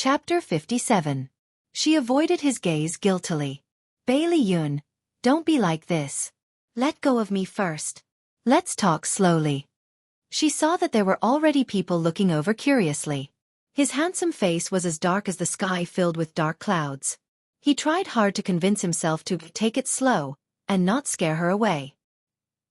Chapter 57. She avoided his gaze guiltily. Bailey Yun, don't be like this. Let go of me first. Let's talk slowly. She saw that there were already people looking over curiously. His handsome face was as dark as the sky filled with dark clouds. He tried hard to convince himself to take it slow and not scare her away.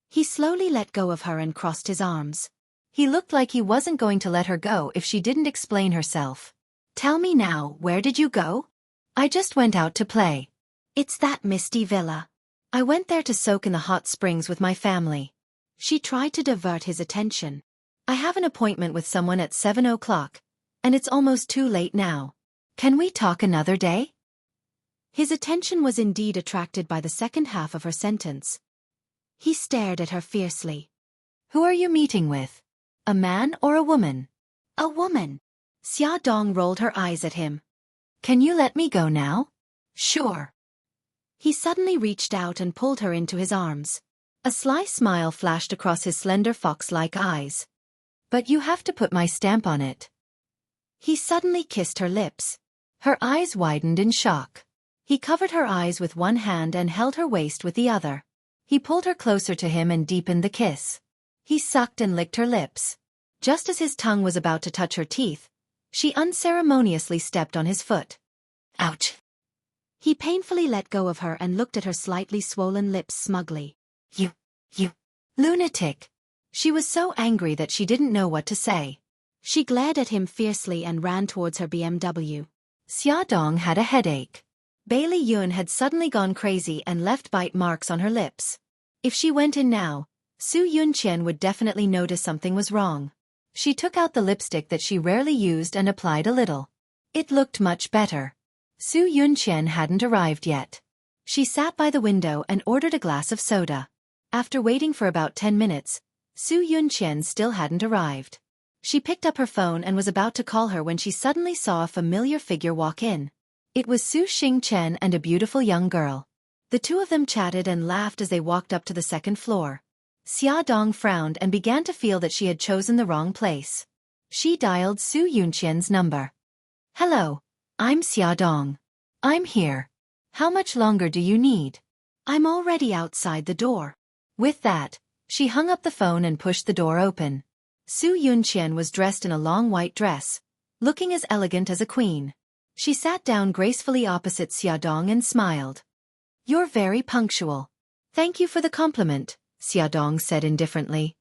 He slowly let go of her and crossed his arms. He looked like he wasn't going to let her go if she didn't explain herself. Tell me now, where did you go? I just went out to play. It's that misty villa. I went there to soak in the hot springs with my family. She tried to divert his attention. I have an appointment with someone at 7 o'clock, and it's almost too late now. Can we talk another day? His attention was indeed attracted by the second half of her sentence. He stared at her fiercely. Who are you meeting with? A man or a woman? A woman. Xia Dong rolled her eyes at him. Can you let me go now? Sure. He suddenly reached out and pulled her into his arms. A sly smile flashed across his slender fox-like eyes. But you have to put my stamp on it. He suddenly kissed her lips. Her eyes widened in shock. He covered her eyes with one hand and held her waist with the other. He pulled her closer to him and deepened the kiss. He sucked and licked her lips. Just as his tongue was about to touch her teeth, she unceremoniously stepped on his foot. Ouch! He painfully let go of her and looked at her slightly swollen lips smugly. You lunatic! She was so angry that she didn't know what to say. She glared at him fiercely and ran towards her BMW. Xia Dong had a headache. Bailey Yun had suddenly gone crazy and left bite marks on her lips. If she went in now, Su Yunqian would definitely notice something was wrong. She took out the lipstick that she rarely used and applied a little. It looked much better. Su Yunqian hadn't arrived yet. She sat by the window and ordered a glass of soda. After waiting for about 10 minutes, Su Yunqian still hadn't arrived. She picked up her phone and was about to call her when she suddenly saw a familiar figure walk in. It was Su Xingchen and a beautiful young girl. The two of them chatted and laughed as they walked up to the second floor. Xia Dong frowned and began to feel that she had chosen the wrong place. She dialed Su Yunqian's number. Hello, I'm Xia Dong. I'm here. How much longer do you need? I'm already outside the door. With that, she hung up the phone and pushed the door open. Su Yunqian was dressed in a long white dress, looking as elegant as a queen. She sat down gracefully opposite Xia Dong and smiled. You're very punctual. Thank you for the compliment, Xia Dong said indifferently.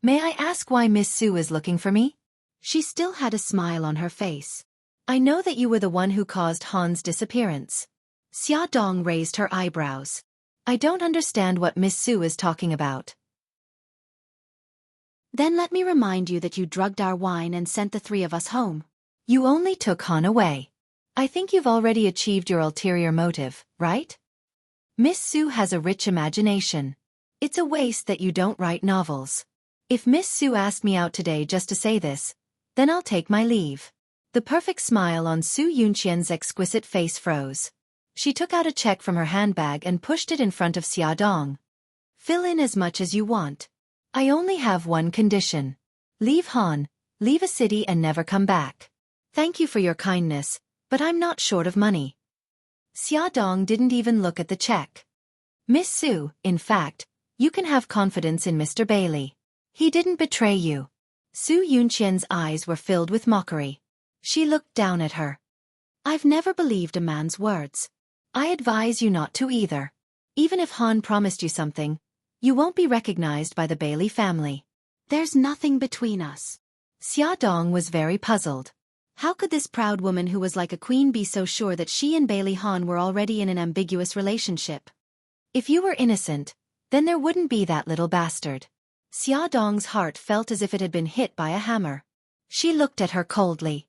May I ask why Miss Su is looking for me? She still had a smile on her face. I know that you were the one who caused Han's disappearance. Xia Dong raised her eyebrows. I don't understand what Miss Su is talking about. Then let me remind you that you drugged our wine and sent the three of us home. You only took Han away. I think you've already achieved your ulterior motive, right? Miss Su has a rich imagination. It's a waste that you don't write novels. If Miss Su asked me out today just to say this, then I'll take my leave. The perfect smile on Su Yunqian's exquisite face froze. She took out a check from her handbag and pushed it in front of Xia Dong. Fill in as much as you want. I only have one condition. Leave Han, leave a city and never come back. Thank you for your kindness, but I'm not short of money. Xia Dong didn't even look at the check. Miss Su, in fact, you can have confidence in Mr. Bailey. He didn't betray you. Su Yunqian's eyes were filled with mockery. She looked down at her. I've never believed a man's words. I advise you not to either. Even if Han promised you something, you won't be recognized by the Bailey family. There's nothing between us. Xia Dong was very puzzled. How could this proud woman who was like a queen be so sure that she and Bailey Han were already in an ambiguous relationship? If you were innocent, then there wouldn't be that little bastard. Xia Dong's heart felt as if it had been hit by a hammer. She looked at her coldly.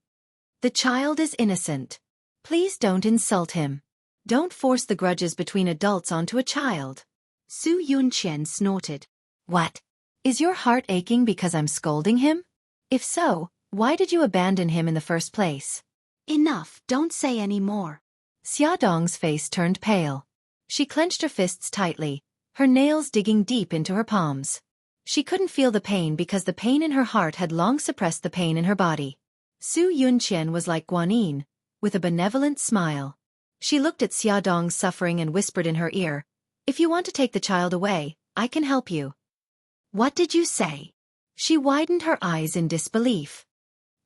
The child is innocent. Please don't insult him. Don't force the grudges between adults onto a child. Su Yunqian snorted. What? Is your heart aching because I'm scolding him? If so, why did you abandon him in the first place? Enough, don't say any more. Xia Dong's face turned pale. She clenched her fists tightly, her nails digging deep into her palms. She couldn't feel the pain because the pain in her heart had long suppressed the pain in her body. Su Yunqian was like Guanyin, with a benevolent smile. She looked at Xiaodong's suffering and whispered in her ear, "If you want to take the child away, I can help you." "What did you say?" She widened her eyes in disbelief.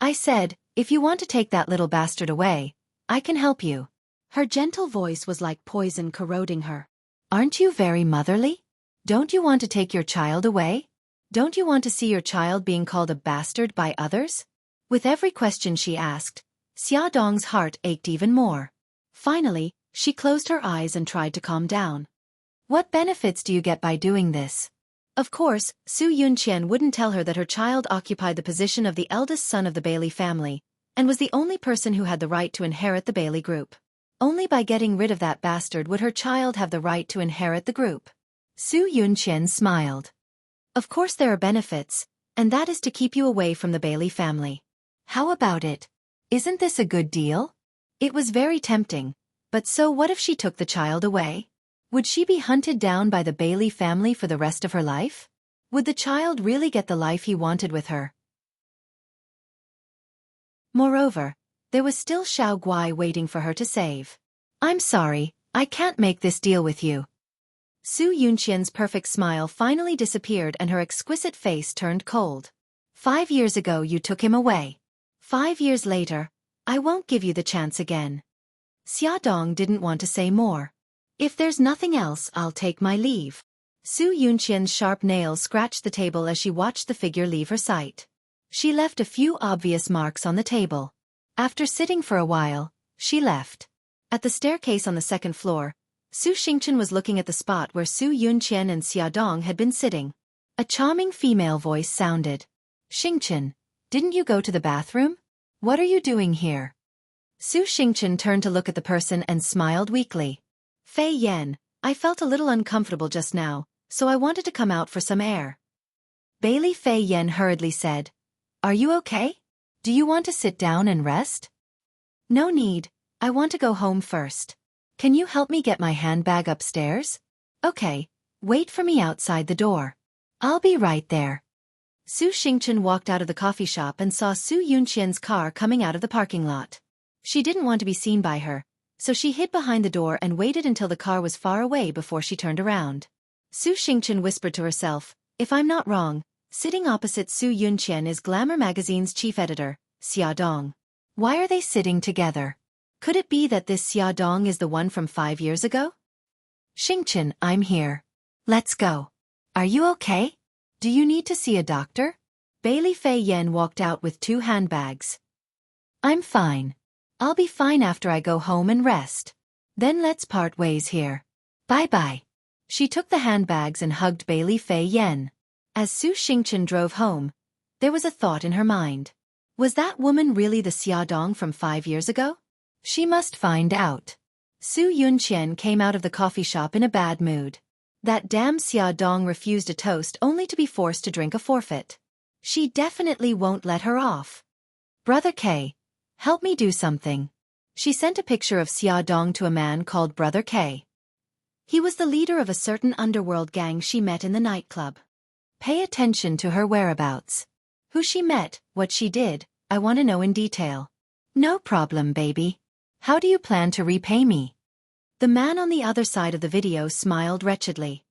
"I said, if you want to take that little bastard away, I can help you." Her gentle voice was like poison corroding her. "Aren't you very motherly? Don't you want to take your child away? Don't you want to see your child being called a bastard by others?" With every question she asked, Xiaodong's heart ached even more. Finally, she closed her eyes and tried to calm down. "What benefits do you get by doing this?" Of course, Su Yunqian wouldn't tell her that her child occupied the position of the eldest son of the Bailey family, and was the only person who had the right to inherit the Bailey group. Only by getting rid of that bastard would her child have the right to inherit the group. Su Yunqian smiled. "Of course there are benefits, and that is to keep you away from the Bailey family. How about it? Isn't this a good deal?" It was very tempting, but so what if she took the child away? Would she be hunted down by the Bailey family for the rest of her life? Would the child really get the life he wanted with her? Moreover, there was still Xiao Guai waiting for her to save. "I'm sorry, I can't make this deal with you." Su Yunqian's perfect smile finally disappeared and her exquisite face turned cold. "5 years ago you took him away. 5 years later, I won't give you the chance again." Xiaodong didn't want to say more. "If there's nothing else, I'll take my leave." Su Yunqian's sharp nails scratched the table as she watched the figure leave her sight. She left a few obvious marks on the table. After sitting for a while, she left. At the staircase on the second floor, Su Xingchen was looking at the spot where Su Yunqian and Xiaodong had been sitting. A charming female voice sounded. "Xingchen, didn't you go to the bathroom? What are you doing here?" Su Xingchen turned to look at the person and smiled weakly. "Fei Yan, I felt a little uncomfortable just now, so I wanted to come out for some air." Bailey Fei Yan hurriedly said, "Are you okay? Do you want to sit down and rest?" "No need, I want to go home first. Can you help me get my handbag upstairs?" "Okay, wait for me outside the door. I'll be right there." Su Xingchen walked out of the coffee shop and saw Su Yunqian's car coming out of the parking lot. She didn't want to be seen by her, so she hid behind the door and waited until the car was far away before she turned around. Su Xingchen whispered to herself, "If I'm not wrong, sitting opposite Su Yunqian is Glamour magazine's chief editor, Xiaodong. Why are they sitting together? Could it be that this Xiaodong is the one from 5 years ago?" "Xingchen, I'm here. Let's go. Are you okay? Do you need to see a doctor?" Bailey Fei Yan walked out with 2 handbags. "I'm fine. I'll be fine after I go home and rest. Then let's part ways here. Bye-bye." She took the handbags and hugged Bailey Fei Yan. As Su Xingchen drove home, there was a thought in her mind. Was that woman really the Xiaodong from 5 years ago? She must find out. Su Yunqian came out of the coffee shop in a bad mood. That damn Xiaodong refused a toast only to be forced to drink a forfeit. She definitely won't let her off. "Brother K, help me do something." She sent a picture of Xiaodong to a man called Brother K. He was the leader of a certain underworld gang she met in the nightclub. Pay attention to her whereabouts. Who she met, what she did, I want to know in detail. "No problem, baby. How do you plan to repay me?" The man on the other side of the video smiled wretchedly.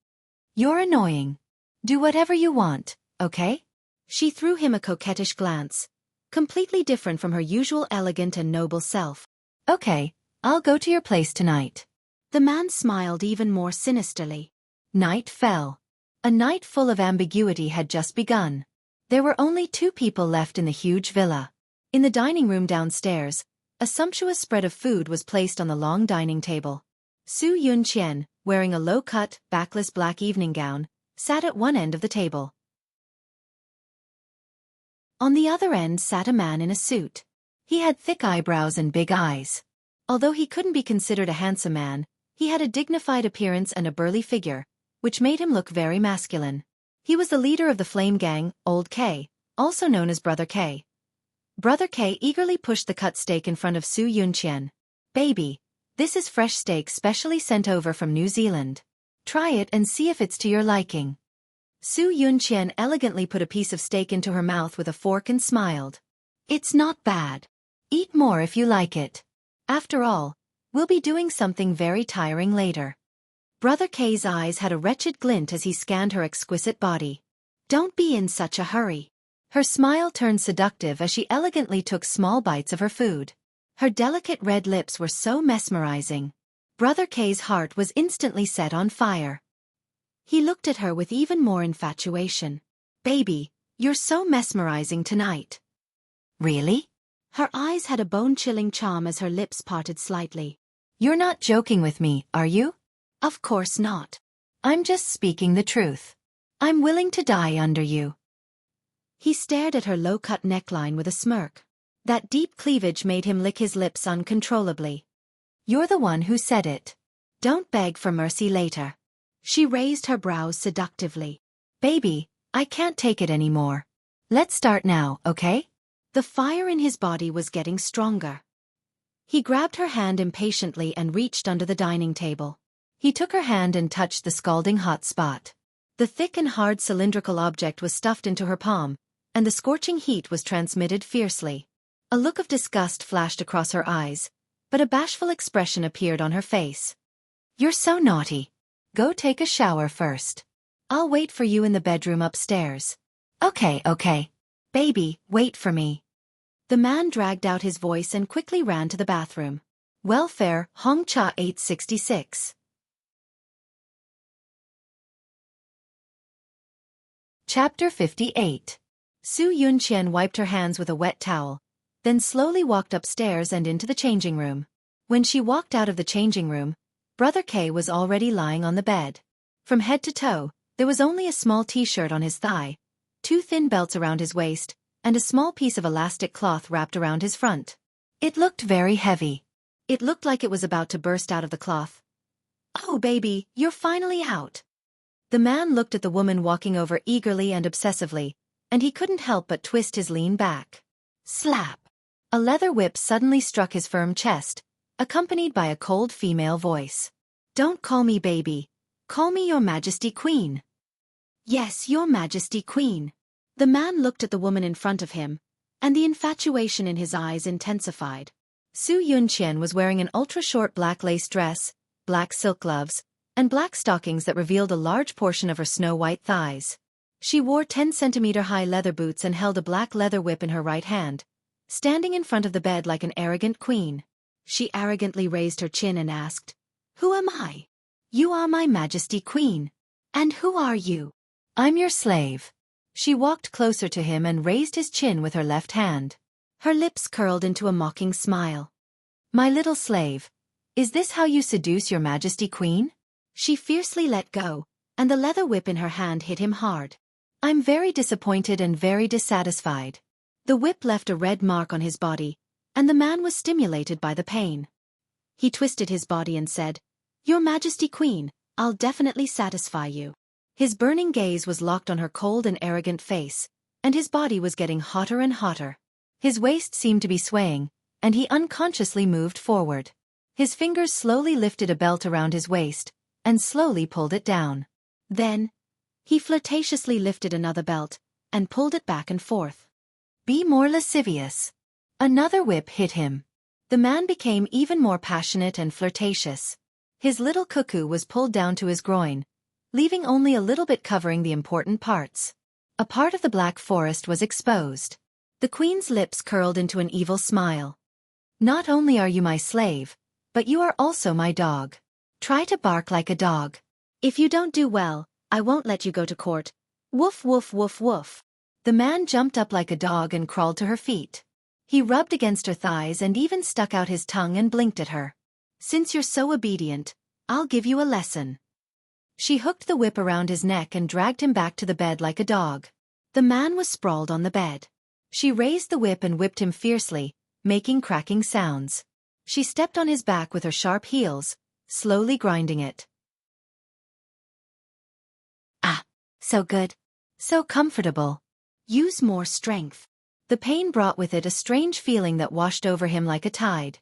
"You're annoying. Do whatever you want, okay?" She threw him a coquettish glance, completely different from her usual elegant and noble self. "Okay, I'll go to your place tonight." The man smiled even more sinisterly. Night fell. A night full of ambiguity had just begun. There were only 2 people left in the huge villa. In the dining room downstairs, a sumptuous spread of food was placed on the long dining table. Su Yunqian, wearing a low-cut, backless black evening gown, sat at one end of the table. On the other end sat a man in a suit. He had thick eyebrows and big eyes. Although he couldn't be considered a handsome man, he had a dignified appearance and a burly figure, which made him look very masculine. He was the leader of the flame gang, Old K, also known as Brother K. Brother K eagerly pushed the cut steak in front of Su Yunqian. "Baby, this is fresh steak specially sent over from New Zealand. Try it and see if it's to your liking." Su Yunqian elegantly put a piece of steak into her mouth with a fork and smiled. It's not bad. Eat more if you like it. After all, we'll be doing something very tiring later. Brother K's eyes had a wretched glint as he scanned her exquisite body. Don't be in such a hurry. Her smile turned seductive as she elegantly took small bites of her food. Her delicate red lips were so mesmerizing. Brother K's heart was instantly set on fire. He looked at her with even more infatuation. Baby, you're so mesmerizing tonight. Really? Her eyes had a bone-chilling charm as her lips parted slightly. You're not joking with me, are you? Of course not. I'm just speaking the truth. I'm willing to die under you. He stared at her low-cut neckline with a smirk. That deep cleavage made him lick his lips uncontrollably. You're the one who said it. Don't beg for mercy later. She raised her brows seductively. Baby, I can't take it anymore. Let's start now, okay? The fire in his body was getting stronger. He grabbed her hand impatiently and reached under the dining table. He took her hand and touched the scalding hot spot. The thick and hard cylindrical object was stuffed into her palm, and the scorching heat was transmitted fiercely. A look of disgust flashed across her eyes, but a bashful expression appeared on her face. You're so naughty. Go take a shower first. I'll wait for you in the bedroom upstairs. Okay. Baby, wait for me. The man dragged out his voice and quickly ran to the bathroom. Welfare, Hongcha 866. Chapter 58. Su Yunqian wiped her hands with a wet towel, then slowly walked upstairs and into the changing room. When she walked out of the changing room, Brother K was already lying on the bed. From head to toe, there was only a small t-shirt on his thigh, 2 thin belts around his waist, and a small piece of elastic cloth wrapped around his front. It looked very heavy. It looked like it was about to burst out of the cloth. Oh baby, you're finally out. The man looked at the woman walking over eagerly and obsessively, and he couldn't help but twist his lean back. Slap! A leather whip suddenly struck his firm chest, accompanied by a cold female voice. Don't call me baby. Call me Your Majesty Queen. Yes, Your Majesty Queen. The man looked at the woman in front of him, and the infatuation in his eyes intensified. Su Yunqian was wearing an ultra-short black lace dress, black silk gloves, and black stockings that revealed a large portion of her snow-white thighs. She wore 10-centimeter-high leather boots and held a black leather whip in her right hand, standing in front of the bed like an arrogant queen. She arrogantly raised her chin and asked, Who am I? You are my Majesty Queen. And who are you? I'm your slave. She walked closer to him and raised his chin with her left hand. Her lips curled into a mocking smile. My little slave, is this how you seduce Your Majesty Queen? She fiercely let go, and the leather whip in her hand hit him hard. I'm very disappointed and very dissatisfied. The whip left a red mark on his body, and the man was stimulated by the pain. He twisted his body and said, Your Majesty Queen, I'll definitely satisfy you. His burning gaze was locked on her cold and arrogant face, and his body was getting hotter and hotter. His waist seemed to be swaying, and he unconsciously moved forward. His fingers slowly lifted a belt around his waist, and slowly pulled it down. Then, he flirtatiously lifted another belt, and pulled it back and forth. Be more lascivious. Another whip hit him. The man became even more passionate and flirtatious. His little cuckoo was pulled down to his groin, leaving only a little bit covering the important parts. A part of the black forest was exposed. The queen's lips curled into an evil smile. Not only are you my slave, but you are also my dog. Try to bark like a dog. If you don't do well, I won't let you go to court. Woof woof woof woof. The man jumped up like a dog and crawled to her feet. He rubbed against her thighs and even stuck out his tongue and blinked at her. Since you're so obedient, I'll give you a lesson. She hooked the whip around his neck and dragged him back to the bed like a dog. The man was sprawled on the bed. She raised the whip and whipped him fiercely, making cracking sounds. She stepped on his back with her sharp heels, slowly grinding it. Ah, so good. So comfortable. Use more strength. The pain brought with it a strange feeling that washed over him like a tide.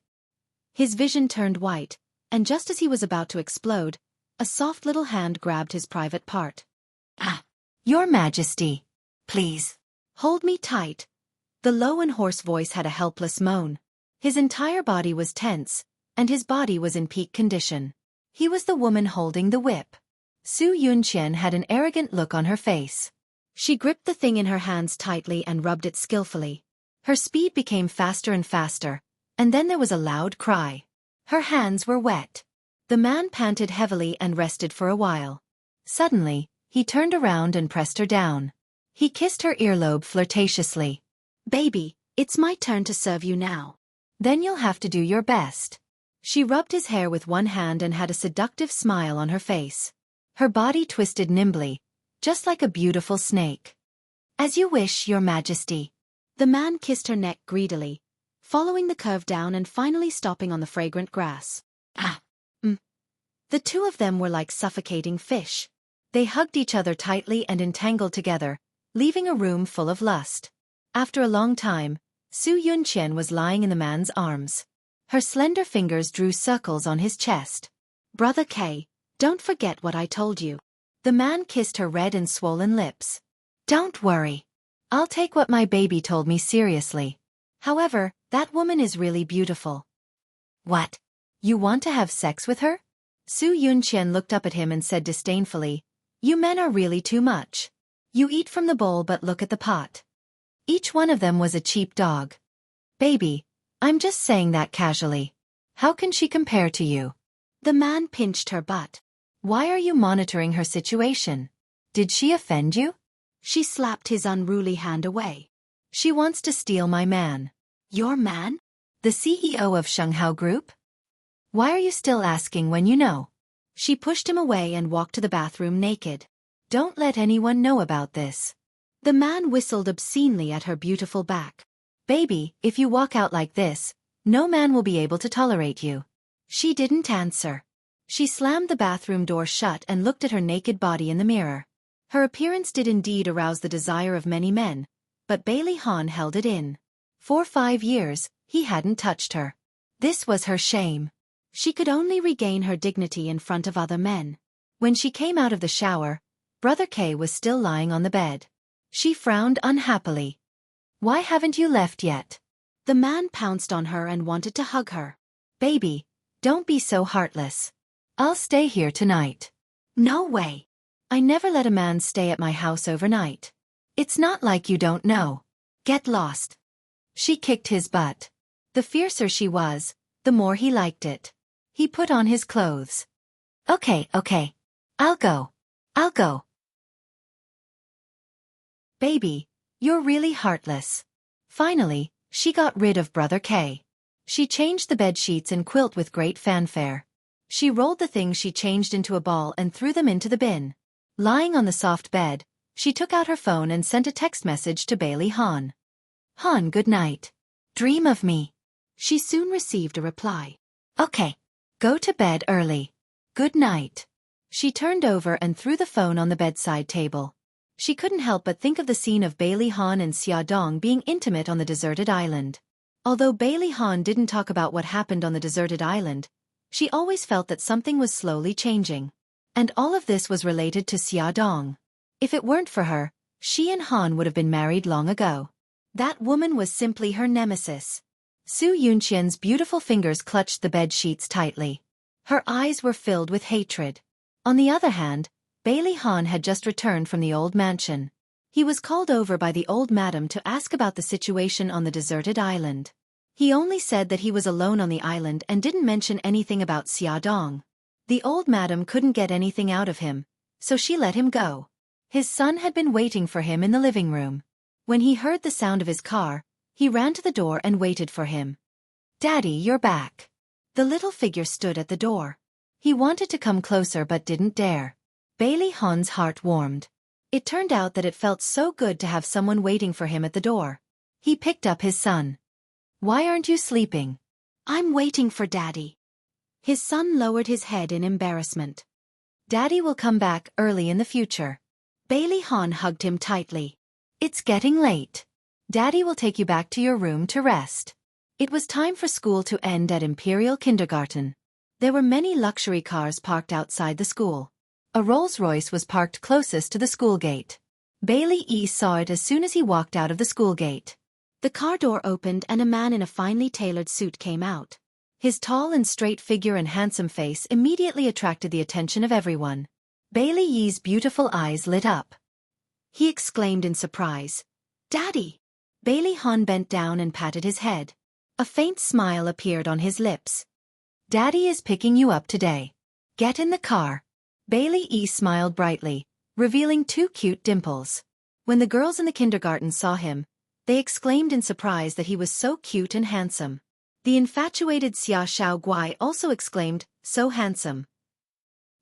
His vision turned white, and just as he was about to explode, a soft little hand grabbed his private part. Ah, Your Majesty. Please. Hold me tight. The low and hoarse voice had a helpless moan. His entire body was tense, and his body was in peak condition. He was the woman holding the whip. Su Yunqian had an arrogant look on her face. She gripped the thing in her hands tightly and rubbed it skillfully. Her speed became faster and faster, and then there was a loud cry. Her hands were wet. The man panted heavily and rested for a while. Suddenly, he turned around and pressed her down. He kissed her earlobe flirtatiously. "Baby, it's my turn to serve you now. Then you'll have to do your best." She rubbed his hair with one hand and had a seductive smile on her face. Her body twisted nimbly, just like a beautiful snake. "As you wish, Your Majesty." The man kissed her neck greedily, following the curve down and finally stopping on the fragrant grass. The two of them were like suffocating fish. They hugged each other tightly and entangled together, leaving a room full of lust. After a long time, Su Yunqian was lying in the man's arms. Her slender fingers drew circles on his chest. "Brother K, don't forget what I told you." The man kissed her red and swollen lips. "Don't worry. I'll take what my baby told me seriously. However, that woman is really beautiful." "What? You want to have sex with her?" Su Yunqian looked up at him and said disdainfully, "You men are really too much. You eat from the bowl but look at the pot." Each one of them was a cheap dog. "Baby, I'm just saying that casually. How can she compare to you?" The man pinched her butt. "Why are you monitoring her situation? Did she offend you?" She slapped his unruly hand away. "She wants to steal my man." "Your man? The CEO of Shenghao Group? Why are you still asking when you know?" She pushed him away and walked to the bathroom naked. "Don't let anyone know about this." The man whistled obscenely at her beautiful back. "Baby, if you walk out like this, no man will be able to tolerate you." She didn't answer. She slammed the bathroom door shut and looked at her naked body in the mirror. Her appearance did indeed arouse the desire of many men, but Bailey Han held it in. For 5 years, he hadn't touched her. This was her shame. She could only regain her dignity in front of other men. When she came out of the shower, Brother K was still lying on the bed. She frowned unhappily. "Why haven't you left yet?" The man pounced on her and wanted to hug her. "Baby, don't be so heartless. I'll stay here tonight." "No way. I never let a man stay at my house overnight. It's not like you don't know. Get lost." She kicked his butt. The fiercer she was, the more he liked it. He put on his clothes. Okay. I'll go. "Baby, you're really heartless." Finally, she got rid of Brother K. She changed the bed sheets and quilt with great fanfare. She rolled the things she changed into a ball and threw them into the bin. Lying on the soft bed, she took out her phone and sent a text message to Bailey Han. "Han, good night. Dream of me." She soon received a reply. "Okay. Go to bed early. Good night." She turned over and threw the phone on the bedside table. She couldn't help but think of the scene of Bailey Han and Xia Dong being intimate on the deserted island. Although Bailey Han didn't talk about what happened on the deserted island, she always felt that something was slowly changing. And all of this was related to Xia Dong. If it weren't for her, she and Han would have been married long ago. That woman was simply her nemesis. Su Yunqian's beautiful fingers clutched the bed sheets tightly. Her eyes were filled with hatred. On the other hand, Bailey Han had just returned from the old mansion. He was called over by the old madam to ask about the situation on the deserted island. He only said that he was alone on the island and didn't mention anything about Xia Dong. The old madam couldn't get anything out of him, so she let him go. His son had been waiting for him in the living room. When he heard the sound of his car, he ran to the door and waited for him. "Daddy, you're back." The little figure stood at the door. He wanted to come closer but didn't dare. Bailey Han's heart warmed. It turned out that it felt so good to have someone waiting for him at the door. He picked up his son. "Why aren't you sleeping?" "I'm waiting for Daddy." His son lowered his head in embarrassment. "Daddy will come back early in the future." Bailey Han hugged him tightly. "It's getting late. Daddy will take you back to your room to rest." It was time for school to end at Imperial Kindergarten. There were many luxury cars parked outside the school. A Rolls-Royce was parked closest to the school gate. Bailey saw it as soon as he walked out of the school gate. The car door opened and a man in a finely tailored suit came out. His tall and straight figure and handsome face immediately attracted the attention of everyone. Bailey Yi's beautiful eyes lit up. He exclaimed in surprise, "Daddy!" Bailey Han bent down and patted his head. A faint smile appeared on his lips. "Daddy is picking you up today. Get in the car." Bailey Yi smiled brightly, revealing 2 cute dimples. When the girls in the kindergarten saw him, they exclaimed in surprise that he was so cute and handsome. The infatuated Xia Xiaoguai also exclaimed, "So handsome."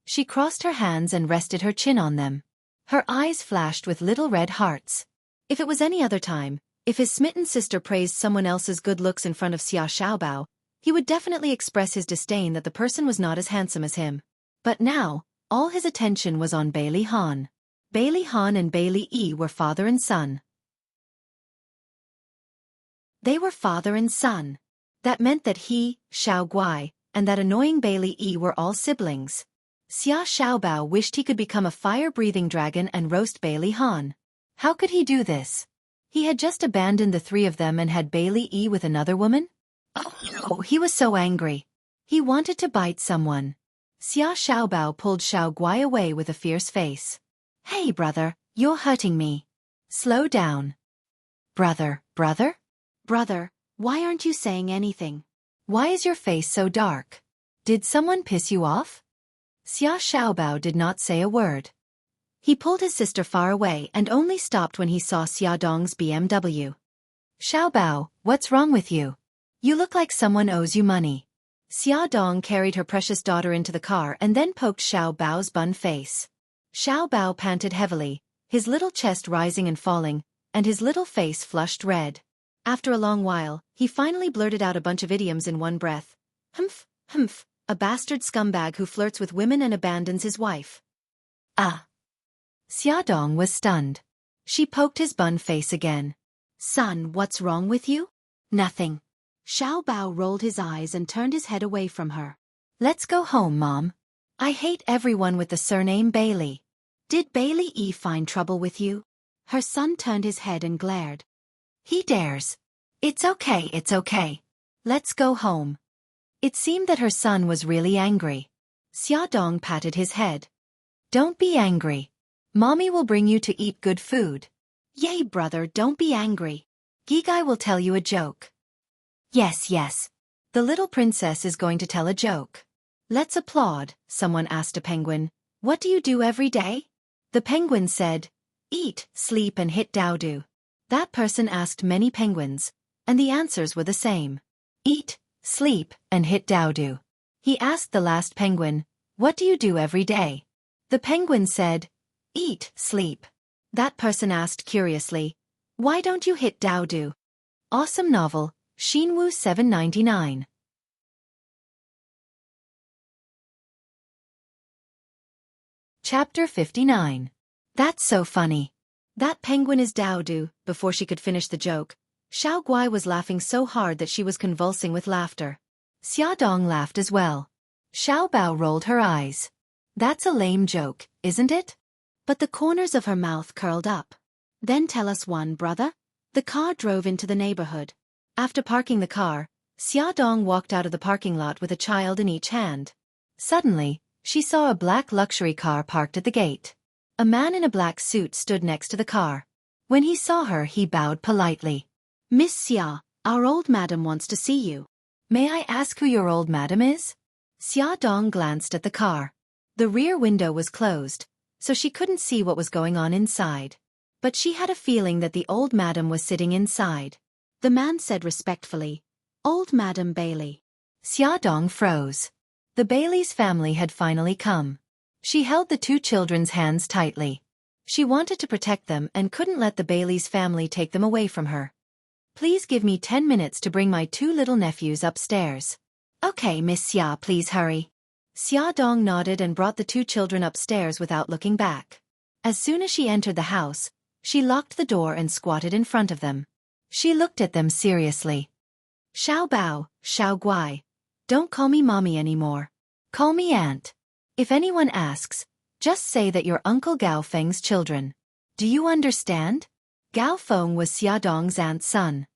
She crossed her hands and rested her chin on them. Her eyes flashed with little red hearts. If it was any other time, if his smitten sister praised someone else's good looks in front of Xia Xiaobao, he would definitely express his disdain that the person was not as handsome as him. But now, all his attention was on Bailey Han. Bailey Han and Bailey Yi were father and son. They were father and son. That meant that he, Xiao Guai, and that annoying Bailey Yi were all siblings. Xia Xiaobao wished he could become a fire-breathing dragon and roast Bailey Han. How could he do this? He had just abandoned the 3 of them and had Bailey Yi with another woman? Oh no, he was so angry. He wanted to bite someone. Xia Xiaobao pulled Xiao Guai away with a fierce face. "Hey brother, you're hurting me. Slow down." Brother, why aren't you saying anything? Why is your face so dark? Did someone piss you off? Xia Xiaobao did not say a word. He pulled his sister far away and only stopped when he saw Xia Dong's BMW. "Xiaobao, what's wrong with you? You look like someone owes you money." Xia Dong carried her precious daughter into the car and then poked Xiao Bao's bun face. Xiao Bao panted heavily, his little chest rising and falling, and his little face flushed red. After a long while, he finally blurted out a bunch of idioms in one breath. Humph, a bastard scumbag who flirts with women and abandons his wife." "Ah." Xia Dong was stunned. She poked his bun face again. "Son, what's wrong with you?" "Nothing." Xiao Bao rolled his eyes and turned his head away from her. "Let's go home, Mom. I hate everyone with the surname Bailey." "Did Bailey Yi find trouble with you?" Her son turned his head and glared. "He dares." It's okay. Let's go home." It seemed that her son was really angry. Xia Dong patted his head. "Don't be angry. Mommy will bring you to eat good food." "Yay, brother, don't be angry. Gigai will tell you a joke." Yes. The little princess is going to tell a joke." "Let's applaud," someone asked a penguin. "What do you do every day?" The penguin said, "Eat, sleep and hit dao-do." That person asked many penguins, and the answers were the same. Eat, sleep, and hit dao-do. He asked the last penguin, "What do you do every day?" The penguin said, "Eat, sleep." That person asked curiously, "Why don't you hit dao-do?" Awesome novel, Xinwu 799. Chapter 59. That's so funny. That penguin is dao-do. Before she could finish the joke, Xiao Guai was laughing so hard that she was convulsing with laughter. Xia Dong laughed as well. Xiao Bao rolled her eyes. "That's a lame joke, isn't it?" But the corners of her mouth curled up. "Then tell us one, brother." The car drove into the neighborhood. After parking the car, Xia Dong walked out of the parking lot with a child in each hand. Suddenly, she saw a black luxury car parked at the gate. A man in a black suit stood next to the car. When he saw her, he bowed politely. "Miss Xia, our old madam wants to see you." "May I ask who your old madam is?" Xia Dong glanced at the car. The rear window was closed, so she couldn't see what was going on inside. But she had a feeling that the old madam was sitting inside. The man said respectfully, "Old Madam Bailey." Xia Dong froze. The Bailey's family had finally come. She held the 2 children's hands tightly. She wanted to protect them and couldn't let the Bailey's family take them away from her. "Please give me 10 minutes to bring my 2 little nephews upstairs." "Okay, Miss Xia, please hurry." Xia Dong nodded and brought the 2 children upstairs without looking back. As soon as she entered the house, she locked the door and squatted in front of them. She looked at them seriously. "Xiao Bao, Xiao Guai. Don't call me mommy anymore. Call me aunt. If anyone asks, just say that you're Uncle Gao Feng's children. Do you understand?" Gao Feng was Xia Dong's aunt's son.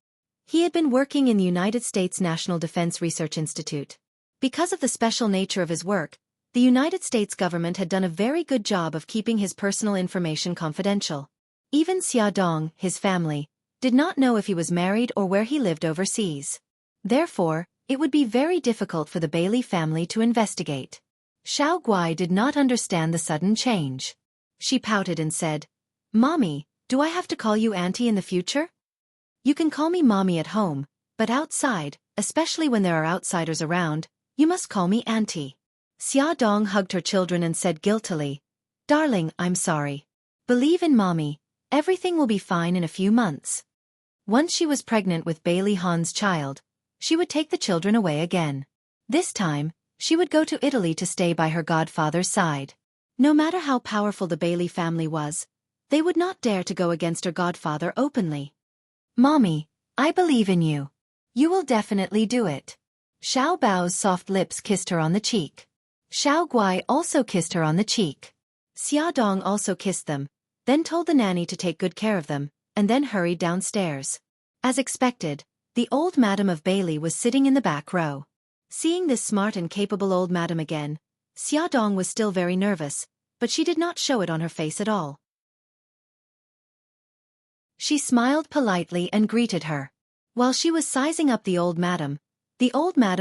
He had been working in the United States National Defense Research Institute. Because of the special nature of his work, the United States government had done a very good job of keeping his personal information confidential. Even Xiaodong, his family, did not know if he was married or where he lived overseas. Therefore, it would be very difficult for the Bailey family to investigate. Xiao Guai did not understand the sudden change. She pouted and said, "Mommy, do I have to call you Auntie in the future? You can call me Mommy at home, but outside, especially when there are outsiders around, you must call me Auntie." Xiaodong hugged her children and said guiltily, "Darling, I'm sorry. Believe in Mommy, everything will be fine in a few months." Once she was pregnant with Bailey Han's child, she would take the children away again. This time, she would go to Italy to stay by her godfather's side. No matter how powerful the Bailey family was, they would not dare to go against her godfather openly. "Mommy, I believe in you. You will definitely do it." Xiao Bao's soft lips kissed her on the cheek. Xiao Guai also kissed her on the cheek. Xiaodong also kissed them, then told the nanny to take good care of them, and then hurried downstairs. As expected, the old madam of Bailey was sitting in the back row. Seeing this smart and capable old madam again, Xiaodong was still very nervous, but she did not show it on her face at all. She smiled politely and greeted her. While she was sizing up the old madam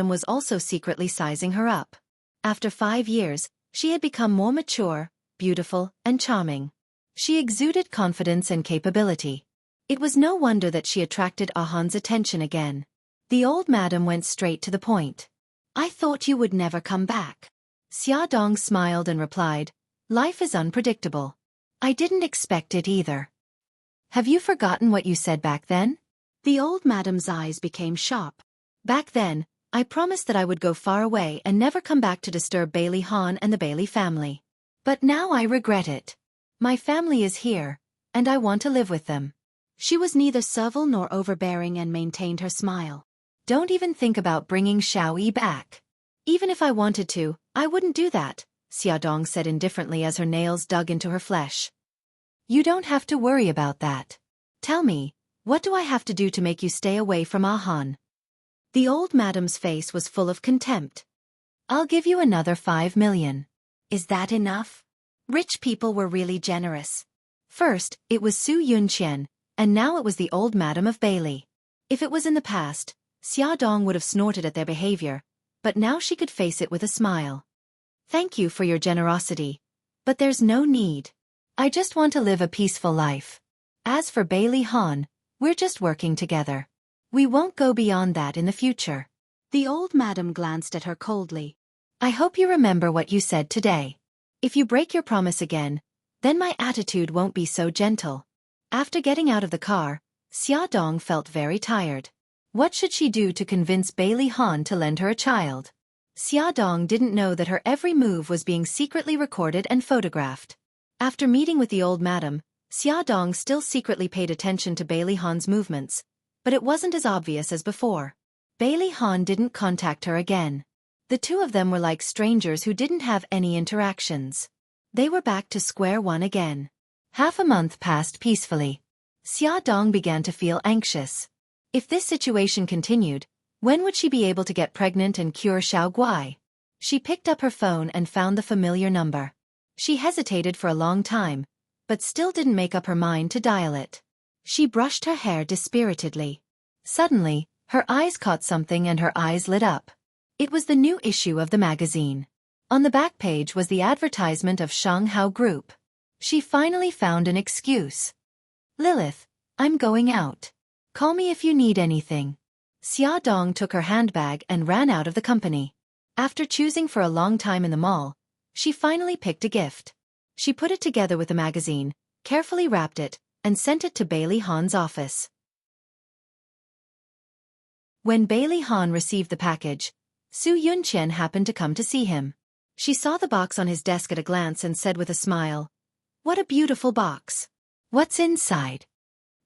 was also secretly sizing her up. After 5 years, she had become more mature, beautiful, and charming. She exuded confidence and capability. It was no wonder that she attracted Ahan's attention again. The old madam went straight to the point. "I thought you would never come back." Xiaodong smiled and replied, "Life is unpredictable. I didn't expect it either." "Have you forgotten what you said back then?" The old madam's eyes became sharp. "Back then, I promised that I would go far away and never come back to disturb Bailey Han and the Bailey family. But now I regret it. My family is here, and I want to live with them." She was neither servile nor overbearing and maintained her smile. "Don't even think about bringing Xiao Yi back." "Even if I wanted to, I wouldn't do that," Xiaodong said indifferently as her nails dug into her flesh. "You don't have to worry about that. Tell me, what do I have to do to make you stay away from Ahan?" The old madam's face was full of contempt. "I'll give you another 5 million. Is that enough?" Rich people were really generous. First, it was Su Yunqian, and now it was the old madam of Bailey. If it was in the past, Xiaodong would have snorted at their behavior, but now she could face it with a smile. "Thank you for your generosity, but there's no need. I just want to live a peaceful life. As for Bailey Han, we're just working together. We won't go beyond that in the future." The old madam glanced at her coldly. "I hope you remember what you said today. If you break your promise again, then my attitude won't be so gentle." After getting out of the car, Xiaodong felt very tired. What should she do to convince Bailey Han to lend her a child? Xiaodong didn't know that her every move was being secretly recorded and photographed. After meeting with the old madam, Xiaodong still secretly paid attention to Bailey Han's movements, but it wasn't as obvious as before. Bailey Han didn't contact her again. The two of them were like strangers who didn't have any interactions. They were back to square one again. Half a month passed peacefully. Xiaodong began to feel anxious. If this situation continued, when would she be able to get pregnant and cure Xiao Guai? She picked up her phone and found the familiar number. She hesitated for a long time, but still didn't make up her mind to dial it. She brushed her hair dispiritedly. Suddenly, her eyes caught something and her eyes lit up. It was the new issue of the magazine. On the back page was the advertisement of Shanghai Group. She finally found an excuse. "Lilith, I'm going out. Call me if you need anything." Xiaodong took her handbag and ran out of the company. After choosing for a long time in the mall, she finally picked a gift. She put it together with the magazine, carefully wrapped it, and sent it to Bailey Han's office. When Bailey Han received the package, Su Yunqian happened to come to see him. She saw the box on his desk at a glance and said with a smile, "What a beautiful box. What's inside?"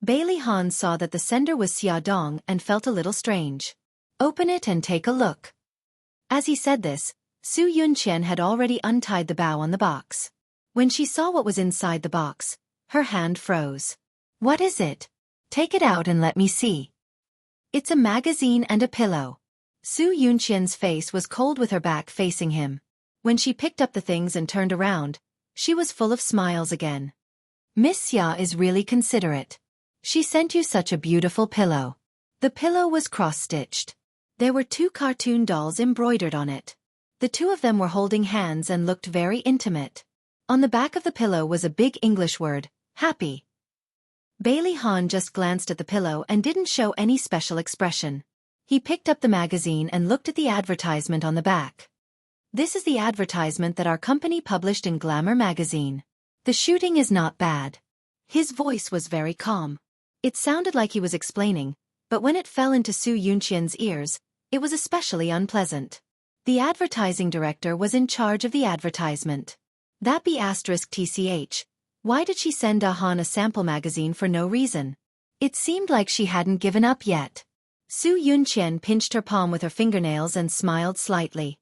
Bailey Han saw that the sender was Xiaodong and felt a little strange. "Open it and take a look." As he said this, Su Yunqian had already untied the bow on the box. When she saw what was inside the box, her hand froze. "What is it? Take it out and let me see." It's a magazine and a pillow. Su Yunqian's face was cold with her back facing him. When she picked up the things and turned around, she was full of smiles again. Miss Xia is really considerate. She sent you such a beautiful pillow. The pillow was cross-stitched. There were 2 cartoon dolls embroidered on it. The 2 of them were holding hands and looked very intimate. On the back of the pillow was a big English word, happy. Bailey Han just glanced at the pillow and didn't show any special expression. He picked up the magazine and looked at the advertisement on the back. This is the advertisement that our company published in Glamour magazine. The shooting is not bad. His voice was very calm. It sounded like he was explaining, but when it fell into Su Yunqian's ears, it was especially unpleasant. The advertising director was in charge of the advertisement. That be *TCH. Why did she send Han a sample magazine for no reason? It seemed like she hadn't given up yet. Su Yunqian pinched her palm with her fingernails and smiled slightly.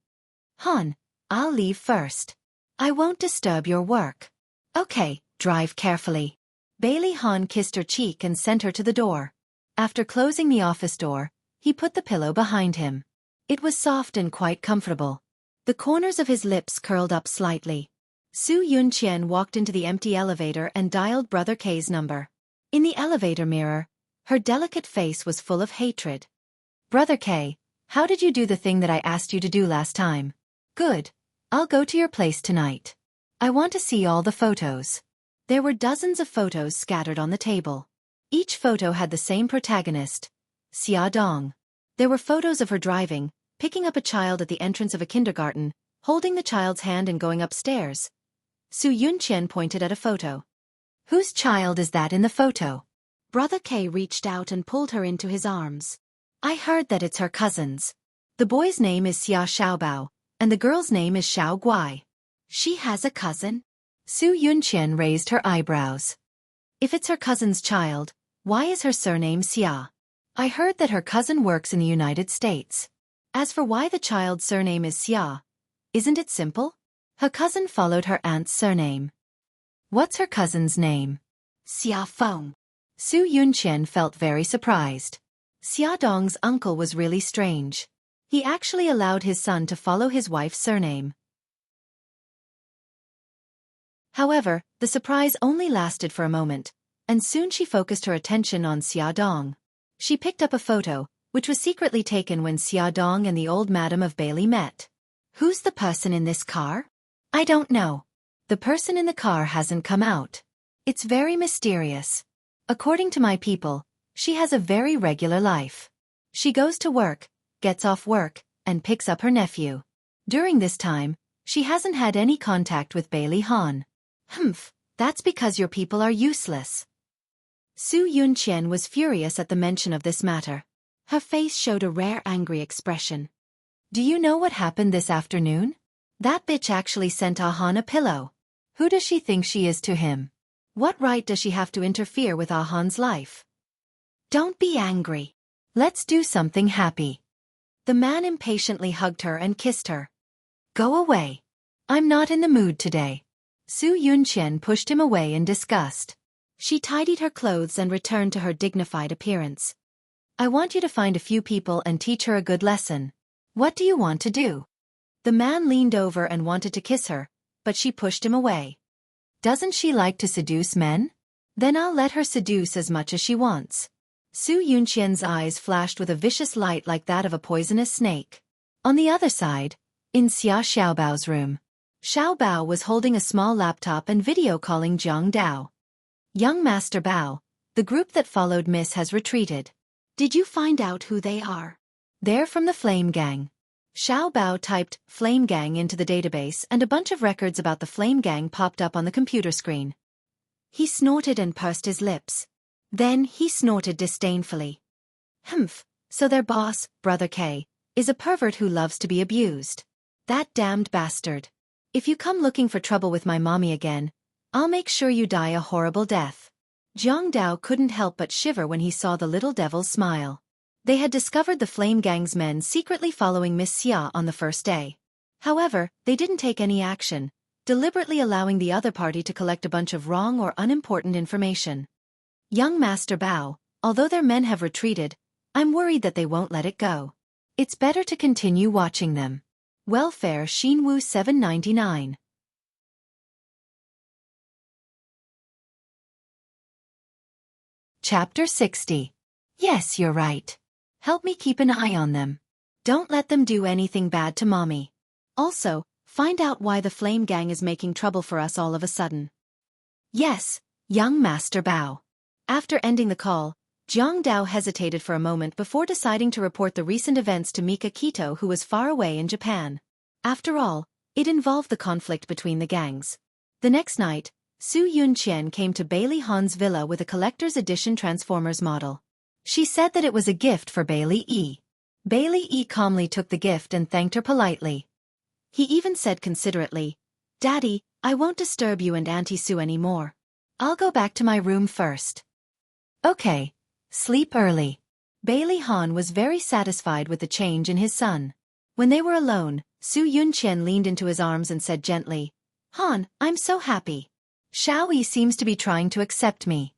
Han, I'll leave first. I won't disturb your work. Okay, drive carefully. Bailey Han kissed her cheek and sent her to the door. After closing the office door, he put the pillow behind him. It was soft and quite comfortable. The corners of his lips curled up slightly. Su Yunqian walked into the empty elevator and dialed Brother K's number. In the elevator mirror, her delicate face was full of hatred. Brother K, how did you do the thing that I asked you to do last time? Good. I'll go to your place tonight. I want to see all the photos. There were dozens of photos scattered on the table. Each photo had the same protagonist, Xia Dong. There were photos of her driving, picking up a child at the entrance of a kindergarten, holding the child's hand and going upstairs. Su Yunqian pointed at a photo. Whose child is that in the photo? Brother K reached out and pulled her into his arms. I heard that it's her cousin's. The boy's name is Xia Xiaobao, and the girl's name is Xiao Guai. She has a cousin? Su Yunqian raised her eyebrows. If it's her cousin's child, why is her surname Xia? I heard that her cousin works in the United States. As for why the child's surname is Xia, isn't it simple? Her cousin followed her aunt's surname. What's her cousin's name? Xiaofan. Su Yunqian felt very surprised. Xia Dong's uncle was really strange. He actually allowed his son to follow his wife's surname. However, the surprise only lasted for a moment, and soon she focused her attention on Xia Dong. She picked up a photo, which was secretly taken when Xia Dong and the old madam of Bailey met. Who's the person in this car? I don't know. The person in the car hasn't come out. It's very mysterious. According to my people, she has a very regular life. She goes to work, gets off work, and picks up her nephew. During this time, she hasn't had any contact with Bailey Han. Humph, that's because your people are useless. Su Yunqian was furious at the mention of this matter. Her face showed a rare angry expression. Do you know what happened this afternoon? That bitch actually sent Han a pillow. Who does she think she is to him? What right does she have to interfere with Han's life? Don't be angry. Let's do something happy. The man impatiently hugged her and kissed her. Go away. I'm not in the mood today. Su Yunqian pushed him away in disgust. She tidied her clothes and returned to her dignified appearance. I want you to find a few people and teach her a good lesson. What do you want to do? The man leaned over and wanted to kiss her, but she pushed him away. Doesn't she like to seduce men? Then I'll let her seduce as much as she wants. Su Yunqian's eyes flashed with a vicious light like that of a poisonous snake. On the other side, in Xia Xiaobao's room, Xiao Bao was holding a small laptop and video calling Jiang Dao. Young Master Bao, the group that followed Miss has retreated. Did you find out who they are? They're from the Flame Gang. Xiao Bao typed Flame Gang into the database and a bunch of records about the Flame Gang popped up on the computer screen. He snorted and pursed his lips. Then he snorted disdainfully. Humph, so their boss, Brother K, is a pervert who loves to be abused. That damned bastard. If you come looking for trouble with my mommy again, I'll make sure you die a horrible death. Jiang Dao couldn't help but shiver when he saw the little devil's smile. They had discovered the Flame Gang's men secretly following Miss Xia on the first day. However, they didn't take any action, deliberately allowing the other party to collect a bunch of wrong or unimportant information. Young Master Bao, although their men have retreated, I'm worried that they won't let it go. It's better to continue watching them. Welfare Xinwu 799. Chapter 60. Yes, you're right. Help me keep an eye on them. Don't let them do anything bad to Mommy. Also, find out why the Flame Gang is making trouble for us all of a sudden. Yes, young Master Bao. After ending the call, Jiang Dao hesitated for a moment before deciding to report the recent events to Mika Kito, who was far away in Japan. After all, it involved the conflict between the gangs. The next night, Su Yunqian came to Bailey Han's villa with a collector's edition Transformers model. She said that it was a gift for Bailey E. Bailey E calmly took the gift and thanked her politely. He even said considerately, "Daddy, I won't disturb you and Auntie Sue anymore. I'll go back to my room first." Okay. Sleep early. Bailey Han was very satisfied with the change in his son. When they were alone, Su Yunqian leaned into his arms and said gently, "Han, I'm so happy. Xiao Yi seems to be trying to accept me."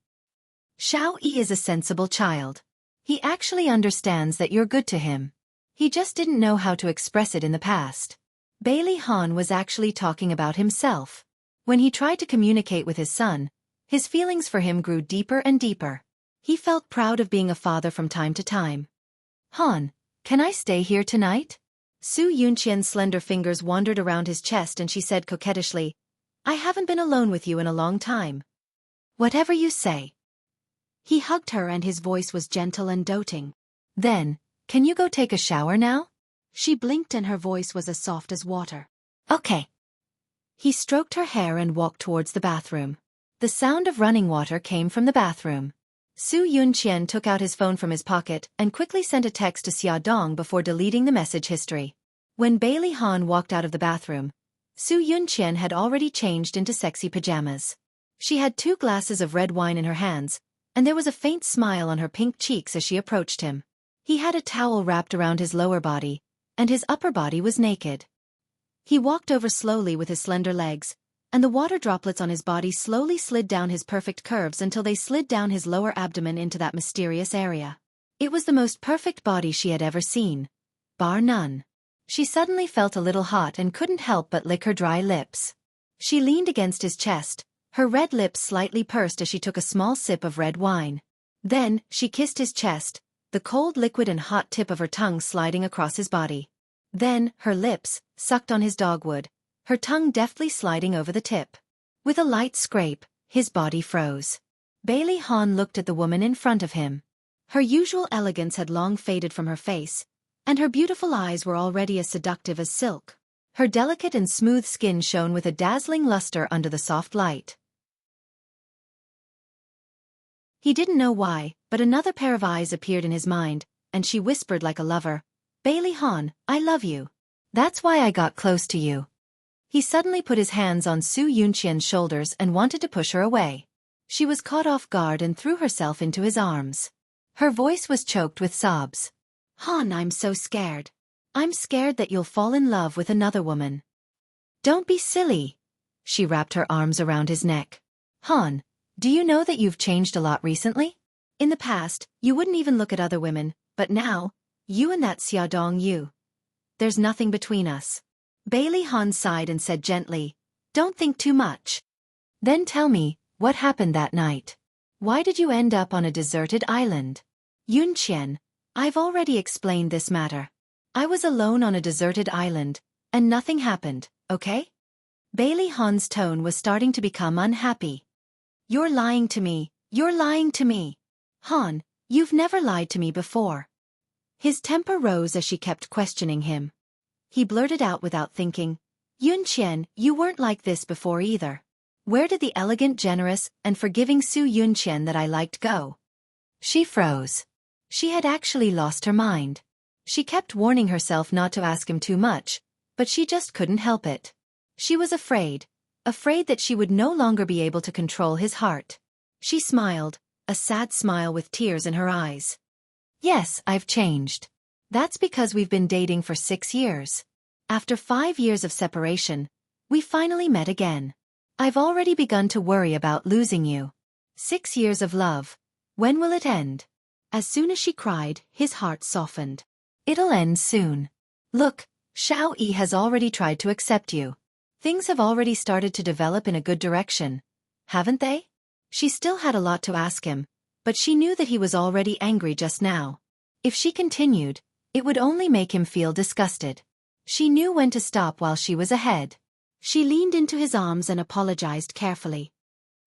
Xiao Yi is a sensible child. He actually understands that you're good to him. He just didn't know how to express it in the past. Bailey Han was actually talking about himself. When he tried to communicate with his son, his feelings for him grew deeper and deeper. He felt proud of being a father from time to time. "Han, can I stay here tonight?" Su Yunqian's slender fingers wandered around his chest and she said coquettishly, "I haven't been alone with you in a long time." "Whatever you say." He hugged her and his voice was gentle and doting. "Then, can you go take a shower now?" She blinked and her voice was as soft as water. "Okay." He stroked her hair and walked towards the bathroom. The sound of running water came from the bathroom. Su Yunqian took out his phone from his pocket and quickly sent a text to Xia Dong before deleting the message history. When Bailey Han walked out of the bathroom, Su Yunqian had already changed into sexy pajamas. She had 2 glasses of red wine in her hands, and there was a faint smile on her pink cheeks as she approached him. He had a towel wrapped around his lower body, and his upper body was naked. He walked over slowly with his slender legs, and the water droplets on his body slowly slid down his perfect curves until they slid down his lower abdomen into that mysterious area. It was the most perfect body she had ever seen, bar none. She suddenly felt a little hot and couldn't help but lick her dry lips. She leaned against his chest, her red lips slightly pursed as she took a small sip of red wine. Then, she kissed his chest, the cold liquid and hot tip of her tongue sliding across his body. Then, her lips, sucked on his dogwood, her tongue deftly sliding over the tip. With a light scrape, his body froze. Bailey Han looked at the woman in front of him. Her usual elegance had long faded from her face, and her beautiful eyes were already as seductive as silk. Her delicate and smooth skin shone with a dazzling luster under the soft light. He didn't know why, but another pair of eyes appeared in his mind, and she whispered like a lover, "Bailey Han, I love you. That's why I got close to you." He suddenly put his hands on Su Yunqian's shoulders and wanted to push her away. She was caught off guard and threw herself into his arms. Her voice was choked with sobs. "Han, I'm so scared. I'm scared that you'll fall in love with another woman." "Don't be silly." She wrapped her arms around his neck. "Han, do you know that you've changed a lot recently? In the past, you wouldn't even look at other women, but now, you and that Xiaodong Yu. There's nothing between us." Bailey Han sighed and said gently, "Don't think too much." "Then tell me, what happened that night? Why did you end up on a deserted island?" "Yunqian, I've already explained this matter. I was alone on a deserted island, and nothing happened, okay?" Bailey Han's tone was starting to become unhappy. "You're lying to me, you're lying to me. Han, you've never lied to me before." His temper rose as she kept questioning him. He blurted out without thinking, "Yunqian, you weren't like this before either. Where did the elegant, generous, and forgiving Su Yunqian that I liked go?" She froze. She had actually lost her mind. She kept warning herself not to ask him too much, but she just couldn't help it. She was afraid that she would no longer be able to control his heart. She smiled, a sad smile with tears in her eyes. "Yes, I've changed. That's because we've been dating for 6 years. After 5 years of separation, we finally met again. I've already begun to worry about losing you. 6 years of love. When will it end?" As soon as she cried, his heart softened. It'll end soon. Look, Xiao Yi has already tried to accept you. Things have already started to develop in a good direction, haven't they? She still had a lot to ask him, but she knew that he was already angry just now. If she continued, it would only make him feel disgusted. She knew when to stop while she was ahead. She leaned into his arms and apologized carefully.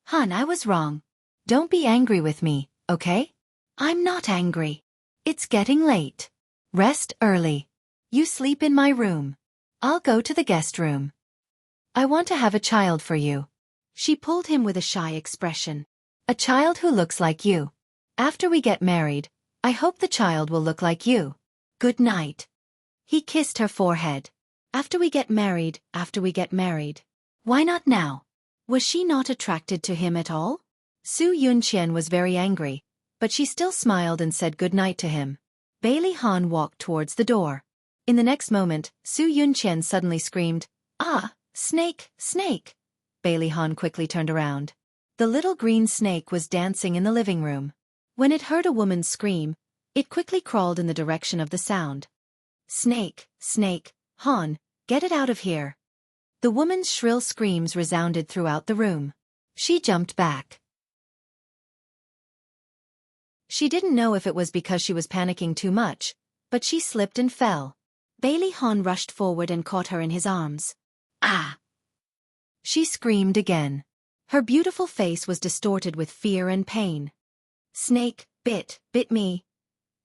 Hun, I was wrong. Don't be angry with me, okay? I'm not angry. It's getting late. Rest early. You sleep in my room. I'll go to the guest room. I want to have a child for you. She pulled him with a shy expression. A child who looks like you. After we get married, I hope the child will look like you. Good night. He kissed her forehead. After we get married, after we get married. Why not now? Was she not attracted to him at all? Su Yunqian was very angry, but she still smiled and said good night to him. Bailey Han walked towards the door. In the next moment, Su Yunqian suddenly screamed, "Ah, snake, snake!" Bailey Han quickly turned around. The little green snake was dancing in the living room. When it heard a woman scream, it quickly crawled in the direction of the sound. Snake, snake, Han, get it out of here. The woman's shrill screams resounded throughout the room. She jumped back. She didn't know if it was because she was panicking too much, but she slipped and fell. Bailey Han rushed forward and caught her in his arms. Ah! She screamed again. Her beautiful face was distorted with fear and pain. Snake, bit me.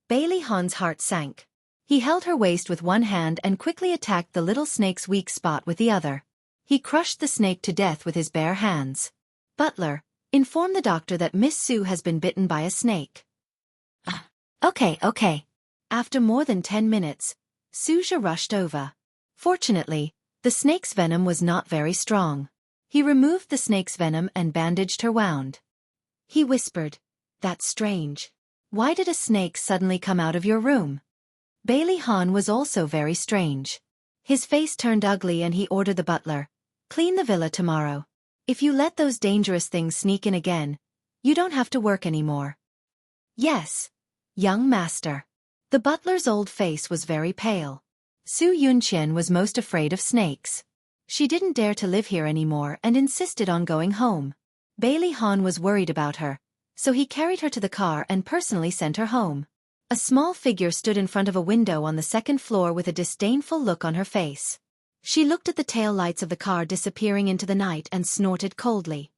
Bailey Han's heart sank. He held her waist with one hand and quickly attacked the little snake's weak spot with the other. He crushed the snake to death with his bare hands. Butler, inform the doctor that Miss Su has been bitten by a snake. Okay. After more than 10 minutes, Suja rushed over. Fortunately, the snake's venom was not very strong. He removed the snake's venom and bandaged her wound. He whispered, "That's strange. Why did a snake suddenly come out of your room?" Bailey Han was also very strange. His face turned ugly and he ordered the butler, "Clean the villa tomorrow. If you let those dangerous things sneak in again, you don't have to work anymore." Yes, young master. The butler's old face was very pale. Su Yunqian was most afraid of snakes. She didn't dare to live here anymore and insisted on going home. Bailey Han was worried about her, so he carried her to the car and personally sent her home. A small figure stood in front of a window on the second floor with a disdainful look on her face. She looked at the tail lights of the car disappearing into the night and snorted coldly.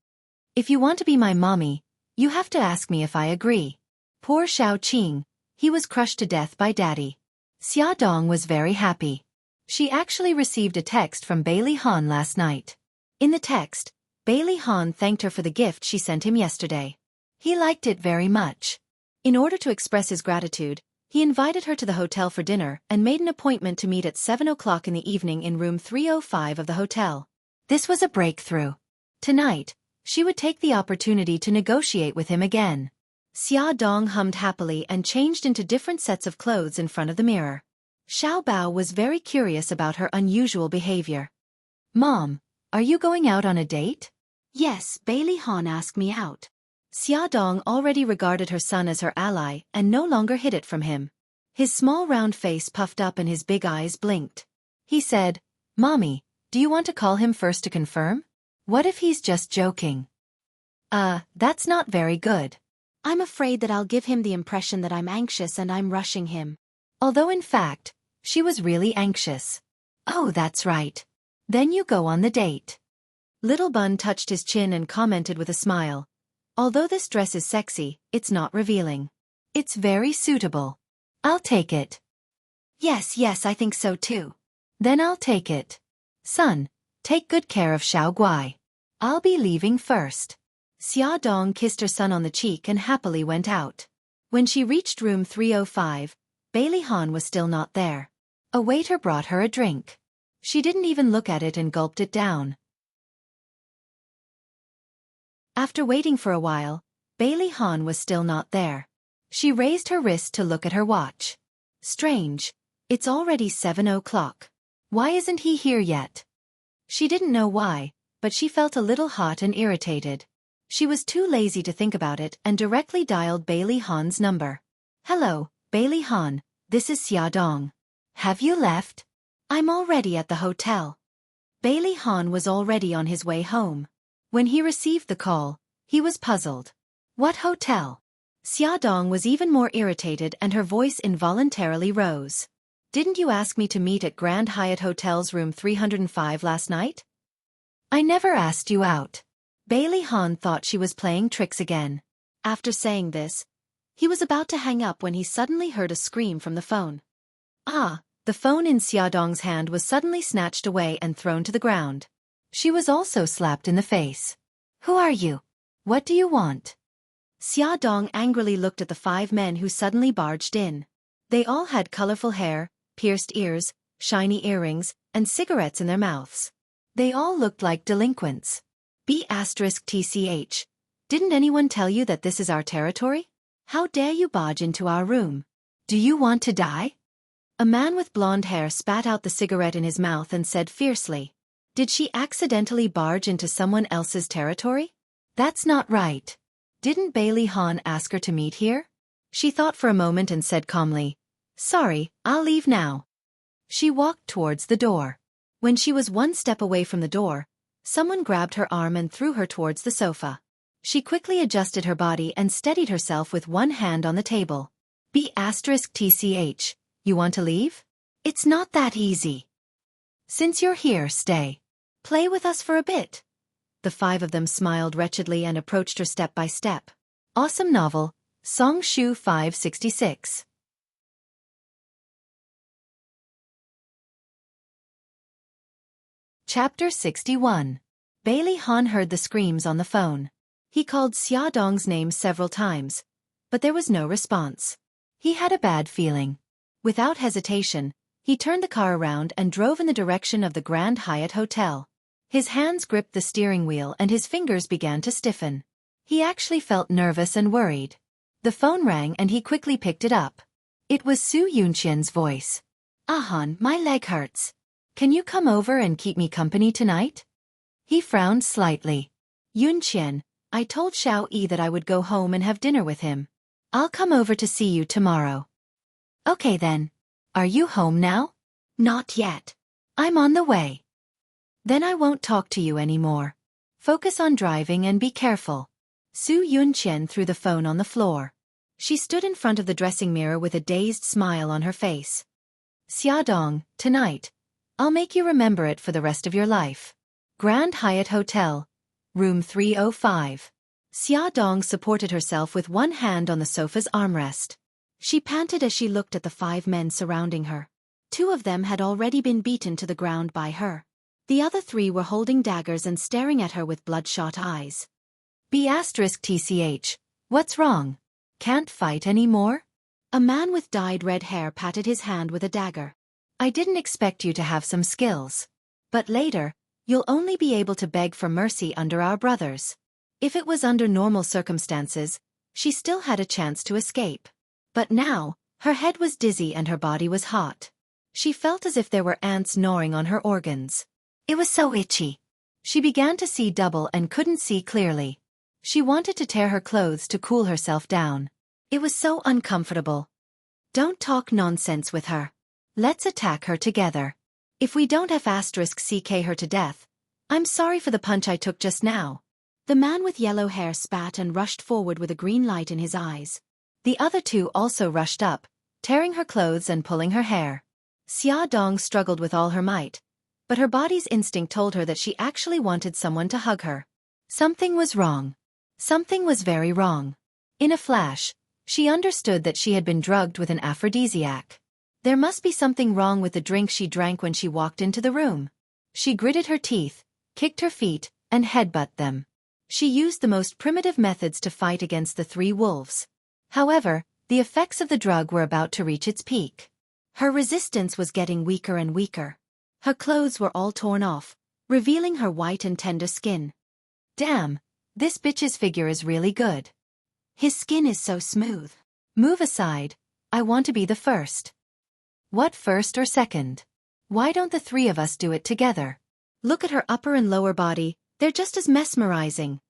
"If you want to be my mommy, you have to ask me if I agree." Poor Xiao Qing, he was crushed to death by daddy. Xia Dong was very happy. She actually received a text from Bailey Han last night. In the text, Bailey Han thanked her for the gift she sent him yesterday. He liked it very much. In order to express his gratitude, he invited her to the hotel for dinner and made an appointment to meet at 7 o'clock in the evening in room 305 of the hotel. This was a breakthrough. Tonight, she would take the opportunity to negotiate with him again. Xia Dong hummed happily and changed into different sets of clothes in front of the mirror. Xiao Bao was very curious about her unusual behavior. "Mom, are you going out on a date?" "Yes, Bailey Han asked me out." Xia Dong already regarded her son as her ally and no longer hid it from him. His small round face puffed up and his big eyes blinked. He said, "Mommy, do you want to call him first to confirm? What if he's just joking?" That's not very good. I'm afraid that I'll give him the impression that I'm anxious and I'm rushing him." Although in fact, she was really anxious. "Oh, that's right. Then you go on the date." Little Bun touched his chin and commented with a smile, "Although this dress is sexy, it's not revealing. It's very suitable. I'll take it." Yes, I think so too." "Then I'll take it. Son, take good care of Xiao Guai. I'll be leaving first." Xia Dong kissed her son on the cheek and happily went out. When she reached room 305, Bailey Han was still not there. A waiter brought her a drink. She didn't even look at it and gulped it down. After waiting for a while, Bailey Han was still not there. She raised her wrist to look at her watch. Strange, it's already 7 o'clock. Why isn't he here yet? She didn't know why, but she felt a little hot and irritated. She was too lazy to think about it and directly dialed Bailey Han's number. Hello, Bailey Han, this is Xia Dong. Have you left? I'm already at the hotel. Bailey Han was already on his way home. When he received the call, he was puzzled. What hotel? Xia Dong was even more irritated and her voice involuntarily rose. Didn't you ask me to meet at Grand Hyatt Hotel's room 305 last night? I never asked you out. Bailey Han thought she was playing tricks again. After saying this, he was about to hang up when he suddenly heard a scream from the phone. Ah, the phone in Xia Dong's hand was suddenly snatched away and thrown to the ground. She was also slapped in the face. Who are you? What do you want? Xia Dong angrily looked at the 5 men who suddenly barged in. They all had colorful hair, pierced ears, shiny earrings, and cigarettes in their mouths. They all looked like delinquents. B*TCH. Didn't anyone tell you that this is our territory? How dare you barge into our room? Do you want to die? A man with blonde hair spat out the cigarette in his mouth and said fiercely. Did she accidentally barge into someone else's territory? That's not right. Didn't Bailey Han ask her to meet here? She thought for a moment and said calmly, Sorry, I'll leave now. She walked towards the door. When she was 1 step away from the door, someone grabbed her arm and threw her towards the sofa. She quickly adjusted her body and steadied herself with one hand on the table. B*TCH. You want to leave? It's not that easy. Since you're here, stay. Play with us for a bit. The 5 of them smiled wretchedly and approached her step by step. Awesome novel, Song Shu 566. Chapter 61. Bailey Han heard the screams on the phone. He called Xia Dong's name several times, but there was no response. He had a bad feeling. Without hesitation, he turned the car around and drove in the direction of the Grand Hyatt Hotel. His hands gripped the steering wheel and his fingers began to stiffen. He actually felt nervous and worried. The phone rang and he quickly picked it up. It was Su Yunqian's voice. Han, my leg hurts. Can you come over and keep me company tonight? He frowned slightly. Yunqian, I told Xiao Yi that I would go home and have dinner with him. I'll come over to see you tomorrow. Okay then. Are you home now? Not yet. I'm on the way. Then I won't talk to you anymore. Focus on driving and be careful. Su Yunqian threw the phone on the floor. She stood in front of the dressing mirror with a dazed smile on her face. Xia Dong, tonight, I'll make you remember it for the rest of your life. Grand Hyatt Hotel, room 305. Xia Dong supported herself with one hand on the sofa's armrest. She panted as she looked at the 5 men surrounding her. 2 of them had already been beaten to the ground by her. The other 3 were holding daggers and staring at her with bloodshot eyes. B*TCH. What's wrong? Can't fight anymore? A man with dyed red hair patted his hand with a dagger. I didn't expect you to have some skills. But later, you'll only be able to beg for mercy under our brothers. If it was under normal circumstances, she still had a chance to escape. But now, her head was dizzy and her body was hot. She felt as if there were ants gnawing on her organs. It was so itchy. She began to see double and couldn't see clearly. She wanted to tear her clothes to cool herself down. It was so uncomfortable. Don't talk nonsense with her. Let's attack her together. If we don't F***CK her to death, I'm sorry for the punch I took just now. The man with yellow hair spat and rushed forward with a green light in his eyes. The other 2 also rushed up, tearing her clothes and pulling her hair. Xia Dong struggled with all her might, but her body's instinct told her that she actually wanted someone to hug her. Something was wrong. Something was very wrong. In a flash, she understood that she had been drugged with an aphrodisiac. There must be something wrong with the drink she drank when she walked into the room. She gritted her teeth, kicked her feet, and headbutted them. She used the most primitive methods to fight against the 3 wolves. However, the effects of the drug were about to reach its peak. Her resistance was getting weaker and weaker. Her clothes were all torn off, revealing her white and tender skin. Damn, this bitch's figure is really good. His skin is so smooth. Move aside, I want to be the first. What first or second? Why don't the 3 of us do it together? Look at her upper and lower body, they're just as mesmerizing.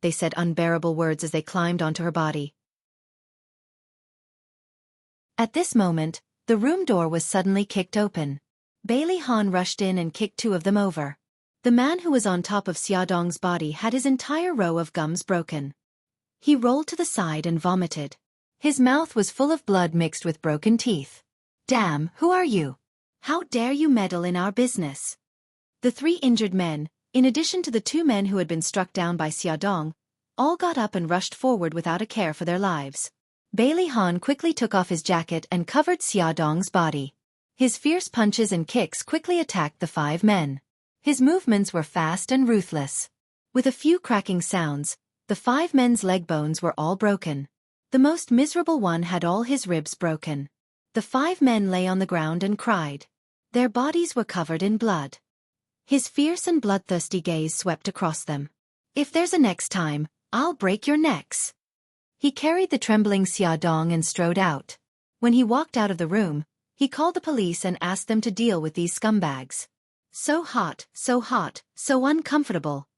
They said unbearable words as they climbed onto her body. At this moment, the room door was suddenly kicked open. Bailey Han rushed in and kicked two of them over. The man who was on top of Xiaodong's body had his entire row of gums broken. He rolled to the side and vomited. His mouth was full of blood mixed with broken teeth. Damn, who are you? How dare you meddle in our business? The three injured men, in addition to the two men who had been struck down by Xiaodong, all got up and rushed forward without a care for their lives. Bailey Han quickly took off his jacket and covered Xiaodong's body. His fierce punches and kicks quickly attacked the five men. His movements were fast and ruthless. With a few cracking sounds, the five men's leg bones were all broken. The most miserable one had all his ribs broken. The five men lay on the ground and cried. Their bodies were covered in blood. His fierce and bloodthirsty gaze swept across them. If there's a next time, I'll break your necks. He carried the trembling Xiaodong and strode out. When he walked out of the room, he called the police and asked them to deal with these scumbags. So hot, so uncomfortable.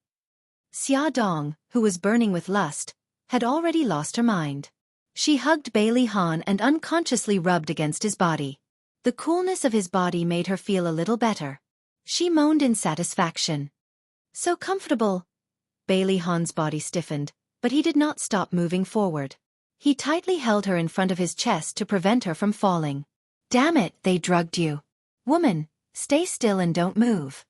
Xiaodong, who was burning with lust, had already lost her mind. She hugged Bailey Han and unconsciously rubbed against his body. The coolness of his body made her feel a little better. She moaned in satisfaction. So comfortable. Bailey Han's body stiffened, but he did not stop moving forward. He tightly held her in front of his chest to prevent her from falling. Damn it, they drugged you. Woman, stay still and don't move.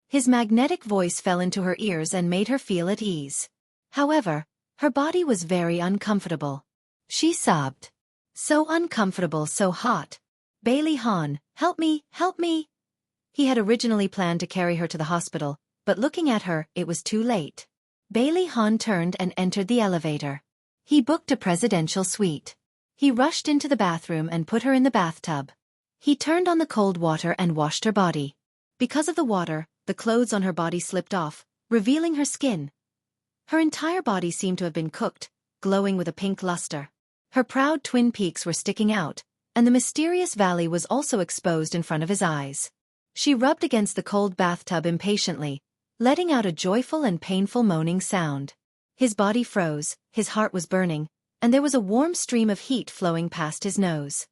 His magnetic voice fell into her ears and made her feel at ease. However, her body was very uncomfortable. She sobbed. So uncomfortable, so hot. Bailey Han, help me, help me. He had originally planned to carry her to the hospital, but looking at her, it was too late. Bailey Han turned and entered the elevator. He booked a presidential suite. He rushed into the bathroom and put her in the bathtub. He turned on the cold water and washed her body. Because of the water, the clothes on her body slipped off, revealing her skin. Her entire body seemed to have been cooked, glowing with a pink luster. Her proud twin peaks were sticking out, and the mysterious valley was also exposed in front of his eyes. She rubbed against the cold bathtub impatiently, letting out a joyful and painful moaning sound. His body froze, his heart was burning, and there was a warm stream of heat flowing past his nose.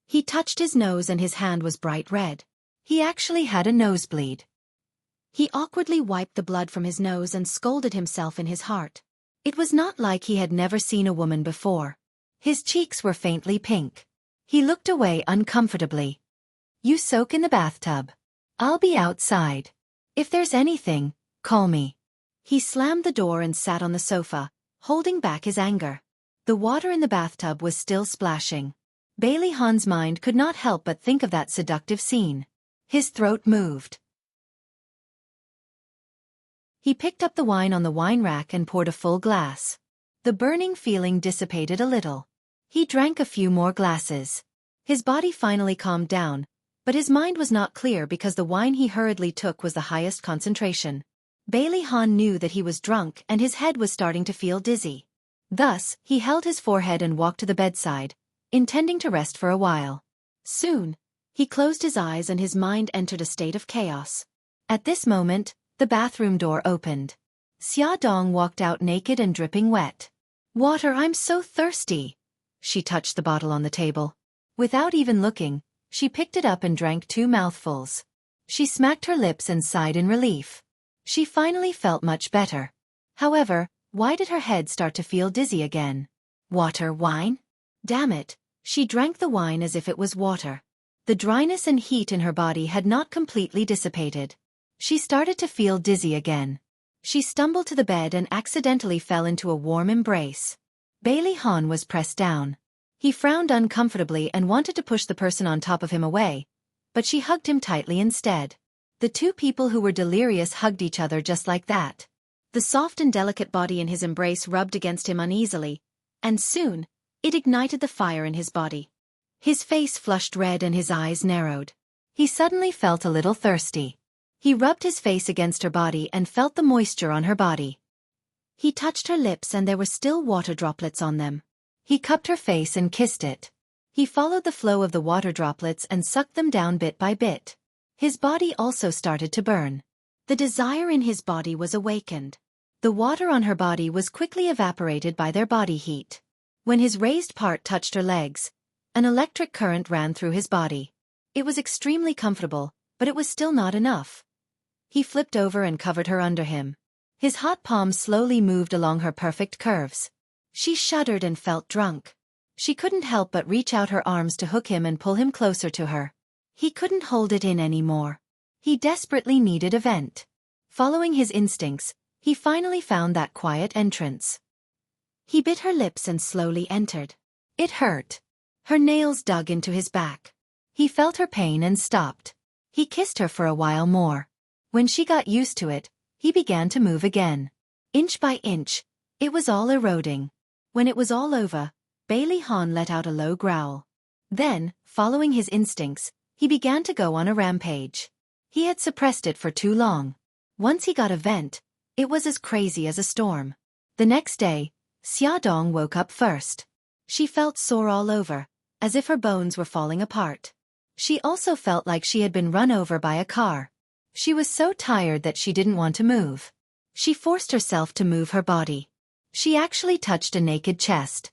He touched his nose and his hand was bright red. He actually had a nosebleed. He awkwardly wiped the blood from his nose and scolded himself in his heart. It was not like he had never seen a woman before. His cheeks were faintly pink. He looked away uncomfortably. You soak in the bathtub. I'll be outside. If there's anything, call me. He slammed the door and sat on the sofa, holding back his anger. The water in the bathtub was still splashing. Bailey Han's mind could not help but think of that seductive scene. His throat moved. He picked up the wine on the wine rack and poured a full glass. The burning feeling dissipated a little. He drank a few more glasses. His body finally calmed down, but his mind was not clear because the wine he hurriedly took was the highest concentration. Bailey Han knew that he was drunk and his head was starting to feel dizzy. Thus, he held his forehead and walked to the bedside, intending to rest for a while. Soon, he closed his eyes and his mind entered a state of chaos. At this moment, the bathroom door opened. Xiaodong walked out naked and dripping wet. Water, I'm so thirsty. She touched the bottle on the table. Without even looking, she picked it up and drank 2 mouthfuls. She smacked her lips and sighed in relief. She finally felt much better. However, why did her head start to feel dizzy again? Water, wine? Damn it, she drank the wine as if it was water. The dryness and heat in her body had not completely dissipated. She started to feel dizzy again. She stumbled to the bed and accidentally fell into a warm embrace. Bailey Han was pressed down. He frowned uncomfortably and wanted to push the person on top of him away, but she hugged him tightly instead. The two people who were delirious hugged each other just like that. The soft and delicate body in his embrace rubbed against him uneasily, and soon, it ignited the fire in his body. His face flushed red and his eyes narrowed. He suddenly felt a little thirsty. He rubbed his face against her body and felt the moisture on her body. He touched her lips and there were still water droplets on them. He cupped her face and kissed it. He followed the flow of the water droplets and sucked them down bit by bit. His body also started to burn. The desire in his body was awakened. The water on her body was quickly evaporated by their body heat. When his raised part touched her legs, An electric current ran through his body. It was extremely comfortable, but it was still not enough. He flipped over and covered her under him. His hot palms slowly moved along her perfect curves. She shuddered and felt drunk. She couldn't help but reach out her arms to hook him and pull him closer to her. He couldn't hold it in anymore. He desperately needed a vent. Following his instincts, he finally found that quiet entrance. He bit her lips and slowly entered. It hurt. Her nails dug into his back. He felt her pain and stopped. He kissed her for a while more. When she got used to it, he began to move again. Inch by inch, it was all eroding. When it was all over, Bailey Han let out a low growl. Then, following his instincts, he began to go on a rampage. He had suppressed it for too long. Once he got a vent, it was as crazy as a storm. The next day, Xiaodong woke up first. She felt sore all over, as if her bones were falling apart. She also felt like she had been run over by a car. She was so tired that she didn't want to move. She forced herself to move her body. She actually touched a naked chest.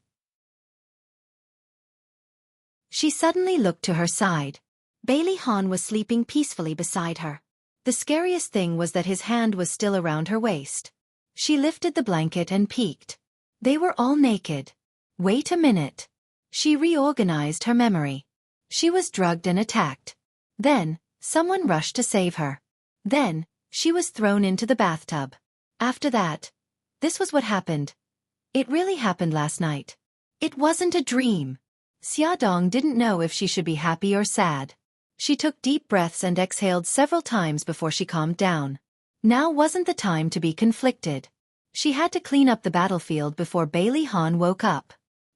She suddenly looked to her side. Bailey Han was sleeping peacefully beside her. The scariest thing was that his hand was still around her waist. She lifted the blanket and peeked. They were all naked. Wait a minute. She reorganized her memory. She was drugged and attacked. Then, someone rushed to save her. Then, she was thrown into the bathtub. After that, this was what happened. It really happened last night. It wasn't a dream. Xiaodong didn't know if she should be happy or sad. She took deep breaths and exhaled several times before she calmed down. Now wasn't the time to be conflicted. She had to clean up the battlefield before Bailey Han woke up.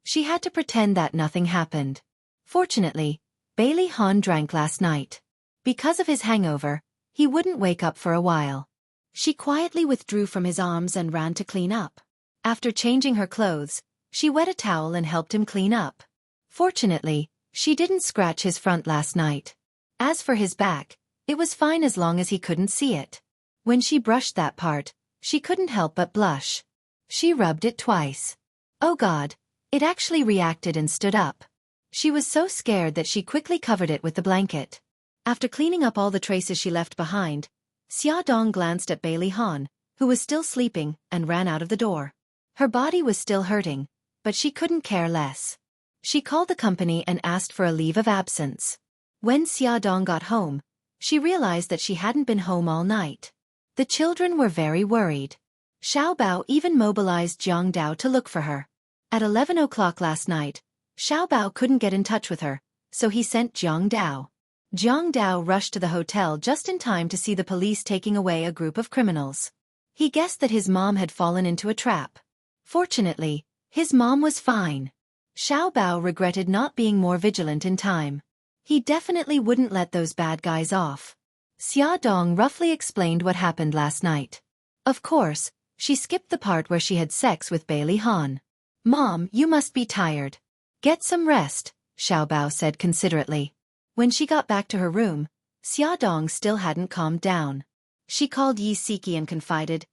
She had to pretend that nothing happened. Fortunately, Bailey Han drank last night. Because of his hangover, he wouldn't wake up for a while. She quietly withdrew from his arms and ran to clean up. After changing her clothes, she wet a towel and helped him clean up. Fortunately, she didn't scratch his front last night. As for his back, it was fine as long as he couldn't see it. When she brushed that part, she couldn't help but blush. She rubbed it twice. Oh God, it actually reacted and stood up. She was so scared that she quickly covered it with the blanket. After cleaning up all the traces she left behind, Xiaodong glanced at Bailey Han, who was still sleeping, and ran out of the door. Her body was still hurting, but she couldn't care less. She called the company and asked for a leave of absence. When Xiaodong got home, she realized that she hadn't been home all night. The children were very worried. Xiaobao even mobilized Jiang Dao to look for her. At 11 o'clock last night, Xiaobao couldn't get in touch with her, so he sent Jiang Dao. Jiang Dao rushed to the hotel just in time to see the police taking away a group of criminals. He guessed that his mom had fallen into a trap. Fortunately, his mom was fine. Xiaobao regretted not being more vigilant in time. He definitely wouldn't let those bad guys off. Xiaodong roughly explained what happened last night. Of course, she skipped the part where she had sex with Bailey Han. Mom, you must be tired. Get some rest, Xiaobao said considerately. When she got back to her room, Xiaodong still hadn't calmed down. She called Yi Siki and confided,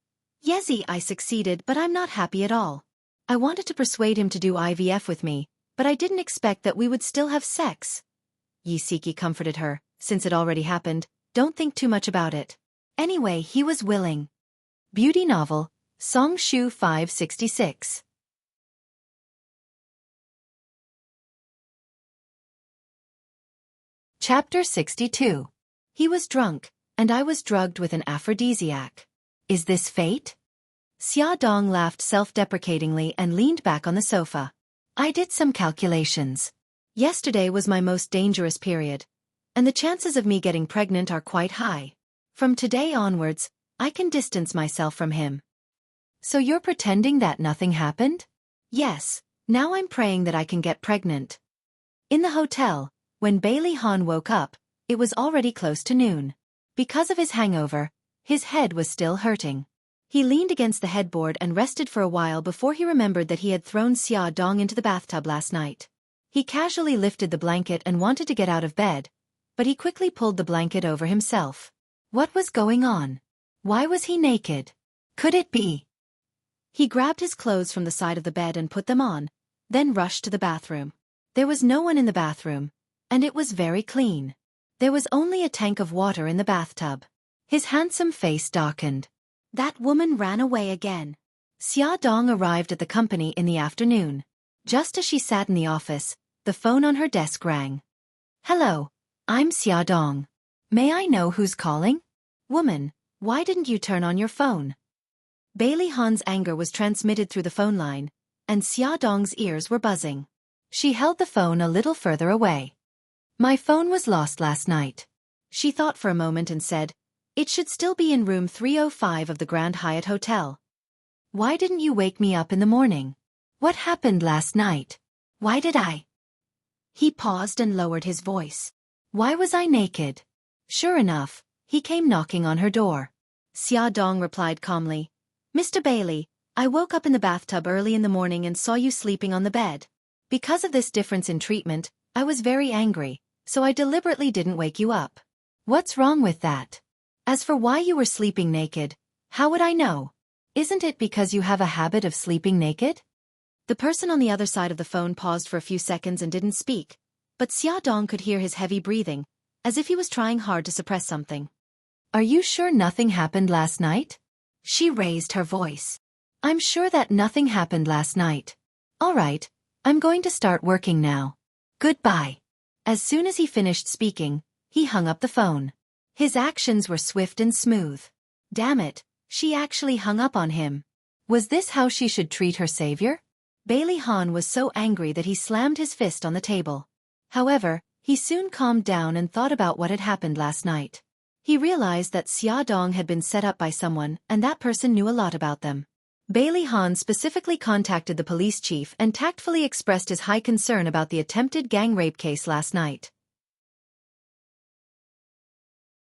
Yezi, I succeeded, but I'm not happy at all. I wanted to persuade him to do IVF with me, but I didn't expect that we would still have sex. Yi Siki comforted her, since it already happened, don't think too much about it. Anyway, he was willing. Beauty novel, Song Shu 566. Chapter 62. He was drunk, and I was drugged with an aphrodisiac. Is this fate? Xiaodong laughed self-deprecatingly and leaned back on the sofa. I did some calculations. Yesterday was my most dangerous period, and the chances of me getting pregnant are quite high. From today onwards, I can distance myself from him. So you're pretending that nothing happened? Yes, now I'm praying that I can get pregnant. In the hotel, when Bailey Han woke up, it was already close to noon. Because of his hangover, his head was still hurting. He leaned against the headboard and rested for a while before he remembered that he had thrown Xiaodong into the bathtub last night. He casually lifted the blanket and wanted to get out of bed, but he quickly pulled the blanket over himself. What was going on? Why was he naked? Could it be? He grabbed his clothes from the side of the bed and put them on, then rushed to the bathroom. There was no one in the bathroom, and it was very clean. There was only a tank of water in the bathtub. His handsome face darkened. That woman ran away again. Xia Dong arrived at the company in the afternoon. Just as she sat in the office, the phone on her desk rang. Hello, I'm Xia Dong. May I know who's calling? Woman, why didn't you turn on your phone? Bailey Han's anger was transmitted through the phone line, and Xia Dong's ears were buzzing. She held the phone a little further away. My phone was lost last night. She thought for a moment and said, it should still be in room 305 of the Grand Hyatt Hotel. Why didn't you wake me up in the morning? What happened last night? Why did I? He paused and lowered his voice. Why was I naked? Sure enough, he came knocking on her door. Xia Dong replied calmly, Mr. Bailey, I woke up in the bathtub early in the morning and saw you sleeping on the bed. Because of this difference in treatment, I was very angry, so I deliberately didn't wake you up. What's wrong with that? As for why you were sleeping naked, how would I know? Isn't it because you have a habit of sleeping naked? The person on the other side of the phone paused for a few seconds and didn't speak, but Xia Dong could hear his heavy breathing, as if he was trying hard to suppress something. Are you sure nothing happened last night? She raised her voice. I'm sure that nothing happened last night. All right, I'm going to start working now. Goodbye. As soon as he finished speaking, he hung up the phone. His actions were swift and smooth. Damn it, she actually hung up on him. Was this how she should treat her savior? Bailey Han was so angry that he slammed his fist on the table. However, he soon calmed down and thought about what had happened last night. He realized that Xia Dong had been set up by someone and that person knew a lot about them. Bailey Han specifically contacted the police chief and tactfully expressed his high concern about the attempted gang rape case last night.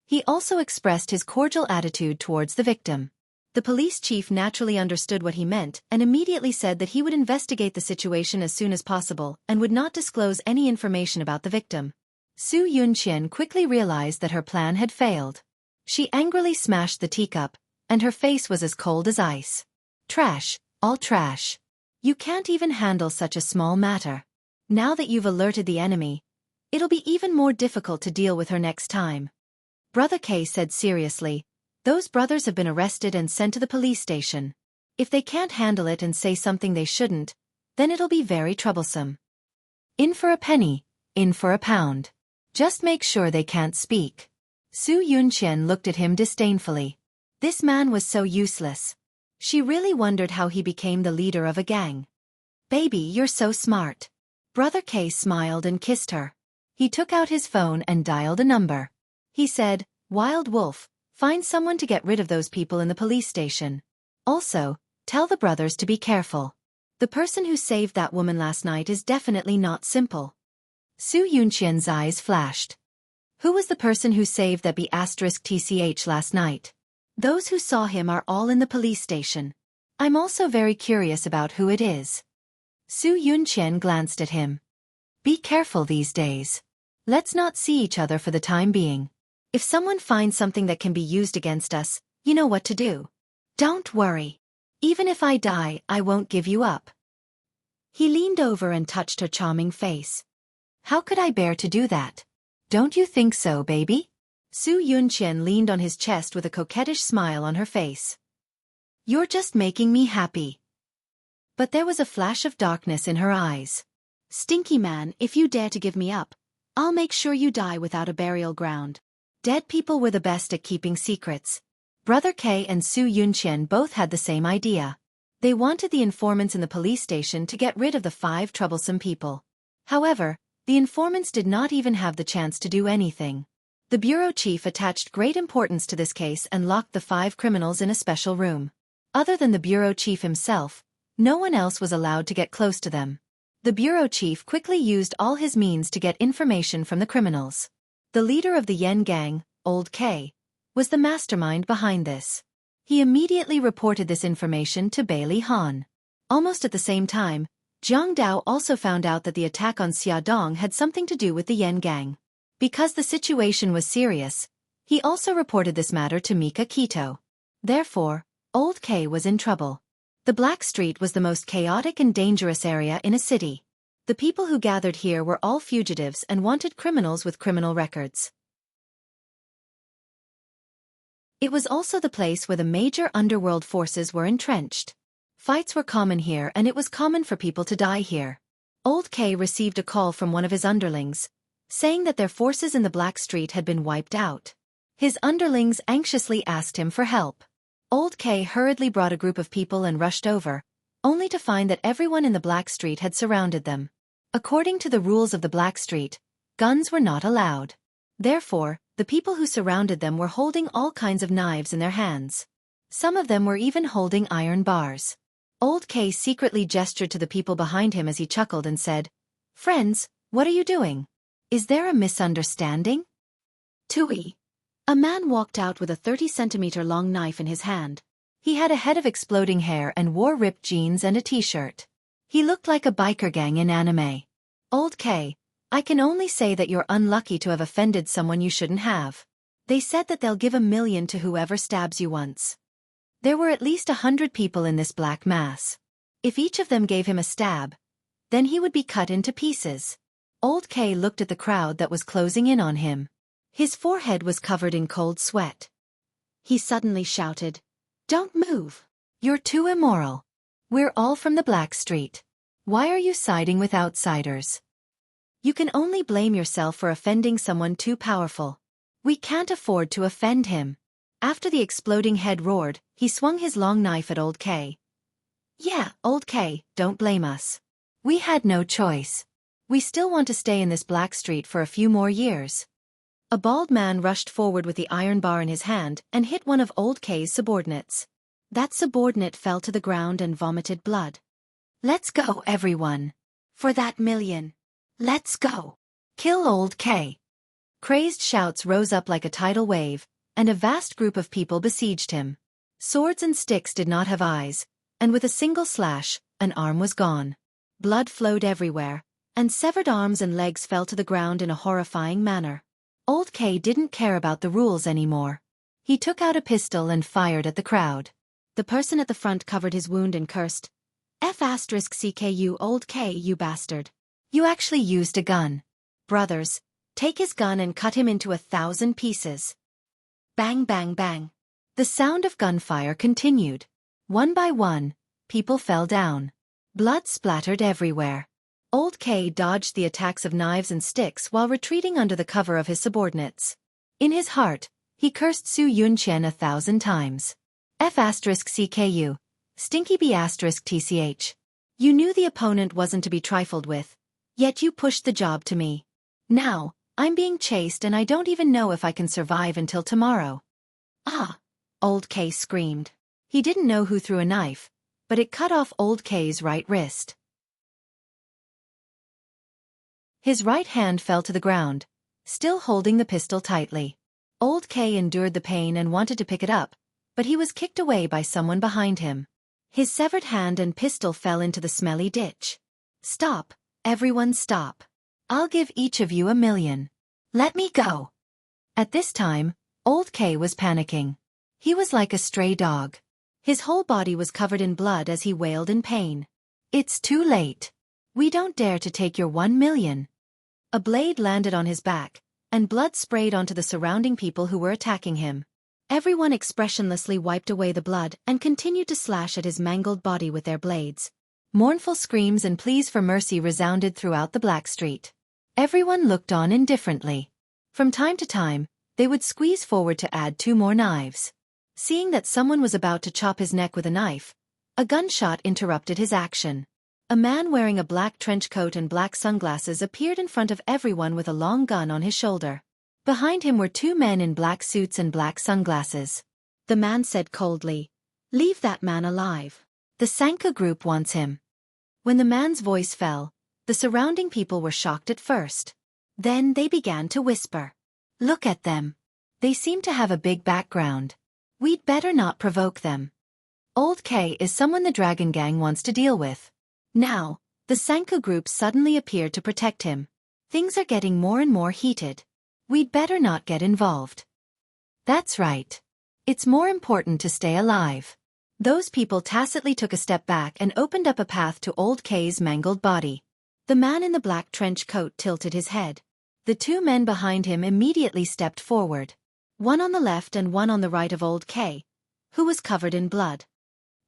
He also expressed his cordial attitude towards the victim. The police chief naturally understood what he meant and immediately said that he would investigate the situation as soon as possible and would not disclose any information about the victim. Su Yunqian quickly realized that her plan had failed. She angrily smashed the teacup, and her face was as cold as ice. Trash, all trash. You can't even handle such a small matter. Now that you've alerted the enemy, it'll be even more difficult to deal with her next time. Brother K said seriously, those brothers have been arrested and sent to the police station. If they can't handle it and say something they shouldn't, then it'll be very troublesome. In for a penny, in for a pound. Just make sure they can't speak. Su Yunqian looked at him disdainfully. This man was so useless. She really wondered how he became the leader of a gang. Baby, you're so smart. Brother K smiled and kissed her. He took out his phone and dialed a number. He said, Wild Wolf, find someone to get rid of those people in the police station. Also, tell the brothers to be careful. The person who saved that woman last night is definitely not simple. Su Yunqian's eyes flashed. Who was the person who saved that B*TCH last night? Those who saw him are all in the police station. I'm also very curious about who it is. Su Yunqian glanced at him. Be careful these days. Let's not see each other for the time being. If someone finds something that can be used against us, you know what to do. Don't worry. Even if I die, I won't give you up. He leaned over and touched her charming face. How could I bear to do that? Don't you think so, baby? Su Yunqian leaned on his chest with a coquettish smile on her face. You're just making me happy. But there was a flash of darkness in her eyes. Stinky man, if you dare to give me up, I'll make sure you die without a burial ground. Dead people were the best at keeping secrets. Brother K and Su Yunqian both had the same idea. They wanted the informants in the police station to get rid of the 5 troublesome people. However, the informants did not even have the chance to do anything. The bureau chief attached great importance to this case and locked the 5 criminals in a special room. Other than the bureau chief himself, no one else was allowed to get close to them. The bureau chief quickly used all his means to get information from the criminals. The leader of the Yen gang, Old K, was the mastermind behind this. He immediately reported this information to Bailey Han. Almost at the same time, Jiang Dao also found out that the attack on Xia Dong had something to do with the Yen gang. Because the situation was serious, he also reported this matter to Mika Kito. Therefore, Old K was in trouble. The Black Street was the most chaotic and dangerous area in a city. The people who gathered here were all fugitives and wanted criminals with criminal records. It was also the place where the major underworld forces were entrenched. Fights were common here, and it was common for people to die here. Old K received a call from one of his underlings, saying that their forces in the Black Street had been wiped out. His underlings anxiously asked him for help. Old K hurriedly brought a group of people and rushed over, only to find that everyone in the Black Street had surrounded them. According to the rules of the Black Street, guns were not allowed. Therefore, the people who surrounded them were holding all kinds of knives in their hands. Some of them were even holding iron bars. Old K secretly gestured to the people behind him as he chuckled and said, "Friends, what are you doing? Is there a misunderstanding?" Tui. A man walked out with a 30-centimeter long knife in his hand. He had a head of exploding hair and wore ripped jeans and a t-shirt. He looked like a biker gang in anime. Old K, I can only say that you're unlucky to have offended someone you shouldn't have. They said that they'll give $1 million to whoever stabs you once. There were at least 100 people in this black mass. If each of them gave him a stab, then he would be cut into pieces. Old K looked at the crowd that was closing in on him. His forehead was covered in cold sweat. He suddenly shouted, "Don't move! You're too immoral. We're all from the Black Street. Why are you siding with outsiders? You can only blame yourself for offending someone too powerful. We can't afford to offend him." After the exploding head roared, he swung his long knife at Old K. "Yeah, Old K, don't blame us. We had no choice. We still want to stay in this Black Street for a few more years." A bald man rushed forward with the iron bar in his hand and hit one of Old K's subordinates. That subordinate fell to the ground and vomited blood. "Let's go, everyone. For that $1 million. Let's go. Kill Old K." Crazed shouts rose up like a tidal wave, and a vast group of people besieged him. Swords and sticks did not have eyes, and with a single slash, an arm was gone. Blood flowed everywhere, and severed arms and legs fell to the ground in a horrifying manner. Old K didn't care about the rules anymore. He took out a pistol and fired at the crowd. The person at the front covered his wound and cursed, "F***CKU Old K, you bastard. You actually used a gun. Brothers, take his gun and cut him into 1,000 pieces." Bang bang bang. The sound of gunfire continued. One by one, people fell down. Blood splattered everywhere. Old K dodged the attacks of knives and sticks while retreating under the cover of his subordinates. In his heart, he cursed Su Yunqian 1,000 times. F***CKU. Stinky B***TCH. You knew the opponent wasn't to be trifled with. Yet you pushed the job to me. Now, I'm being chased and I don't even know if I can survive until tomorrow. Ah! Old K screamed. He didn't know who threw a knife, but it cut off Old K's right wrist. His right hand fell to the ground, still holding the pistol tightly. Old K endured the pain and wanted to pick it up, but he was kicked away by someone behind him. His severed hand and pistol fell into the smelly ditch. "Stop, everyone stop. I'll give each of you $1 million. Let me go." At this time, Old K was panicking. He was like a stray dog. His whole body was covered in blood as he wailed in pain. "It's too late. We don't dare to take your $1 million." A blade landed on his back, and blood sprayed onto the surrounding people who were attacking him. Everyone expressionlessly wiped away the blood and continued to slash at his mangled body with their blades. Mournful screams and pleas for mercy resounded throughout the Black Street. Everyone looked on indifferently. From time to time, they would squeeze forward to add 2 more knives. Seeing that someone was about to chop his neck with a knife, a gunshot interrupted his action. A man wearing a black trench coat and black sunglasses appeared in front of everyone with a long gun on his shoulder. Behind him were 2 men in black suits and black sunglasses. The man said coldly, "Leave that man alive. The Sanka group wants him." When the man's voice fell, the surrounding people were shocked at first. Then they began to whisper, "Look at them. They seem to have a big background. We'd better not provoke them. Old K is someone the Dragon Gang wants to deal with." Now, the Sanka group suddenly appeared to protect him. "Things are getting more and more heated. We'd better not get involved." "That's right. It's more important to stay alive." Those people tacitly took a step back and opened up a path to Old K's mangled body. The man in the black trench coat tilted his head. The two men behind him immediately stepped forward. One on the left and one on the right of Old K, who was covered in blood.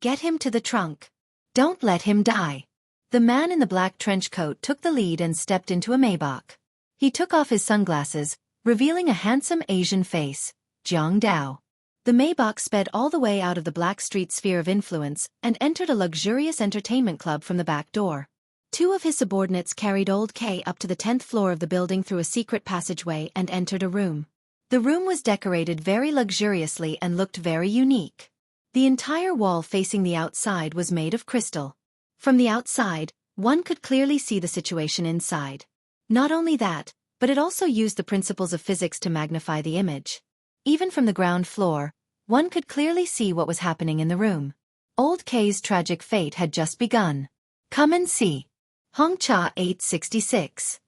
Get him to the trunk. Don't let him die. The man in the black trench coat took the lead and stepped into a Maybach. He took off his sunglasses, revealing a handsome Asian face, Jiang Dao. The Maybach sped all the way out of the black street sphere of influence and entered a luxurious entertainment club from the back door. Two of his subordinates carried Old K up to the 10th floor of the building through a secret passageway and entered a room. The room was decorated very luxuriously and looked very unique. The entire wall facing the outside was made of crystal. From the outside, one could clearly see the situation inside. Not only that, but it also used the principles of physics to magnify the image. Even from the ground floor, one could clearly see what was happening in the room. Old K's tragic fate had just begun. Come and see. Hongcha 866.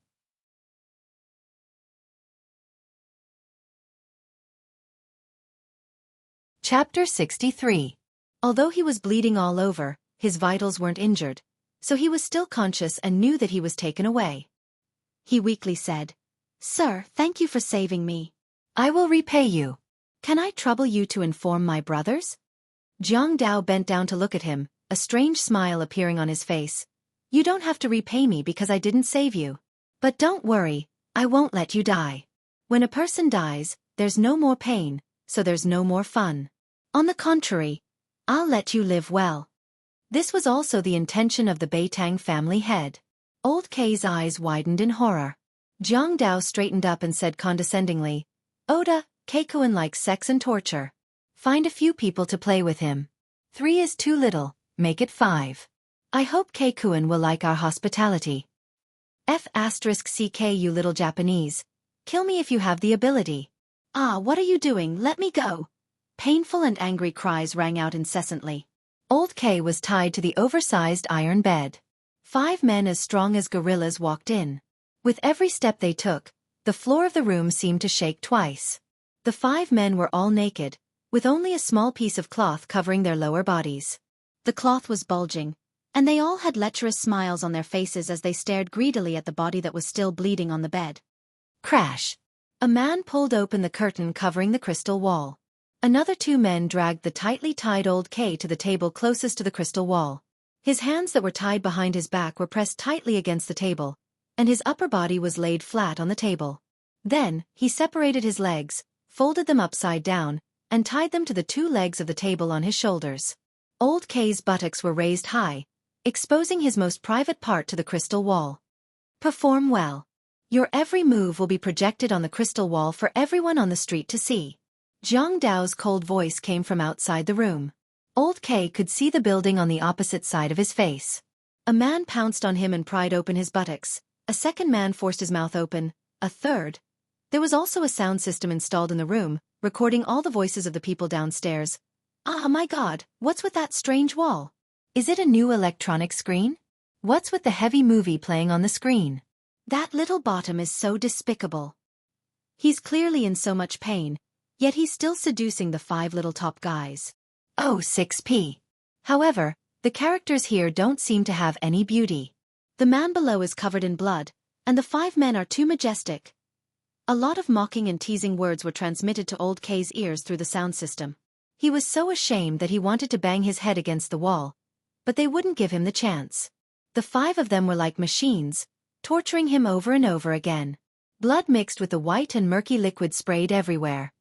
Chapter 63. Although he was bleeding all over, his vitals weren't injured, so he was still conscious and knew that he was taken away. He weakly said, "Sir, thank you for saving me. I will repay you. Can I trouble you to inform my brothers?" Jiang Dao bent down to look at him, a strange smile appearing on his face. "You don't have to repay me because I didn't save you. But don't worry, I won't let you die. When a person dies, there's no more pain, so there's no more fun. On the contrary, I'll let you live well." This was also the intention of the Beitang family head. Old K's eyes widened in horror. Jiang Dao straightened up and said condescendingly, "Oda, Keikuan likes sex and torture. Find a few people to play with him. 3 is too little, make it 5. I hope Keikuan will like our hospitality. F*CK you little Japanese. Kill me if you have the ability." "Ah, what are you doing? Let me go." Painful and angry cries rang out incessantly. Old K was tied to the oversized iron bed. 5 men as strong as gorillas walked in. With every step they took, the floor of the room seemed to shake twice. The 5 men were all naked, with only a small piece of cloth covering their lower bodies. The cloth was bulging, and they all had lecherous smiles on their faces as they stared greedily at the body that was still bleeding on the bed. Crash! A man pulled open the curtain covering the crystal wall. Another 2 men dragged the tightly tied Old K to the table closest to the crystal wall. His hands that were tied behind his back were pressed tightly against the table, and his upper body was laid flat on the table. Then, he separated his legs, folded them upside down, and tied them to the 2 legs of the table on his shoulders. Old K's buttocks were raised high, exposing his most private part to the crystal wall. Perform well. Your every move will be projected on the crystal wall for everyone on the street to see. Jiang Dao's cold voice came from outside the room. Old K could see the building on the opposite side of his face. A man pounced on him and pried open his buttocks. A second man forced his mouth open. A third. There was also a sound system installed in the room, recording all the voices of the people downstairs. "Ah, my God, what's with that strange wall? Is it a new electronic screen? What's with the heavy movie playing on the screen? That little bottom is so despicable. He's clearly in so much pain, yet he's still seducing the 5 little top guys. Oh, 6p. However, the characters here don't seem to have any beauty. The man below is covered in blood, and the 5 men are too majestic." A lot of mocking and teasing words were transmitted to Old K's ears through the sound system. He was so ashamed that he wanted to bang his head against the wall, but they wouldn't give him the chance. The 5 of them were like machines, torturing him over and over again. Blood mixed with the white and murky liquid sprayed everywhere.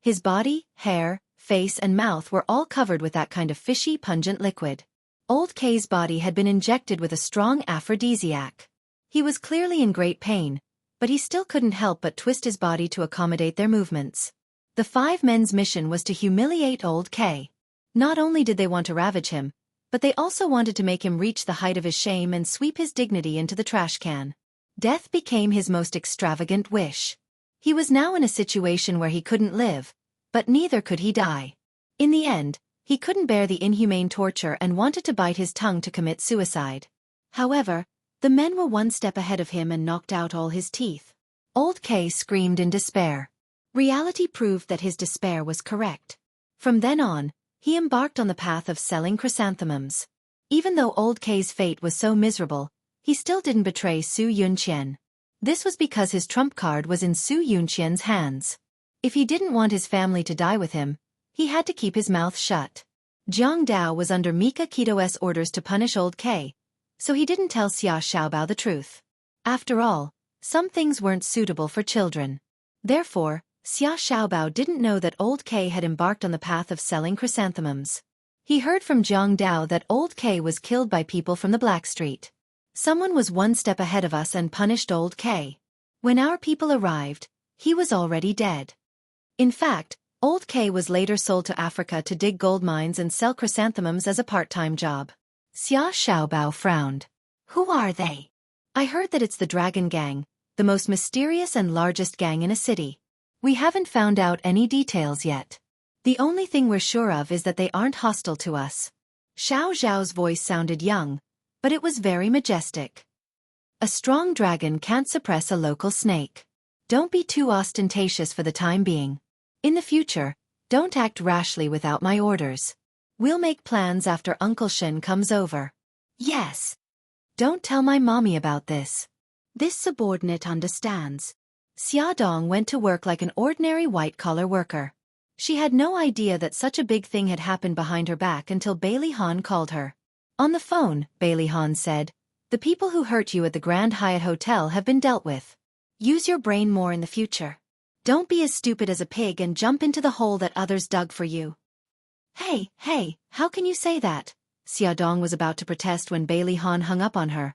His body, hair, face and mouth were all covered with that kind of fishy, pungent liquid. Old K's body had been injected with a strong aphrodisiac. He was clearly in great pain, but he still couldn't help but twist his body to accommodate their movements. The 5 men's mission was to humiliate Old K. Not only did they want to ravage him, but they also wanted to make him reach the height of his shame and sweep his dignity into the trash can. Death became his most extravagant wish. He was now in a situation where he couldn't live, but neither could he die. In the end, he couldn't bear the inhumane torture and wanted to bite his tongue to commit suicide. However, the men were 1 step ahead of him and knocked out all his teeth. Old K screamed in despair. Reality proved that his despair was correct. From then on, he embarked on the path of selling chrysanthemums. Even though Old K's fate was so miserable, he still didn't betray Su Yunqian. This was because his trump card was in Su Yunqian's hands. If he didn't want his family to die with him, he had to keep his mouth shut. Jiang Dao was under Mika Kito's orders to punish Old K, so he didn't tell Xia Xiaobao the truth. After all, some things weren't suitable for children. Therefore, Xia Xiaobao didn't know that Old K had embarked on the path of selling chrysanthemums. He heard from Jiang Dao that Old K was killed by people from the Black Street. Someone was one step ahead of us and punished Old K. When our people arrived, he was already dead. In fact, Old K was later sold to Africa to dig gold mines and sell chrysanthemums as a part-time job. Xia Xiaobao frowned. Who are they? I heard that it's the Dragon Gang, the most mysterious and largest gang in a city. We haven't found out any details yet. The only thing we're sure of is that they aren't hostile to us. Xiao Zhao's voice sounded young, but it was very majestic. A strong dragon can't suppress a local snake. Don't be too ostentatious for the time being. In the future, don't act rashly without my orders. We'll make plans after Uncle Shen comes over. Yes. Don't tell my mommy about this. This subordinate understands. Xia Dong went to work like an ordinary white-collar worker. She had no idea that such a big thing had happened behind her back until Bailey Han called her. On the phone, Bailey Han said, "The people who hurt you at the Grand Hyatt Hotel have been dealt with. Use your brain more in the future. Don't be as stupid as a pig and jump into the hole that others dug for you." Hey, how can you say that? Xia Dong was about to protest when Bailey Han hung up on her.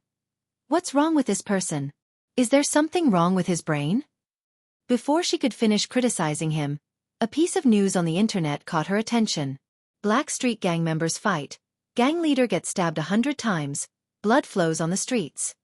What's wrong with this person? Is there something wrong with his brain? Before she could finish criticizing him, a piece of news on the internet caught her attention. Black Street gang members fight. Gang leader gets stabbed 100 times. Blood flows on the streets.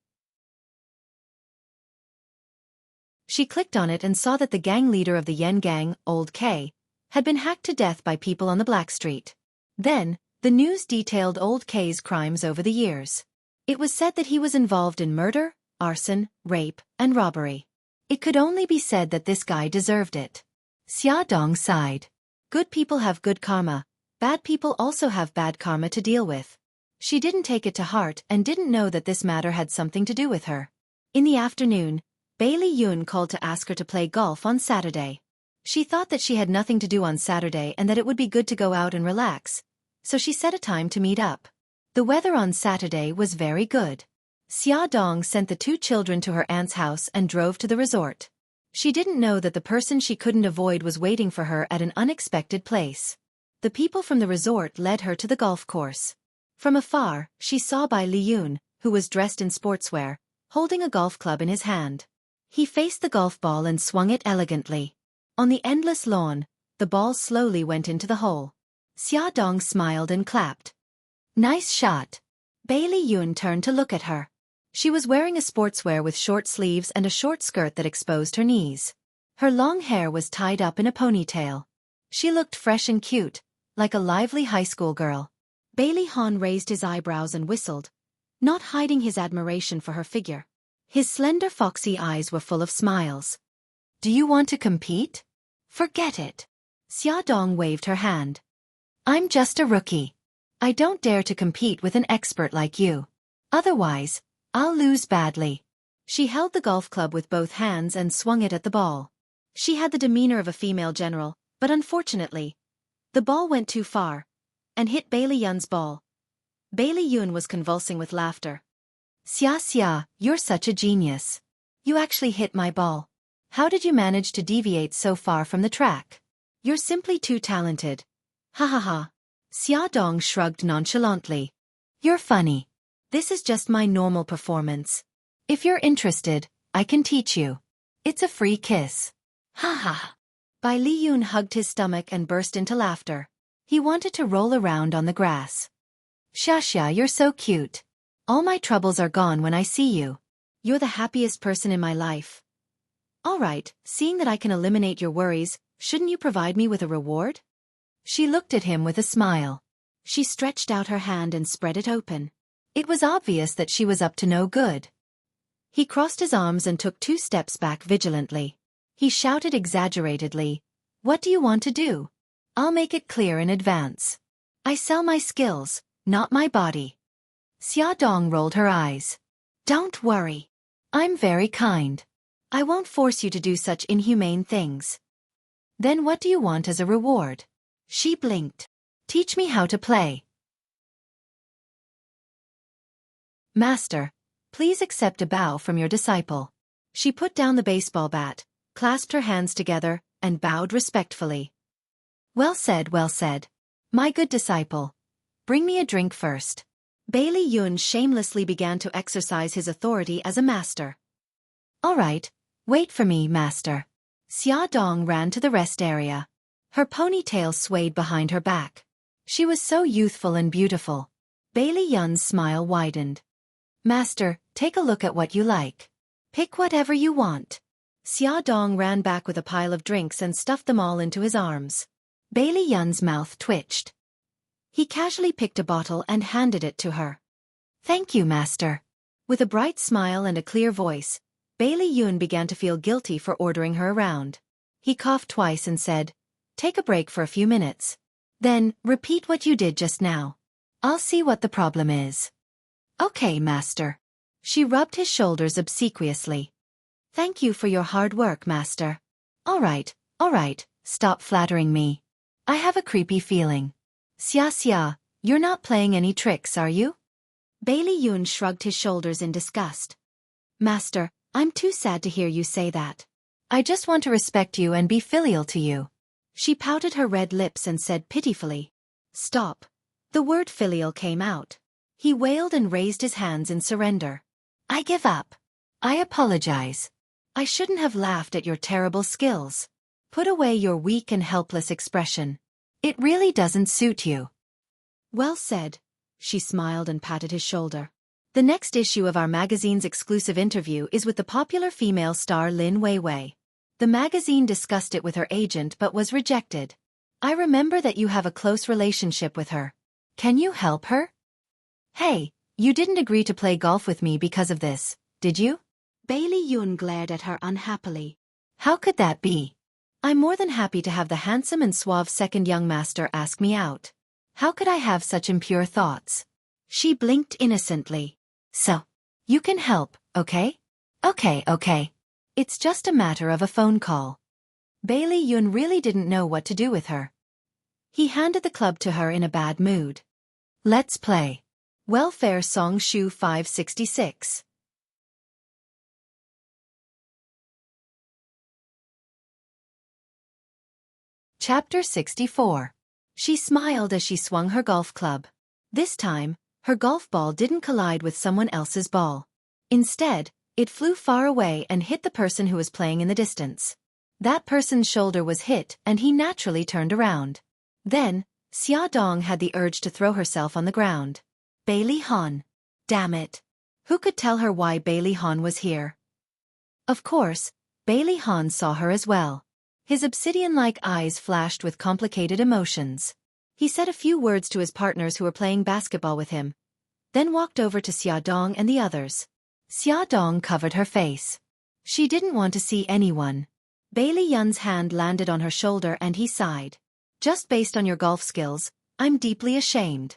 She clicked on it and saw that the gang leader of the Yen Gang, Old K, had been hacked to death by people on the Black Street. Then, the news detailed Old K's crimes over the years. It was said that he was involved in murder, arson, rape, and robbery. It could only be said that this guy deserved it. Xia Dong sighed. Good people have good karma, bad people also have bad karma to deal with. She didn't take it to heart and didn't know that this matter had something to do with her. In the afternoon, Bailey Yun called to ask her to play golf on Saturday. She thought that she had nothing to do on Saturday and that it would be good to go out and relax, so she set a time to meet up. The weather on Saturday was very good. Xia Dong sent the two children to her aunt's house and drove to the resort. She didn't know that the person she couldn't avoid was waiting for her at an unexpected place. The people from the resort led her to the golf course. From afar, she saw Bai Liyun, who was dressed in sportswear, holding a golf club in his hand. He faced the golf ball and swung it elegantly. On the endless lawn, the ball slowly went into the hole. Xia Dong smiled and clapped. Nice shot. Bailey Yun turned to look at her. She was wearing a sportswear with short sleeves and a short skirt that exposed her knees. Her long hair was tied up in a ponytail. She looked fresh and cute, like a lively high school girl. Bailey Han raised his eyebrows and whistled, not hiding his admiration for her figure. His slender foxy eyes were full of smiles. Do you want to compete? Forget it. Xia Dong waved her hand. I'm just a rookie. I don't dare to compete with an expert like you. Otherwise, I'll lose badly. She held the golf club with both hands and swung it at the ball. She had the demeanor of a female general, but unfortunately, the ball went too far and hit Bailey Yun's ball. Bailey Yun was convulsing with laughter. Xia, you're such a genius. You actually hit my ball. How did you manage to deviate so far from the track? You're simply too talented. Ha ha ha. Xia Dong shrugged nonchalantly. You're funny. This is just my normal performance. If you're interested, I can teach you. It's a free kiss. Ha ha. Bai Liyun hugged his stomach and burst into laughter. He wanted to roll around on the grass. Xia, you're so cute. All my troubles are gone when I see you. You're the happiest person in my life. All right, seeing that I can eliminate your worries, shouldn't you provide me with a reward? She looked at him with a smile. She stretched out her hand and spread it open. It was obvious that she was up to no good. He crossed his arms and took 2 steps back vigilantly. He shouted exaggeratedly, "What do you want to do? I'll make it clear in advance. I sell my skills, not my body." Xiaodong rolled her eyes. Don't worry. I'm very kind. I won't force you to do such inhumane things. Then what do you want as a reward? She blinked. Teach me how to play. Master, please accept a bow from your disciple. She put down the baseball bat, clasped her hands together, and bowed respectfully. Well said, my good disciple. Bring me a drink first. Bailey Yun shamelessly began to exercise his authority as a master. All right, wait for me, master. Xiaodong ran to the rest area. Her ponytail swayed behind her back. She was so youthful and beautiful. Bailey Yun's smile widened. Master, take a look at what you like. Pick whatever you want. Xiaodong ran back with a pile of drinks and stuffed them all into his arms. Bailey Yun's mouth twitched. He casually picked a bottle and handed it to her. Thank you, master. With a bright smile and a clear voice, Bailey Yun began to feel guilty for ordering her around. He coughed twice and said, Take a break for a few minutes. Then, repeat what you did just now. I'll see what the problem is. Okay, master. She rubbed his shoulders obsequiously. Thank you for your hard work, master. All right, stop flattering me. I have a creepy feeling. Xia, you're not playing any tricks, are you? Bailey Yun shrugged his shoulders in disgust. Master, I'm too sad to hear you say that. I just want to respect you and be filial to you. She pouted her red lips and said pitifully. Stop. The word filial came out. He wailed and raised his hands in surrender. I give up. I apologize. I shouldn't have laughed at your terrible skills. Put away your weak and helpless expression. It really doesn't suit you. Well said. She smiled and patted his shoulder. The next issue of our magazine's exclusive interview is with the popular female star Lin Weiwei. The magazine discussed it with her agent but was rejected. I remember that you have a close relationship with her. Can you help her? Hey, you didn't agree to play golf with me because of this, did you? Bailey Yun glared at her unhappily. How could that be? I'm more than happy to have the handsome and suave second young master ask me out. How could I have such impure thoughts? She blinked innocently. So, you can help, okay? Okay. It's just a matter of a phone call. Bailey Yun really didn't know what to do with her. He handed the club to her in a bad mood. Let's play. Welfare Song Shu 566. Chapter 64. She smiled as she swung her golf club. This time, her golf ball didn't collide with someone else's ball. Instead, it flew far away and hit the person who was playing in the distance. That person's shoulder was hit and he naturally turned around. Then, Xiaodong had the urge to throw herself on the ground. Bailey Han. Damn it. Who could tell her why Bailey Han was here? Of course, Bailey Han saw her as well. His obsidian-like eyes flashed with complicated emotions. He said a few words to his partners who were playing basketball with him, then walked over to Xiaodong and the others. Xiaodong covered her face. She didn't want to see anyone. Bailey Yun's hand landed on her shoulder and he sighed. Just based on your golf skills, I'm deeply ashamed.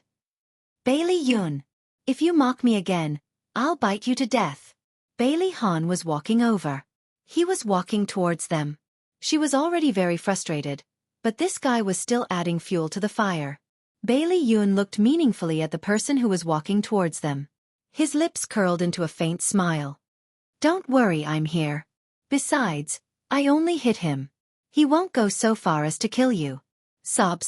Bailey Yun, if you mock me again, I'll bite you to death. Bailey Han was walking over. He was walking towards them. She was already very frustrated, but this guy was still adding fuel to the fire. Bailey Yun looked meaningfully at the person who was walking towards them. His lips curled into a faint smile. Don't worry, I'm here. Besides, I only hit him. He won't go so far as to kill you. Sob.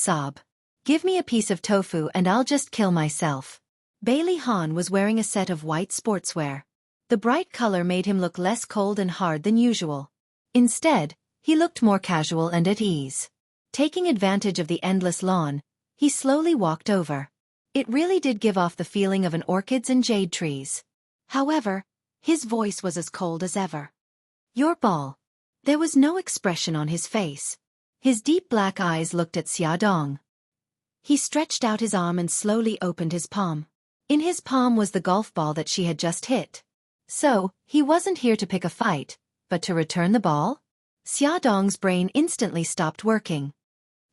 Give me a piece of tofu and I'll just kill myself. Bailey Han was wearing a set of white sportswear. The bright color made him look less cold and hard than usual. Instead, he looked more casual and at ease. Taking advantage of the endless lawn, he slowly walked over. It really did give off the feeling of an orchids and jade trees. However, his voice was as cold as ever. Your ball. There was no expression on his face. His deep black eyes looked at Xiaodong. He stretched out his arm and slowly opened his palm. In his palm was the golf ball that she had just hit. So, he wasn't here to pick a fight, but to return the ball? Xiaodong's brain instantly stopped working.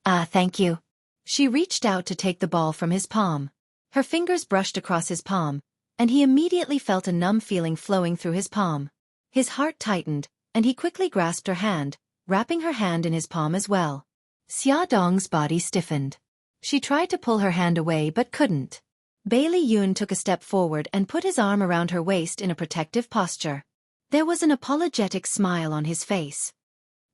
Thank you. She reached out to take the ball from his palm. Her fingers brushed across his palm, and he immediately felt a numb feeling flowing through his palm. His heart tightened, and he quickly grasped her hand, wrapping her hand in his palm as well. Xia Dong's body stiffened. She tried to pull her hand away but couldn't. Bailey Yun took a step forward and put his arm around her waist in a protective posture. There was an apologetic smile on his face.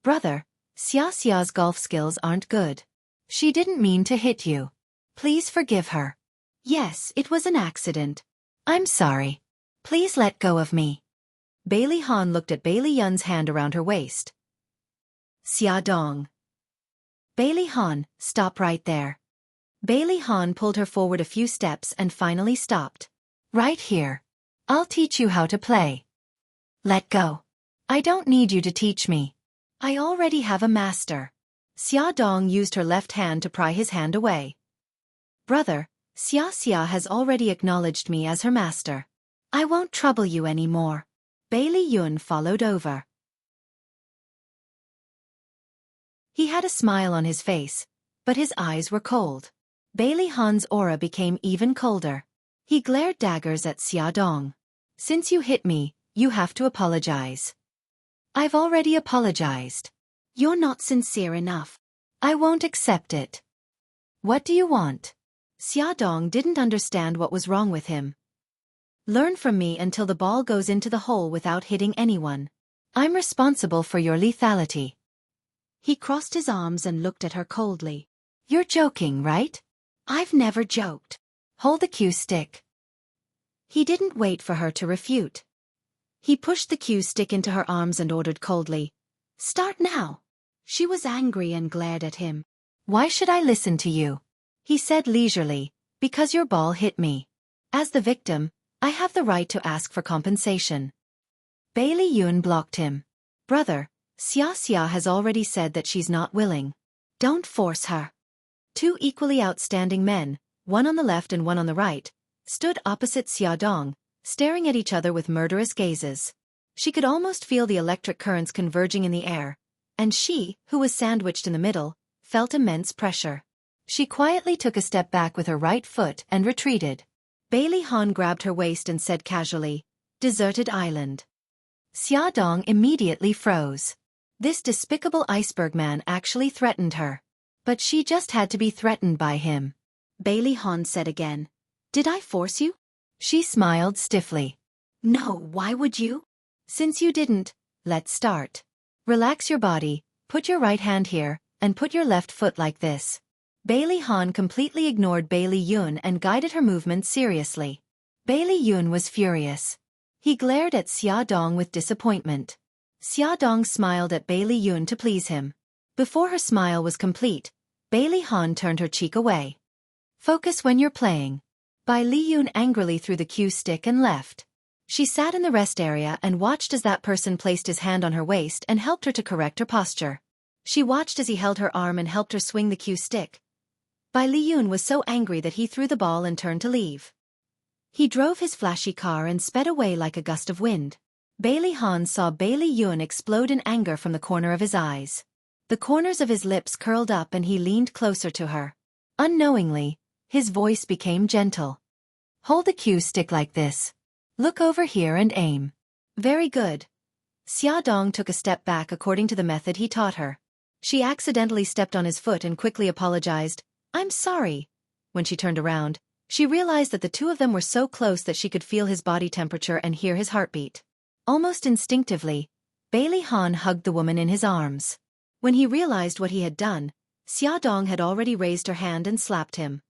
Brother, Xia's golf skills aren't good. She didn't mean to hit you. Please forgive her. Yes, it was an accident. I'm sorry. Please let go of me. Bailey Han looked at Bailey Yun's hand around her waist. Xia Dong. Bailey Han, stop right there. Bailey Han pulled her forward a few steps and finally stopped. Right here. I'll teach you how to play. Let go. I don't need you to teach me. I already have a master. Xia Dong used her left hand to pry his hand away. Brother, Xia has already acknowledged me as her master. I won't trouble you anymore. Bailey Yun followed over. He had a smile on his face, but his eyes were cold. Bailey Han's aura became even colder. He glared daggers at Xia Dong. Since you hit me, you have to apologize. I've already apologized. You're not sincere enough. I won't accept it. What do you want? Xia Dong didn't understand what was wrong with him. Learn from me until the ball goes into the hole without hitting anyone. I'm responsible for your lethality. He crossed his arms and looked at her coldly. You're joking, right? I've never joked. Hold the cue stick. He didn't wait for her to refute. He pushed the cue stick into her arms and ordered coldly, Start now. She was angry and glared at him. Why should I listen to you? He said leisurely, because your ball hit me. As the victim, I have the right to ask for compensation. Bailey Yun blocked him. Brother, Xia has already said that she's not willing. Don't force her. Two equally outstanding men, one on the left and one on the right, stood opposite Xia Dong, staring at each other with murderous gazes. She could almost feel the electric currents converging in the air, and she, who was sandwiched in the middle, felt immense pressure. She quietly took a step back with her right foot and retreated. Bailey Han grabbed her waist and said casually, Deserted island. Xia Dong immediately froze. This despicable iceberg man actually threatened her. But she just had to be threatened by him. Bailey Han said again, Did I force you? She smiled stiffly. No, why would you? Since you didn't, let's start. Relax your body, put your right hand here, and put your left foot like this. Bailey Han completely ignored Bailey Yun and guided her movements seriously. Bailey Yun was furious. He glared at Xia Dong with disappointment. Xia Dong smiled at Bailey Yun to please him. Before her smile was complete, Bailey Han turned her cheek away. Focus when you're playing. Bai Li Yun angrily threw the cue stick and left. She sat in the rest area and watched as that person placed his hand on her waist and helped her to correct her posture. She watched as he held her arm and helped her swing the cue stick. Bai Li Yun was so angry that he threw the ball and turned to leave. He drove his flashy car and sped away like a gust of wind. Bailey Han saw Bailey Yun explode in anger from the corner of his eyes. The corners of his lips curled up and he leaned closer to her. Unknowingly, his voice became gentle. Hold the cue stick like this. Look over here and aim. Very good. Xia Dong took a step back according to the method he taught her. She accidentally stepped on his foot and quickly apologized. I'm sorry. When she turned around, she realized that the two of them were so close that she could feel his body temperature and hear his heartbeat. Almost instinctively, Bailey Han hugged the woman in his arms. When he realized what he had done, Xia Dong had already raised her hand and slapped him.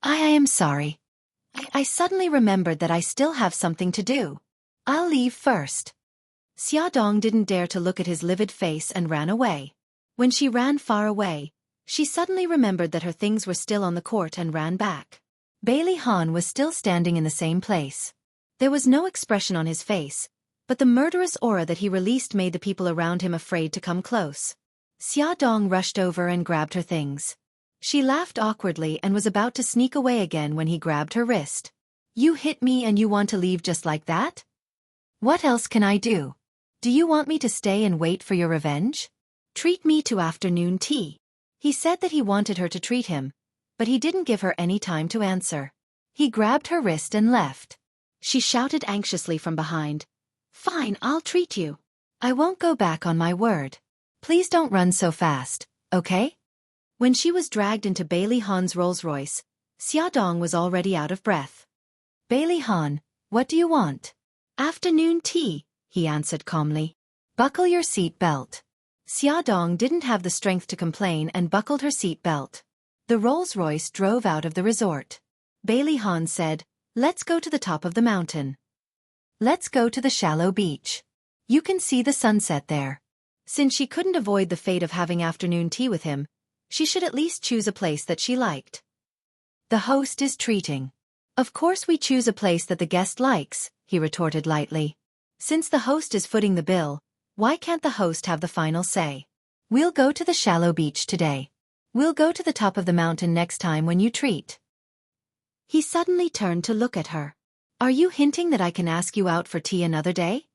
I am sorry. I suddenly remembered that I still have something to do. I'll leave first. Xia Dong didn't dare to look at his livid face and ran away. When she ran far away, she suddenly remembered that her things were still on the court and ran back. Bailey Han was still standing in the same place. There was no expression on his face, but the murderous aura that he released made the people around him afraid to come close. Xia Dong rushed over and grabbed her things. She laughed awkwardly and was about to sneak away again when he grabbed her wrist. You hit me and you want to leave just like that? What else can I do? Do you want me to stay and wait for your revenge? Treat me to afternoon tea. He said that he wanted her to treat him, but he didn't give her any time to answer. He grabbed her wrist and left. She shouted anxiously from behind, "Fine, I'll treat you. I won't go back on my word. Please don't run so fast, okay?" When she was dragged into Bailey Han's Rolls-Royce, Xiaodong was already out of breath. "Bailey Han, what do you want?" "Afternoon tea," he answered calmly. "Buckle your seat belt." Xiaodong didn't have the strength to complain and buckled her seat belt. The Rolls-Royce drove out of the resort. Bailey Han said, "Let's go to the top of the mountain. Let's go to the shallow beach. You can see the sunset there." Since she couldn't avoid the fate of having afternoon tea with him, she should at least choose a place that she liked. "The host is treating." "Of course we choose a place that the guest likes," he retorted lightly. "Since the host is footing the bill, why can't the host have the final say? We'll go to the shallow beach today. We'll go to the top of the mountain next time when you treat." He suddenly turned to look at her. "Are you hinting that I can ask you out for tea another day?"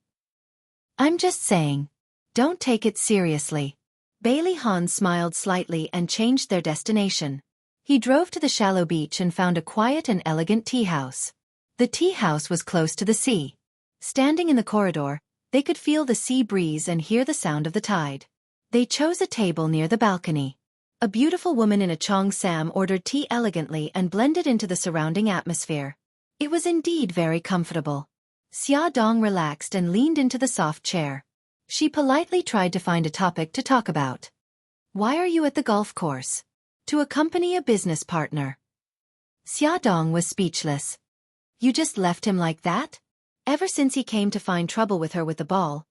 "I'm just saying. Don't take it seriously." Bailey Han smiled slightly and changed their destination. He drove to the shallow beach and found a quiet and elegant tea house. The tea house was close to the sea. Standing in the corridor, they could feel the sea breeze and hear the sound of the tide. They chose a table near the balcony. A beautiful woman in a cheongsam ordered tea elegantly and blended into the surrounding atmosphere. It was indeed very comfortable. Xia Dong relaxed and leaned into the soft chair. She politely tried to find a topic to talk about. "Why are you at the golf course?" "To accompany a business partner." Xia Dong was speechless. "You just left him like that?" Ever since he came to find trouble with her with the ball,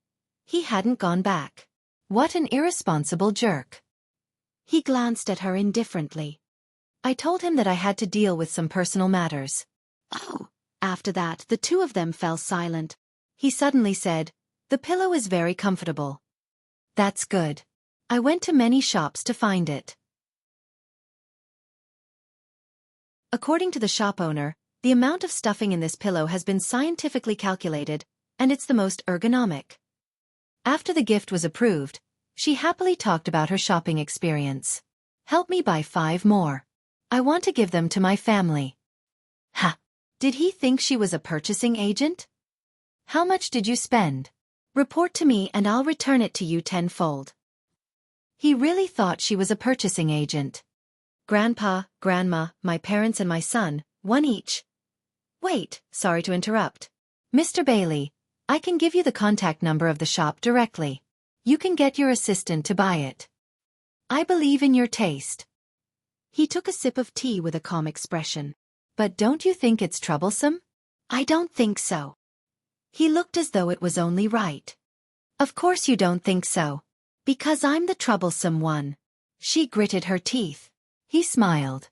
he hadn't gone back. What an irresponsible jerk. He glanced at her indifferently. "I told him that I had to deal with some personal matters." "Oh." After that, the two of them fell silent. He suddenly said, "The pillow is very comfortable." "That's good. I went to many shops to find it." According to the shop owner, the amount of stuffing in this pillow has been scientifically calculated, and it's the most ergonomic. After the gift was approved, she happily talked about her shopping experience. "Help me buy 5 more. I want to give them to my family." Ha! Did he think she was a purchasing agent? "How much did you spend? Report to me and I'll return it to you tenfold." He really thought she was a purchasing agent. "Grandpa, Grandma, my parents and my son, 1 each." "Wait, sorry to interrupt. Mr. Bailey, I can give you the contact number of the shop directly. You can get your assistant to buy it. I believe in your taste." He took a sip of tea with a calm expression. "But don't you think it's troublesome?" "I don't think so." He looked as though it was only right. "Of course you don't think so. Because I'm the troublesome one." She gritted her teeth. He smiled.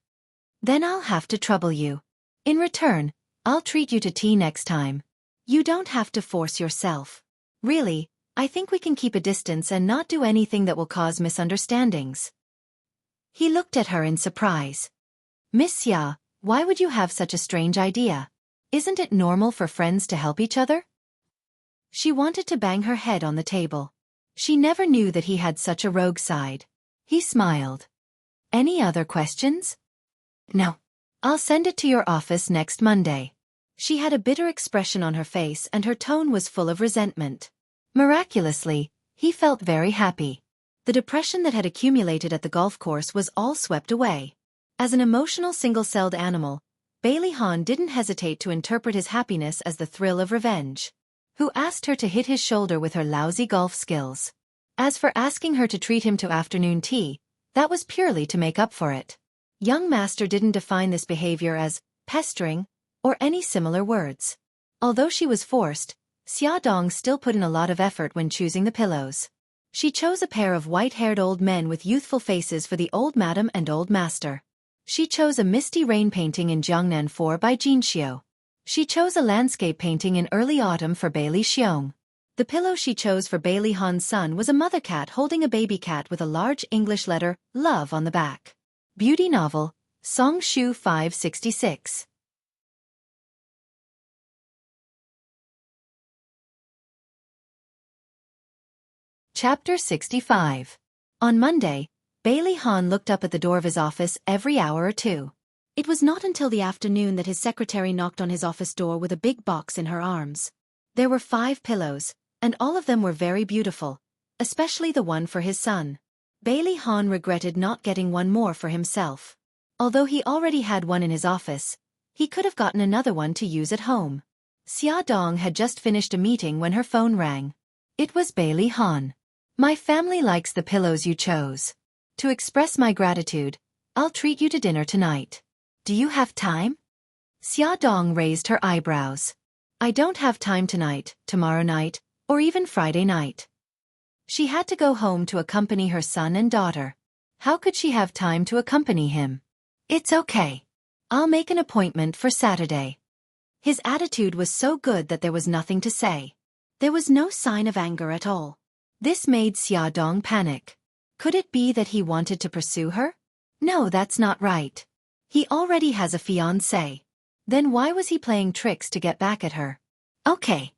"Then I'll have to trouble you. In return, I'll treat you to tea next time. You don't have to force yourself. Really, I think we can keep a distance and not do anything that will cause misunderstandings." He looked at her in surprise. "Miss Xia, why would you have such a strange idea? Isn't it normal for friends to help each other?" She wanted to bang her head on the table. She never knew that he had such a rogue side. He smiled. "Any other questions?" "No. I'll send it to your office next Monday." She had a bitter expression on her face and her tone was full of resentment. Miraculously, he felt very happy. The depression that had accumulated at the golf course was all swept away. As an emotional single-celled animal, Bailey Han didn't hesitate to interpret his happiness as the thrill of revenge. Who asked her to hit his shoulder with her lousy golf skills? As for asking her to treat him to afternoon tea, that was purely to make up for it. Young master didn't define this behavior as pestering or any similar words. Although she was forced, Xia Dong still put in a lot of effort when choosing the pillows. She chose a pair of white-haired old men with youthful faces for the old madam and old master. She chose a misty rain painting in Jiangnan 4 by Jin Xiao. She chose a landscape painting in early autumn for Bailey Xiong. The pillow she chose for Bailey Han's son was a mother cat holding a baby cat with a large English letter, love, on the back. Beauty novel, Song Shu 566. Chapter 65. On Monday, Bailey Han looked up at the door of his office every hour or two. It was not until the afternoon that his secretary knocked on his office door with a big box in her arms. There were 5 pillows, and all of them were very beautiful, especially the one for his son. Bailey Han regretted not getting one more for himself. Although he already had one in his office, he could have gotten another one to use at home. Xia Dong had just finished a meeting when her phone rang. It was Bailey Han. My family likes the pillows you chose. To express my gratitude, I'll treat you to dinner tonight. Do you have time? Xia Dong raised her eyebrows. I don't have time tonight, tomorrow night, or even Friday night. She had to go home to accompany her son and daughter. How could she have time to accompany him? It's okay. I'll make an appointment for Saturday. His attitude was so good that there was nothing to say. There was no sign of anger at all. This made Xia Dong panic. Could it be that he wanted to pursue her? No, that's not right. He already has a fiancé. Then why was he playing tricks to get back at her? Okay.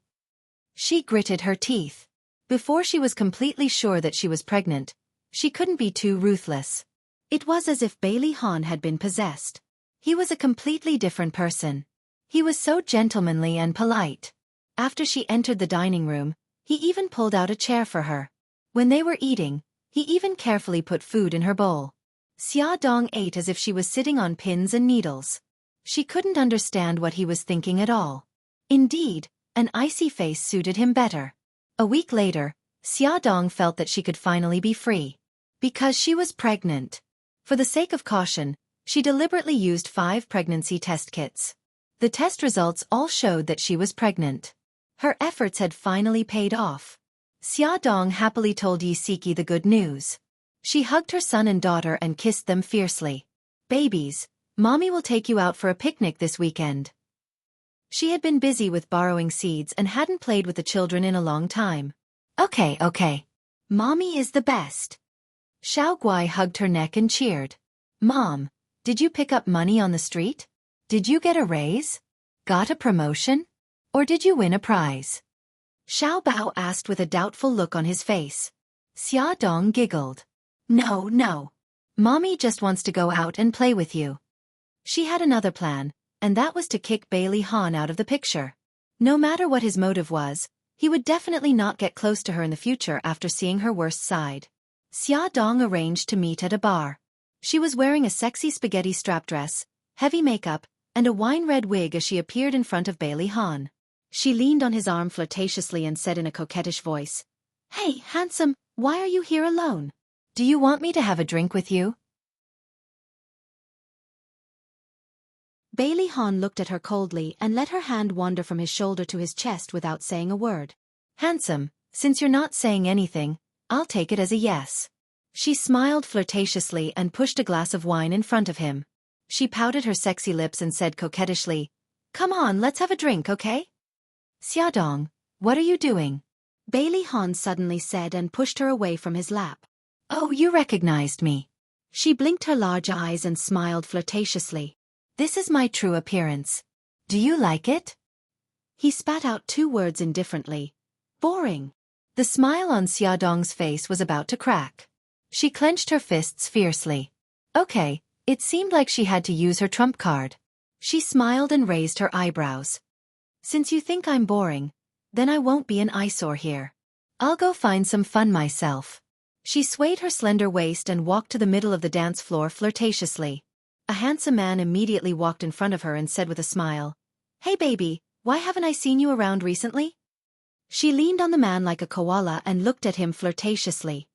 She gritted her teeth. Before she was completely sure that she was pregnant, she couldn't be too ruthless. It was as if Bailey Han had been possessed. He was a completely different person. He was so gentlemanly and polite. After she entered the dining room, he even pulled out a chair for her. When they were eating, he even carefully put food in her bowl. Xia Dong ate as if she was sitting on pins and needles. She couldn't understand what he was thinking at all. Indeed, an icy face suited him better. A week later, Xia Dong felt that she could finally be free. Because she was pregnant. For the sake of caution, she deliberately used 5 pregnancy test kits. The test results all showed that she was pregnant. Her efforts had finally paid off. Xia Dong happily told Yi Siki the good news. She hugged her son and daughter and kissed them fiercely. Babies, Mommy will take you out for a picnic this weekend. She had been busy with borrowing seeds and hadn't played with the children in a long time. Okay. Mommy is the best. Xiao Guai hugged her neck and cheered. Mom, did you pick up money on the street? Did you get a raise? Got a promotion? Or did you win a prize? Xiao Bao asked with a doubtful look on his face. Xia Dong giggled. No. Mommy just wants to go out and play with you. She had another plan, and that was to kick Bailey Han out of the picture. No matter what his motive was, he would definitely not get close to her in the future after seeing her worst side. Xia Dong arranged to meet at a bar. She was wearing a sexy spaghetti strap dress, heavy makeup, and a wine-red wig as she appeared in front of Bailey Han. She leaned on his arm flirtatiously and said in a coquettish voice, Hey, handsome, why are you here alone? Do you want me to have a drink with you? Bailey Han looked at her coldly and let her hand wander from his shoulder to his chest without saying a word. Handsome, since you're not saying anything, I'll take it as a yes. She smiled flirtatiously and pushed a glass of wine in front of him. She pouted her sexy lips and said coquettishly, Come on, let's have a drink, okay? Xia Dong, what are you doing? Bailey Han suddenly said and pushed her away from his lap. Oh, you recognized me. She blinked her large eyes and smiled flirtatiously. This is my true appearance. Do you like it? He spat out 2 words indifferently. Boring. The smile on Xia Dong's face was about to crack. She clenched her fists fiercely. Okay, it seemed like she had to use her trump card. She smiled and raised her eyebrows. Since you think I'm boring, then I won't be an eyesore here. I'll go find some fun myself. She swayed her slender waist and walked to the middle of the dance floor flirtatiously. A handsome man immediately walked in front of her and said with a smile, Hey baby, why haven't I seen you around recently? She leaned on the man like a koala and looked at him flirtatiously.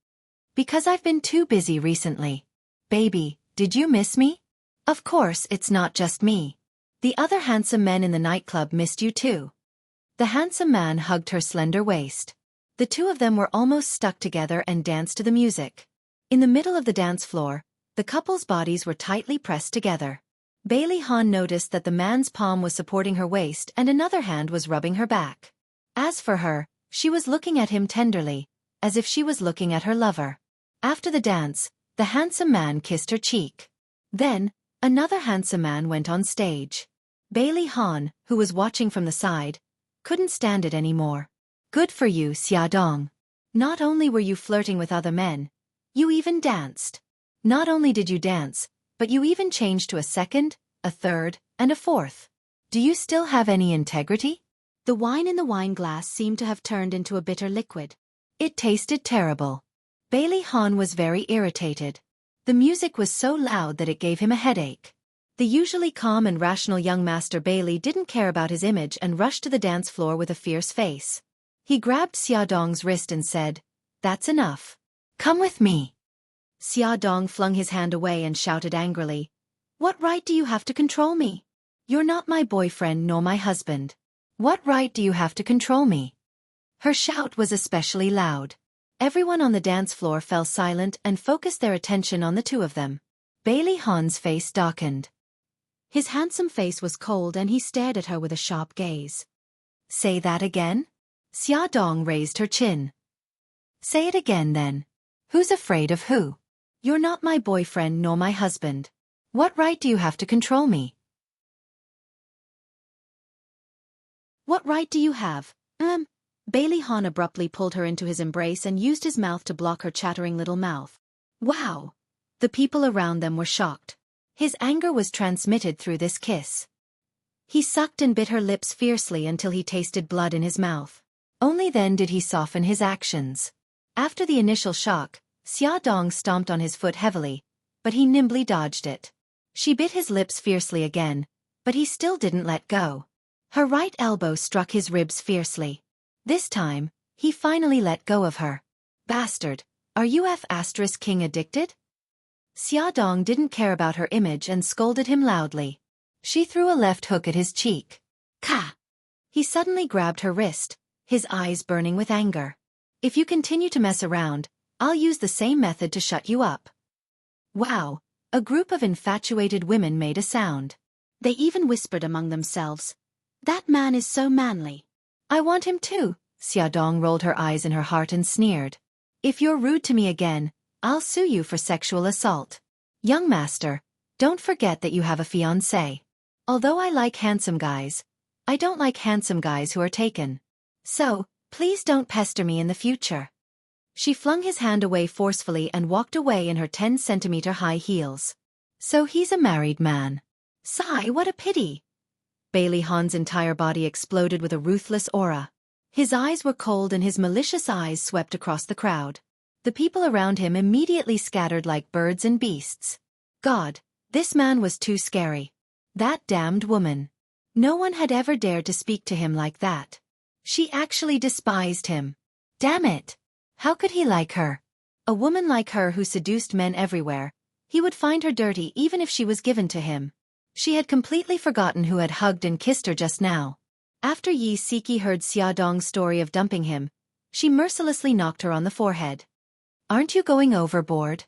Because I've been too busy recently. Baby, did you miss me? Of course, it's not just me. The other handsome men in the nightclub missed you too. The handsome man hugged her slender waist. The 2 of them were almost stuck together and danced to the music. In the middle of the dance floor, the couple's bodies were tightly pressed together. Bailey Han noticed that the man's palm was supporting her waist and another hand was rubbing her back. As for her, she was looking at him tenderly, as if she was looking at her lover. After the dance, the handsome man kissed her cheek. Then, another handsome man went on stage. Bailey Han, who was watching from the side, couldn't stand it anymore. Good for you, Xia Dong. Not only were you flirting with other men, you even danced. Not only did you dance, but you even changed to a second, a third, and a fourth. Do you still have any integrity? The wine in the wine glass seemed to have turned into a bitter liquid. It tasted terrible. Bailey Han was very irritated. The music was so loud that it gave him a headache. The usually calm and rational young Master Bailey didn't care about his image and rushed to the dance floor with a fierce face. He grabbed Xiaodong's wrist and said, "That's enough. Come with me." Xiaodong flung his hand away and shouted angrily, "What right do you have to control me? You're not my boyfriend nor my husband. What right do you have to control me?" Her shout was especially loud. Everyone on the dance floor fell silent and focused their attention on the two of them. Bailey Han's face darkened. His handsome face was cold and he stared at her with a sharp gaze. "Say that again?" Xiaodong raised her chin. "Say it again then. Who's afraid of who? You're not my boyfriend nor my husband. What right do you have to control me?" "What right do you have, Bailey Han abruptly pulled her into his embrace and used his mouth to block her chattering little mouth. Wow! The people around them were shocked. His anger was transmitted through this kiss. He sucked and bit her lips fiercely until he tasted blood in his mouth. Only then did he soften his actions. After the initial shock, Xiaodong stomped on his foot heavily, but he nimbly dodged it. She bit his lips fiercely again, but he still didn't let go. Her right elbow struck his ribs fiercely. This time, he finally let go of her. "Bastard, are you King addicted?" Xiaodong didn't care about her image and scolded him loudly. She threw a left hook at his cheek. Ka! He suddenly grabbed her wrist, his eyes burning with anger. "If you continue to mess around, I'll use the same method to shut you up." Wow! A group of infatuated women made a sound. They even whispered among themselves, "That man is so manly. I want him too." Xiaodong rolled her eyes in her heart and sneered. "If you're rude to me again, I'll sue you for sexual assault. Young master, don't forget that you have a fiancé. Although I like handsome guys, I don't like handsome guys who are taken. So, please don't pester me in the future." She flung his hand away forcefully and walked away in her 10-centimeter high heels. "So he's a married man. Sigh, what a pity." Bailey Han's entire body exploded with a ruthless aura. His eyes were cold and his malicious eyes swept across the crowd. The people around him immediately scattered like birds and beasts. God, this man was too scary. That damned woman. No one had ever dared to speak to him like that. She actually despised him. Damn it! How could he like her? A woman like her who seduced men everywhere. He would find her dirty even if she was given to him. She had completely forgotten who had hugged and kissed her just now. After Yi Siki heard Xiaodong's story of dumping him, she mercilessly knocked her on the forehead. "Aren't you going overboard?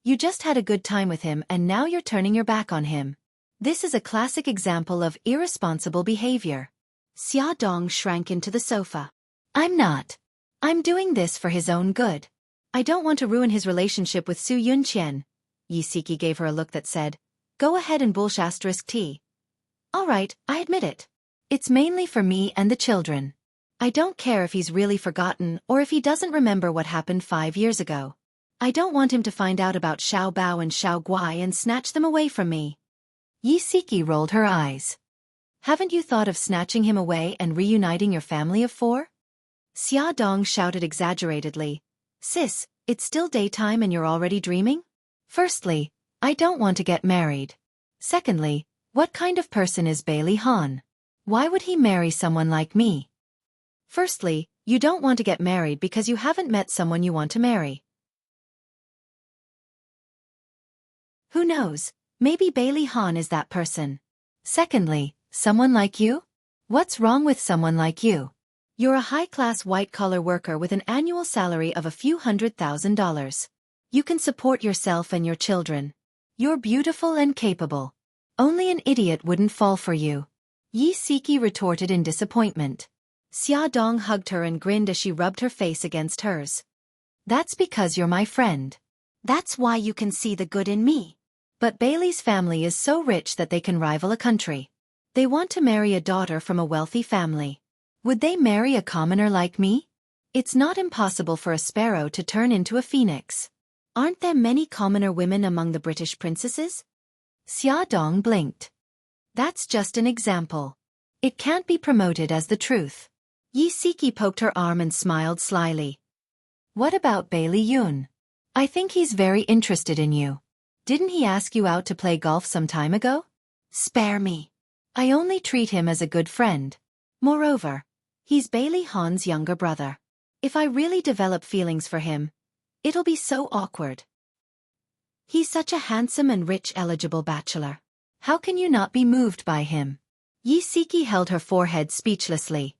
You just had a good time with him and now you're turning your back on him. This is a classic example of irresponsible behavior." Xiaodong shrank into the sofa. "I'm not. I'm doing this for his own good. I don't want to ruin his relationship with Su Yunqian." Yi Siki gave her a look that said, "Go ahead and *T. All right, I admit it. It's mainly for me and the children. I don't care if he's really forgotten or if he doesn't remember what happened 5 years ago. I don't want him to find out about Xiao Bao and Xiao Guai and snatch them away from me." Yi Siki rolled her eyes. "Haven't you thought of snatching him away and reuniting your family of 4? Xiaodong shouted exaggeratedly, "Sis, it's still daytime and you're already dreaming? Firstly, I don't want to get married. Secondly, what kind of person is Bailey Han? Why would he marry someone like me? Firstly, you don't want to get married because you haven't met someone you want to marry. Who knows, maybe Bailey Han is that person. Secondly, someone like you? What's wrong with someone like you? You're a high-class white-collar worker with an annual salary of a few $100,000. You can support yourself and your children. You're beautiful and capable. Only an idiot wouldn't fall for you." Yi Siki retorted in disappointment. Xiaodong hugged her and grinned as she rubbed her face against hers. "That's because you're my friend. That's why you can see the good in me. But Bailey's family is so rich that they can rival a country. They want to marry a daughter from a wealthy family. Would they marry a commoner like me? It's not impossible for a sparrow to turn into a phoenix. Aren't there many commoner women among the British princesses? Xiaodong blinked. That's just an example. It can't be promoted as the truth. Yi Siki poked her arm and smiled slyly. What about Bailey Yun? I think he's very interested in you. Didn't he ask you out to play golf some time ago? Spare me. I only treat him as a good friend. Moreover, he's Bailey Han's younger brother. If I really develop feelings for him, it'll be so awkward. He's such a handsome and rich eligible bachelor. How can you not be moved by him? Yi Siki held her forehead speechlessly.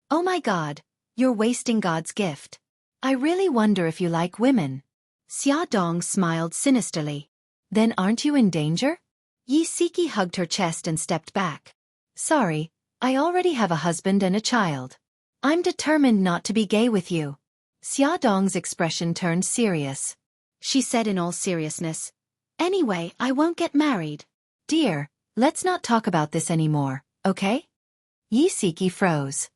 Oh my God, you're wasting God's gift. I really wonder if you like women. Xiaodong smiled sinisterly. Then aren't you in danger? Yi Siki hugged her chest and stepped back. Sorry, I already have a husband and a child. I'm determined not to be gay with you. Xiaodong's expression turned serious. She said in all seriousness, Anyway, I won't get married. Dear, let's not talk about this anymore, okay? Yi Siki froze.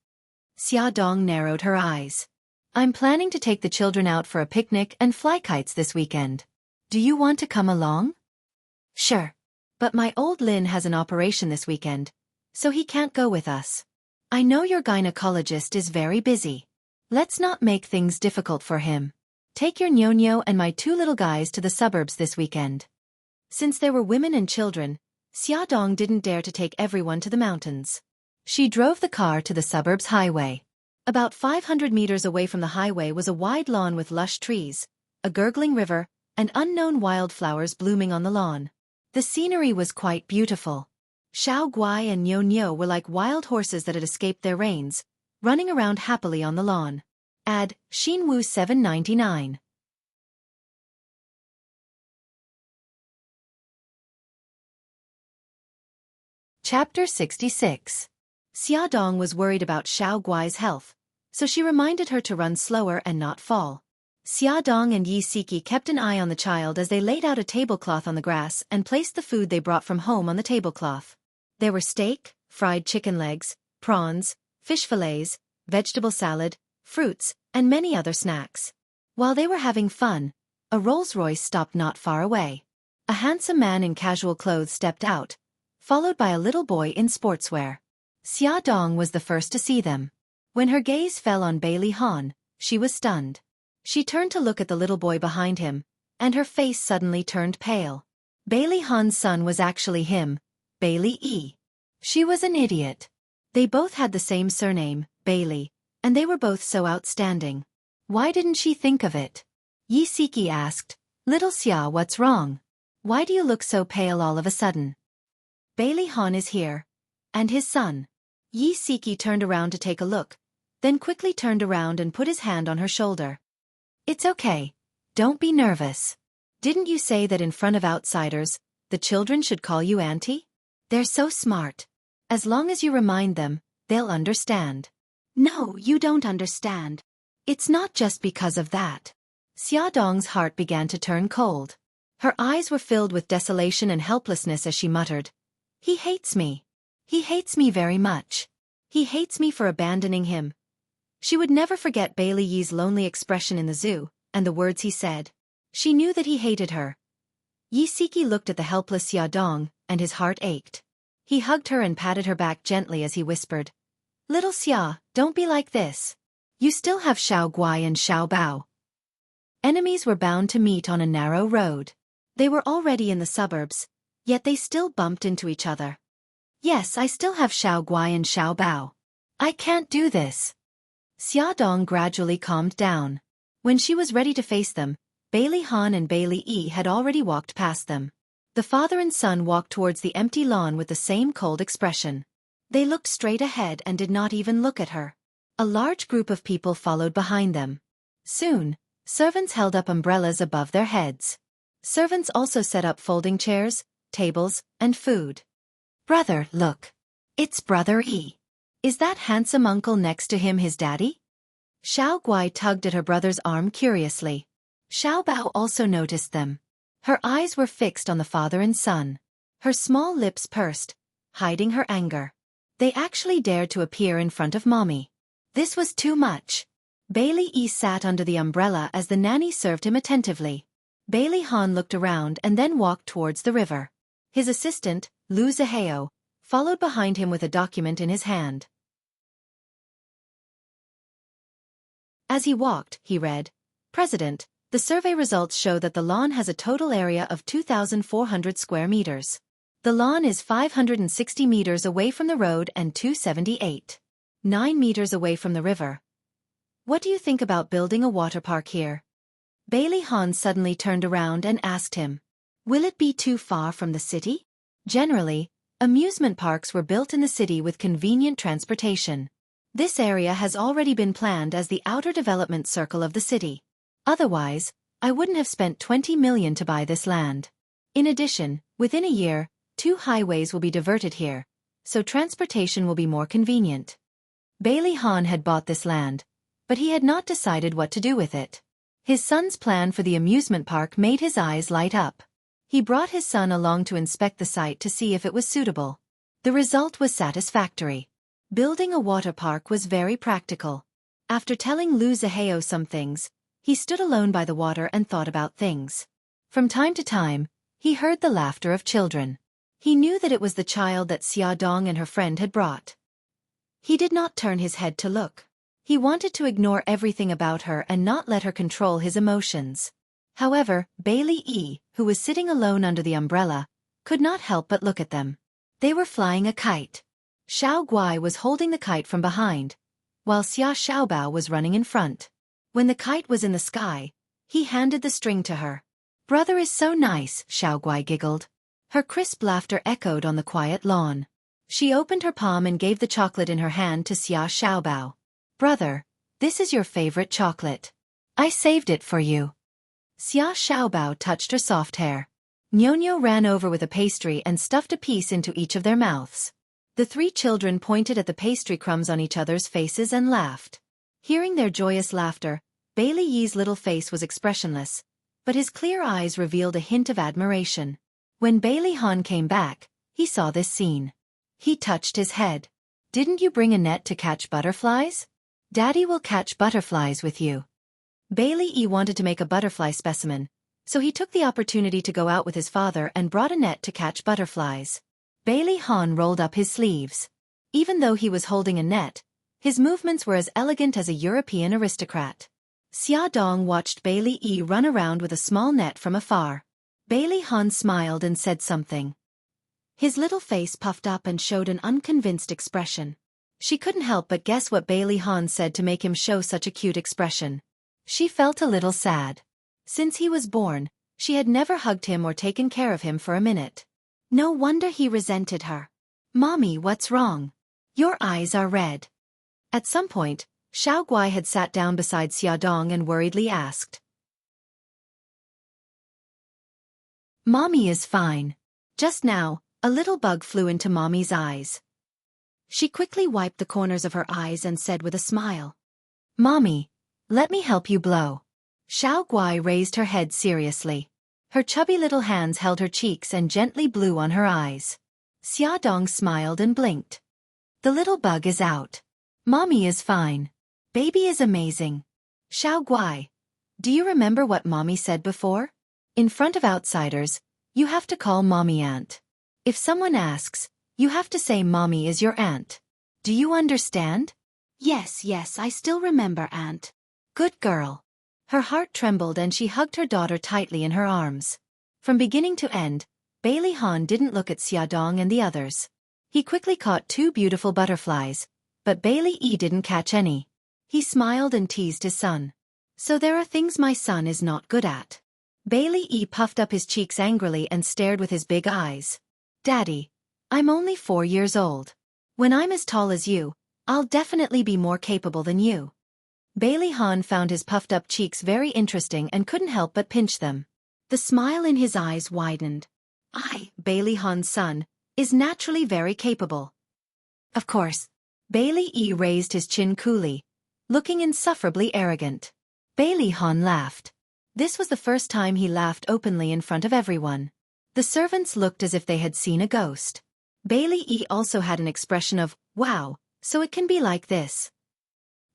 Xiaodong narrowed her eyes. I'm planning to take the children out for a picnic and fly kites this weekend. Do you want to come along? Sure. But my old Lin has an operation this weekend, so he can't go with us. I know your gynecologist is very busy. Let's not make things difficult for him. Take your Nyonyo and my two little guys to the suburbs this weekend. Since there were women and children, Xiaodong didn't dare to take everyone to the mountains. She drove the car to the suburbs highway. About 500 meters away from the highway was a wide lawn with lush trees, a gurgling river, and unknown wildflowers blooming on the lawn. The scenery was quite beautiful. Xiao Guai and Nyonyo were like wild horses that had escaped their reins, running around happily on the lawn. Ad, Xinwu 799. Chapter 66. Xiaodong was worried about Xiao Guai's health, so she reminded her to run slower and not fall. Xiaodong and Yi Siki kept an eye on the child as they laid out a tablecloth on the grass and placed the food they brought from home on the tablecloth. There were steak, fried chicken legs, prawns, fish fillets, vegetable salad, fruits, and many other snacks. While they were having fun, a Rolls-Royce stopped not far away. A handsome man in casual clothes stepped out, followed by a little boy in sportswear. Xiaodong was the first to see them. When her gaze fell on Bailey Han, she was stunned. She turned to look at the little boy behind him, and her face suddenly turned pale. Bailey Han's son was actually him, Bailey E. She was an idiot. They both had the same surname, Bailey, and they were both so outstanding. Why didn't she think of it? Yi Siki asked, Little Xia, what's wrong? Why do you look so pale all of a sudden? Bailey Han is here. And his son. Yi Siki turned around to take a look, then quickly turned around and put his hand on her shoulder. It's okay. Don't be nervous. Didn't you say that in front of outsiders, the children should call you auntie? They're so smart. As long as you remind them, they'll understand. No, you don't understand. It's not just because of that. Xiaodong's heart began to turn cold. Her eyes were filled with desolation and helplessness as she muttered, He hates me. He hates me very much. He hates me for abandoning him. She would never forget Bailey Yi's lonely expression in the zoo, and the words he said. She knew that he hated her. Yi Siki looked at the helpless Xiaodong, and his heart ached. He hugged her and patted her back gently as he whispered, Little Xia, don't be like this. You still have Xiao Guai and Xiao Bao. Enemies were bound to meet on a narrow road. They were already in the suburbs, yet they still bumped into each other. Yes, I still have Xiao Guai and Xiao Bao. I can't do this. Xiaodong gradually calmed down. When she was ready to face them, Bailey Han and Bailey E had already walked past them. The father and son walked towards the empty lawn with the same cold expression. They looked straight ahead and did not even look at her. A large group of people followed behind them. Soon, servants held up umbrellas above their heads. Servants also set up folding chairs, tables, and food. Brother, look. It's Brother E. Is that handsome uncle next to him his daddy? Xiao Guai tugged at her brother's arm curiously. Xiao Bao also noticed them. Her eyes were fixed on the father and son. Her small lips pursed, hiding her anger. They actually dared to appear in front of Mommy. This was too much. Bailey E sat under the umbrella as the nanny served him attentively. Bailey Han looked around and then walked towards the river. His assistant, Lu Zihao, followed behind him with a document in his hand. As he walked, he read, "President, the survey results show that the lawn has a total area of 2,400 square meters. The lawn is 560 meters away from the road and 278.9 meters away from the river. What do you think about building a water park here?" Bailey Han suddenly turned around and asked him, "Will it be too far from the city?" Generally, amusement parks were built in the city with convenient transportation. This area has already been planned as the outer development circle of the city. Otherwise, I wouldn't have spent 20 million to buy this land. In addition, within a year, 2 highways will be diverted here, so transportation will be more convenient. Bailey Han had bought this land, but he had not decided what to do with it. His son's plan for the amusement park made his eyes light up. He brought his son along to inspect the site to see if it was suitable. The result was satisfactory. Building a water park was very practical. After telling Lu Zihao some things, he stood alone by the water and thought about things. From time to time, he heard the laughter of children. He knew that it was the child that Xiaodong and her friend had brought. He did not turn his head to look. He wanted to ignore everything about her and not let her control his emotions. However, Bailey Yi, who was sitting alone under the umbrella, could not help but look at them. They were flying a kite. Xiao Guai was holding the kite from behind, while Xia Xiaobao was running in front. When the kite was in the sky, he handed the string to her. "Brother is so nice," Xiao Guai giggled. Her crisp laughter echoed on the quiet lawn. She opened her palm and gave the chocolate in her hand to Xia Xiaobao. "Brother, this is your favorite chocolate. I saved it for you." Xia Xiaobao touched her soft hair. Nyonyo ran over with a pastry and stuffed a piece into each of their mouths. The 3 children pointed at the pastry crumbs on each other's faces and laughed. Hearing their joyous laughter, Bailey Yi's little face was expressionless, but his clear eyes revealed a hint of admiration. When Bailey Han came back, he saw this scene. He touched his head. "Didn't you bring a net to catch butterflies? Daddy will catch butterflies with you." Bailey Yi wanted to make a butterfly specimen, so he took the opportunity to go out with his father and brought a net to catch butterflies. Bailey Han rolled up his sleeves. Even though he was holding a net, his movements were as elegant as a European aristocrat. Xia Dong watched Bailey Yi run around with a small net from afar. Bailey Han smiled and said something. His little face puffed up and showed an unconvinced expression. She couldn't help but guess what Bailey Han said to make him show such a cute expression. She felt a little sad. Since he was born, she had never hugged him or taken care of him for a minute. No wonder he resented her. "Mommy, what's wrong? Your eyes are red." At some point, Xiao Guai had sat down beside Xiaodong and worriedly asked. "Mommy is fine. Just now, a little bug flew into Mommy's eyes." She quickly wiped the corners of her eyes and said with a smile, "Mommy, let me help you blow." Xiao Guai raised her head seriously. Her chubby little hands held her cheeks and gently blew on her eyes. Xiaodong smiled and blinked. "The little bug is out. Mommy is fine. Baby is amazing." "Xiao Guai, do you remember what Mommy said before? In front of outsiders, you have to call Mommy Aunt. If someone asks, you have to say Mommy is your aunt. Do you understand?" Yes, I still remember, Aunt." "Good girl." Her heart trembled and she hugged her daughter tightly in her arms. From beginning to end, Bailey Han didn't look at Xiaodong and the others. He quickly caught 2 beautiful butterflies, but Bailey Yi didn't catch any. He smiled and teased his son. "So there are things my son is not good at." Bailey Yi puffed up his cheeks angrily and stared with his big eyes. "Daddy, I'm only 4 years old. When I'm as tall as you, I'll definitely be more capable than you." Bailey Han found his puffed-up cheeks very interesting and couldn't help but pinch them. The smile in his eyes widened. Bailey Han's son, is naturally very capable. Of course. Bailey Yi raised his chin coolly, looking insufferably arrogant. Bailey Han laughed. This was the first time he laughed openly in front of everyone. The servants looked as if they had seen a ghost. Bailey Yi also had an expression of, "Wow, so it can be like this."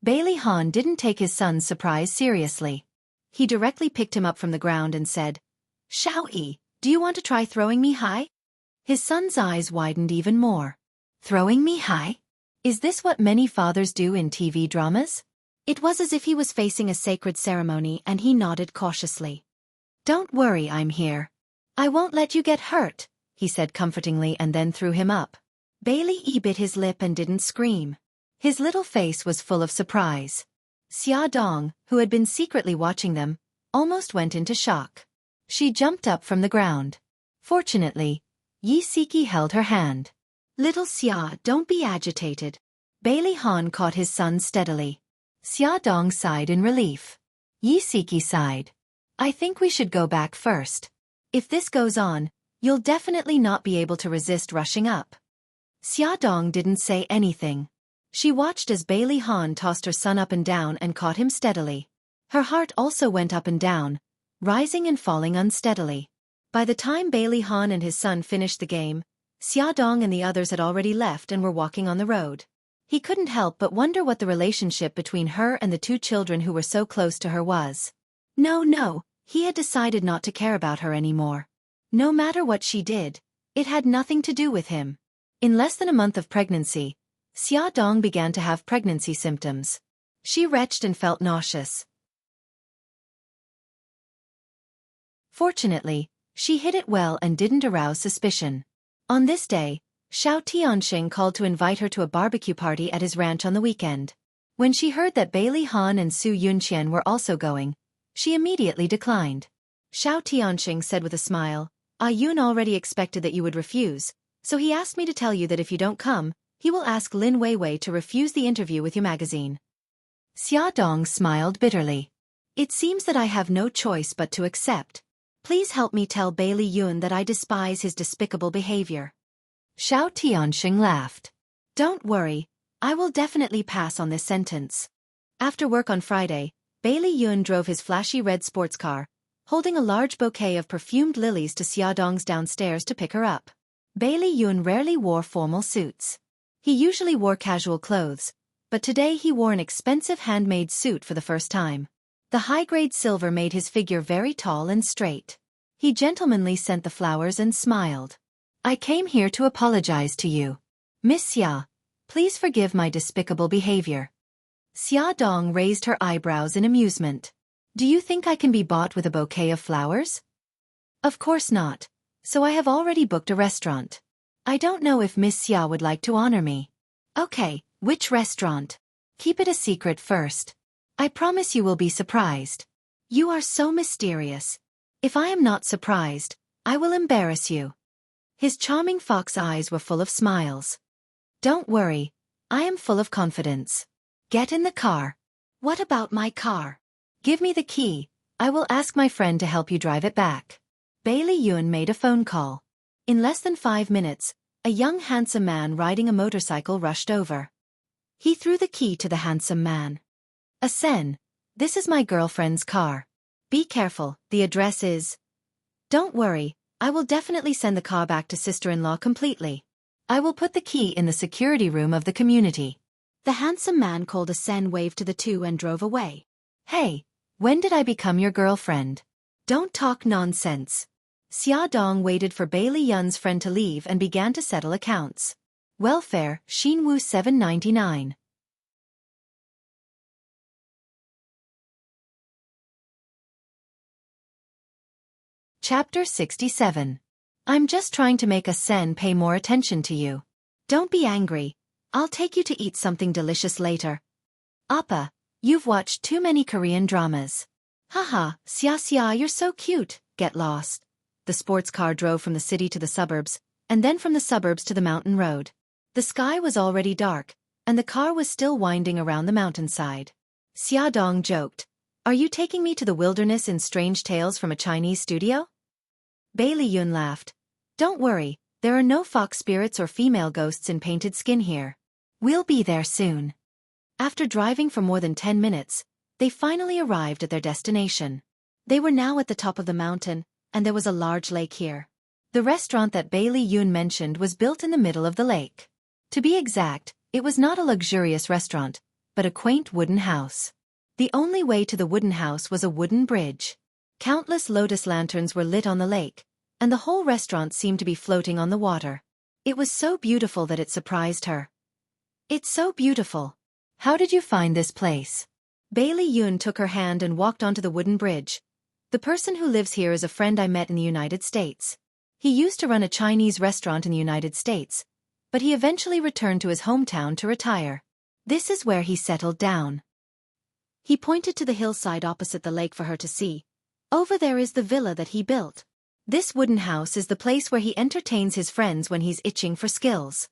Bailey Han didn't take his son's surprise seriously. he directly picked him up from the ground and said, "Xiao-yi, do you want to try throwing me high?" His son's eyes widened even more. Throwing me high? Is this what many fathers do in TV dramas? It was as if he was facing a sacred ceremony and he nodded cautiously. "Don't worry, I'm here. I won't let you get hurt," he said comfortingly and then threw him up. Bailey bit his lip and didn't scream. His little face was full of surprise. Xia Dong, who had been secretly watching them, almost went into shock. She jumped up from the ground. Fortunately, Yi Siki held her hand. "Little Xia, don't be agitated." Bailey Han caught his son steadily. Xia Dong sighed in relief. Yi Siki sighed. "I think we should go back first. If this goes on, you'll definitely not be able to resist rushing up." Xia Dong didn't say anything. She watched as Bailey Han tossed her son up and down and caught him steadily. Her heart also went up and down, rising and falling unsteadily. By the time Bailey Han and his son finished the game, Xia Dong and the others had already left and were walking on the road. He couldn't help but wonder what the relationship between her and the two children who were so close to her was. No, he had decided not to care about her anymore. No matter what she did, it had nothing to do with him. In less than a month of pregnancy, Xia Dong began to have pregnancy symptoms. She retched and felt nauseous. Fortunately, she hid it well and didn't arouse suspicion. On this day, Xiao Tianxing called to invite her to a barbecue party at his ranch on the weekend. When she heard that Bailey Han and Su Yunqian were also going, she immediately declined. Xiao Tianxing said with a smile, "Ah Yun already expected that you would refuse, so he asked me to tell you that if you don't come, he will ask Lin Weiwei to refuse the interview with your magazine." Xia Dong smiled bitterly. "It seems that I have no choice but to accept. Please help me tell Bailey Yun that I despise his despicable behavior." Xiao Tianxing laughed. "Don't worry, I will definitely pass on this sentence." After work on Friday, Bailey Yun drove his flashy red sports car, holding a large bouquet of perfumed lilies to Xia Dong's downstairs to pick her up. Bailey Yun rarely wore formal suits. He usually wore casual clothes, but today he wore an expensive handmade suit for the first time. The high-grade silver made his figure very tall and straight. He gentlemanly sent the flowers and smiled. "I came here to apologize to you. Miss Xia, please forgive my despicable behavior." Xia Dong raised her eyebrows in amusement. "Do you think I can be bought with a bouquet of flowers?" "Of course not, so I have already booked a restaurant. I don't know if Miss Xia would like to honor me." "Okay, which restaurant? Keep it a secret first. I promise you will be surprised." "You are so mysterious. If I am not surprised, I will embarrass you." His charming fox eyes were full of smiles. "Don't worry, I am full of confidence. Get in the car." "What about my car?" "Give me the key, I will ask my friend to help you drive it back." Bailey Yun made a phone call. In less than 5 minutes, a young handsome man riding a motorcycle rushed over. He threw the key to the handsome man. "Asen, this is my girlfriend's car. Be careful, the address is..." "Don't worry, I will definitely send the car back to sister-in-law completely. I will put the key in the security room of the community." The handsome man called Asen waved to the two and drove away. "Hey, when did I become your girlfriend? Don't talk nonsense." Xia Dong waited for Bailey Yun's friend to leave and began to settle accounts. Welfare, Xinwu 799. Chapter 67. I'm just trying to make Sen pay more attention to you. Don't be angry. I'll take you to eat something delicious later. Appa, you've watched too many Korean dramas. Haha, Xia, you're so cute. Get lost. The sports car drove from the city to the suburbs, and then from the suburbs to the mountain road. The sky was already dark, and the car was still winding around the mountainside. Xia Dong joked, "Are you taking me to the wilderness in Strange Tales from a Chinese studio?" Bailey Yun laughed. "Don't worry, there are no fox spirits or female ghosts in painted skin here. We'll be there soon." After driving for more than 10 minutes, they finally arrived at their destination. They were now at the top of the mountain, and there was a large lake here. The restaurant that Bailey Yun mentioned was built in the middle of the lake. To be exact, it was not a luxurious restaurant, but a quaint wooden house. The only way to the wooden house was a wooden bridge. Countless lotus lanterns were lit on the lake, and the whole restaurant seemed to be floating on the water. It was so beautiful that it surprised her. It's so beautiful. How did you find this place? Bailey Yun took her hand and walked onto the wooden bridge. The person who lives here is a friend I met in the United States. He used to run a Chinese restaurant in the United States, but he eventually returned to his hometown to retire. This is where he settled down. He pointed to the hillside opposite the lake for her to see. Over there is the villa that he built. This wooden house is the place where he entertains his friends when he's itching for skills.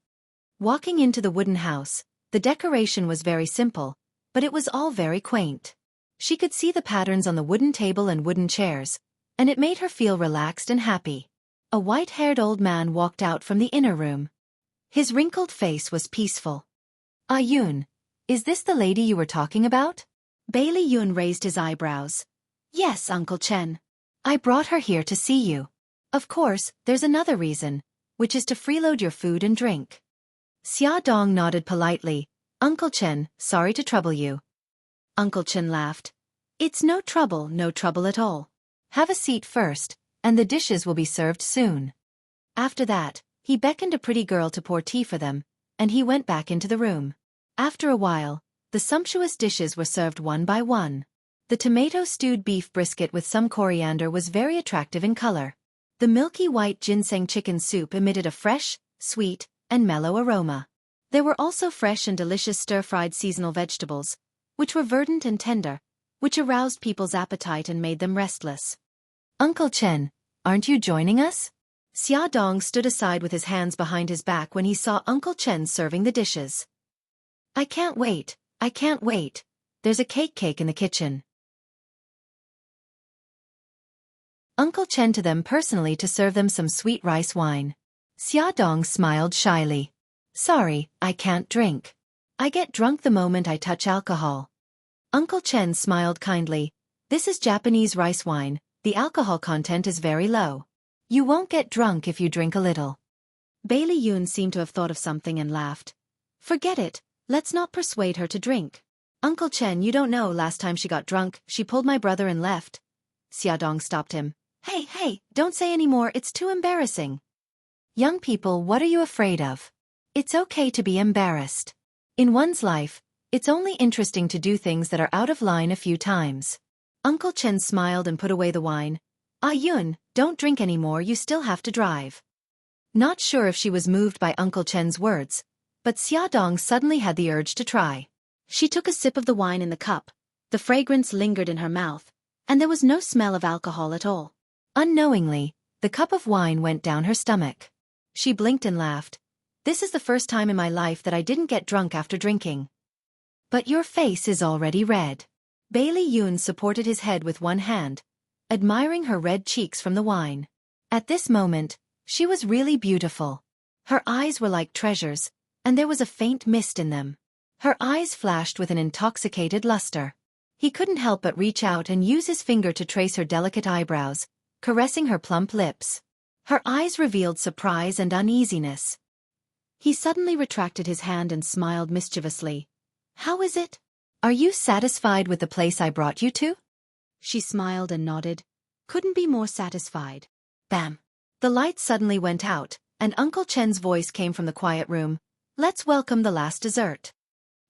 Walking into the wooden house, the decoration was very simple, but it was all very quaint. She could see the patterns on the wooden table and wooden chairs, and it made her feel relaxed and happy. A white-haired old man walked out from the inner room. His wrinkled face was peaceful. Ah Yun, is this the lady you were talking about? Bailey Yun raised his eyebrows. Yes, Uncle Chen. I brought her here to see you. Of course, there's another reason, which is to freeload your food and drink. Xia Dong nodded politely. Uncle Chen, sorry to trouble you. Uncle Chen laughed. It's no trouble at all. Have a seat first, and the dishes will be served soon. After that, he beckoned a pretty girl to pour tea for them, and he went back into the room. After a while, the sumptuous dishes were served one by one. The tomato-stewed beef brisket with some coriander was very attractive in color. The milky white ginseng chicken soup emitted a fresh, sweet, and mellow aroma. There were also fresh and delicious stir-fried seasonal vegetables, which were verdant and tender, which aroused people's appetite and made them restless. Uncle Chen, aren't you joining us? Xia Dong stood aside with his hands behind his back when he saw Uncle Chen serving the dishes. I can't wait. There's a cake in the kitchen. Uncle Chen to them personally to serve them some sweet rice wine. Xia Dong smiled shyly. Sorry, I can't drink. I get drunk the moment I touch alcohol. Uncle Chen smiled kindly. This is Japanese rice wine, the alcohol content is very low. You won't get drunk if you drink a little. Bailey Yun seemed to have thought of something and laughed. Forget it, let's not persuade her to drink. Uncle Chen, you don't know, last time she got drunk, she pulled my brother and left. Xia Dong stopped him. Hey, don't say any more, it's too embarrassing. Young people, what are you afraid of? It's okay to be embarrassed. In one's life, it's only interesting to do things that are out of line a few times. Uncle Chen smiled and put away the wine. Ah Yun, don't drink anymore, you still have to drive. Not sure if she was moved by Uncle Chen's words, but Xia Dong suddenly had the urge to try. She took a sip of the wine in the cup. The fragrance lingered in her mouth, and there was no smell of alcohol at all. Unknowingly, the cup of wine went down her stomach. She blinked and laughed. This is the first time in my life that I didn't get drunk after drinking. But your face is already red. Bailey Yun supported his head with one hand, admiring her red cheeks from the wine. At this moment, she was really beautiful. Her eyes were like treasures, and there was a faint mist in them. Her eyes flashed with an intoxicated luster. He couldn't help but reach out and use his finger to trace her delicate eyebrows, caressing her plump lips. Her eyes revealed surprise and uneasiness. He suddenly retracted his hand and smiled mischievously. How is it? Are you satisfied with the place I brought you to? She smiled and nodded. Couldn't be more satisfied. Bam! The lights suddenly went out, and Uncle Chen's voice came from the quiet room. Let's welcome the last dessert.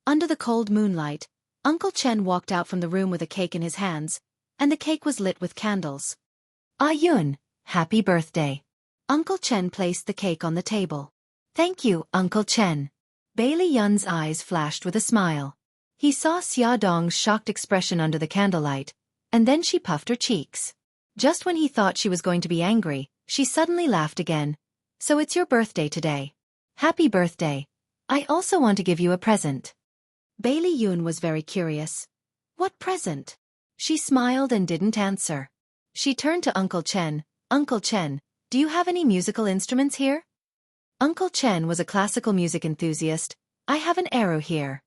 Under the cold moonlight, Uncle Chen walked out from the room with a cake in his hands, and the cake was lit with candles. Ah Yun, happy birthday. Uncle Chen placed the cake on the table. Thank you, Uncle Chen. Bailey Yun's eyes flashed with a smile. He saw Xia Dong's shocked expression under the candlelight, and then she puffed her cheeks. Just when he thought she was going to be angry, she suddenly laughed again. So it's your birthday today. Happy birthday. I also want to give you a present. Bailey Yun was very curious. What present? She smiled and didn't answer. She turned to Uncle Chen. Uncle Chen, do you have any musical instruments here? Uncle Chen was a classical music enthusiast. I have an arrow here.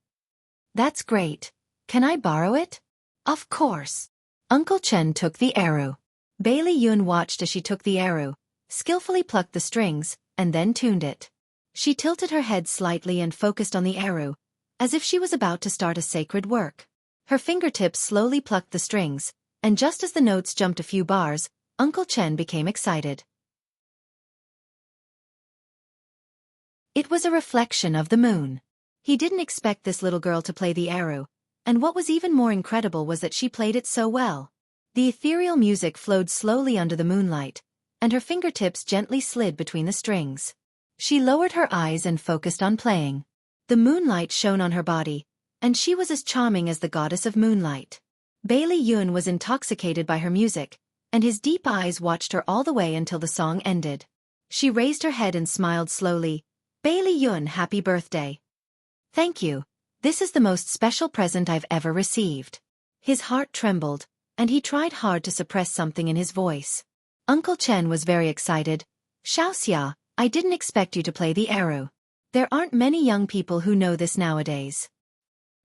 That's great. Can I borrow it? Of course. Uncle Chen took the arrow. Bailey Yun watched as she took the arrow, skillfully plucked the strings, and then tuned it. She tilted her head slightly and focused on the arrow, as if she was about to start a sacred work. Her fingertips slowly plucked the strings, and just as the notes jumped a few bars, Uncle Chen became excited. It was a reflection of the moon. He didn't expect this little girl to play the eru, and what was even more incredible was that she played it so well. The ethereal music flowed slowly under the moonlight, and her fingertips gently slid between the strings. She lowered her eyes and focused on playing. The moonlight shone on her body, and she was as charming as the goddess of moonlight. Bailey Yun was intoxicated by her music, and his deep eyes watched her all the way until the song ended. She raised her head and smiled slowly. Bailey Yun, happy birthday. Thank you. This is the most special present I've ever received. His heart trembled, and he tried hard to suppress something in his voice. Uncle Chen was very excited. Xiaofan, I didn't expect you to play the eru. There aren't many young people who know this nowadays.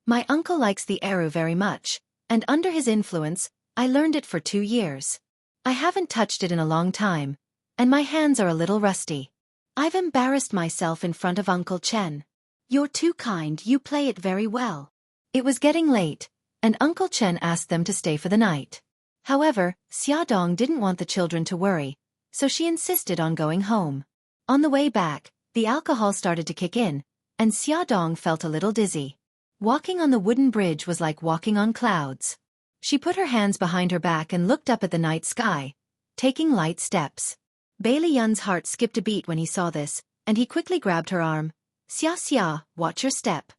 My uncle likes the eru very much, and under his influence, I learned it for 2 years. I haven't touched it in a long time, and my hands are a little rusty. I've embarrassed myself in front of Uncle Chen. You're too kind, you play it very well. It was getting late, and Uncle Chen asked them to stay for the night. However, Xiaodong didn't want the children to worry, so she insisted on going home. On the way back, the alcohol started to kick in, and Xiaodong felt a little dizzy. Walking on the wooden bridge was like walking on clouds. She put her hands behind her back and looked up at the night sky, taking light steps. Bailey Yun's heart skipped a beat when he saw this, and he quickly grabbed her arm. Xia, watch your step.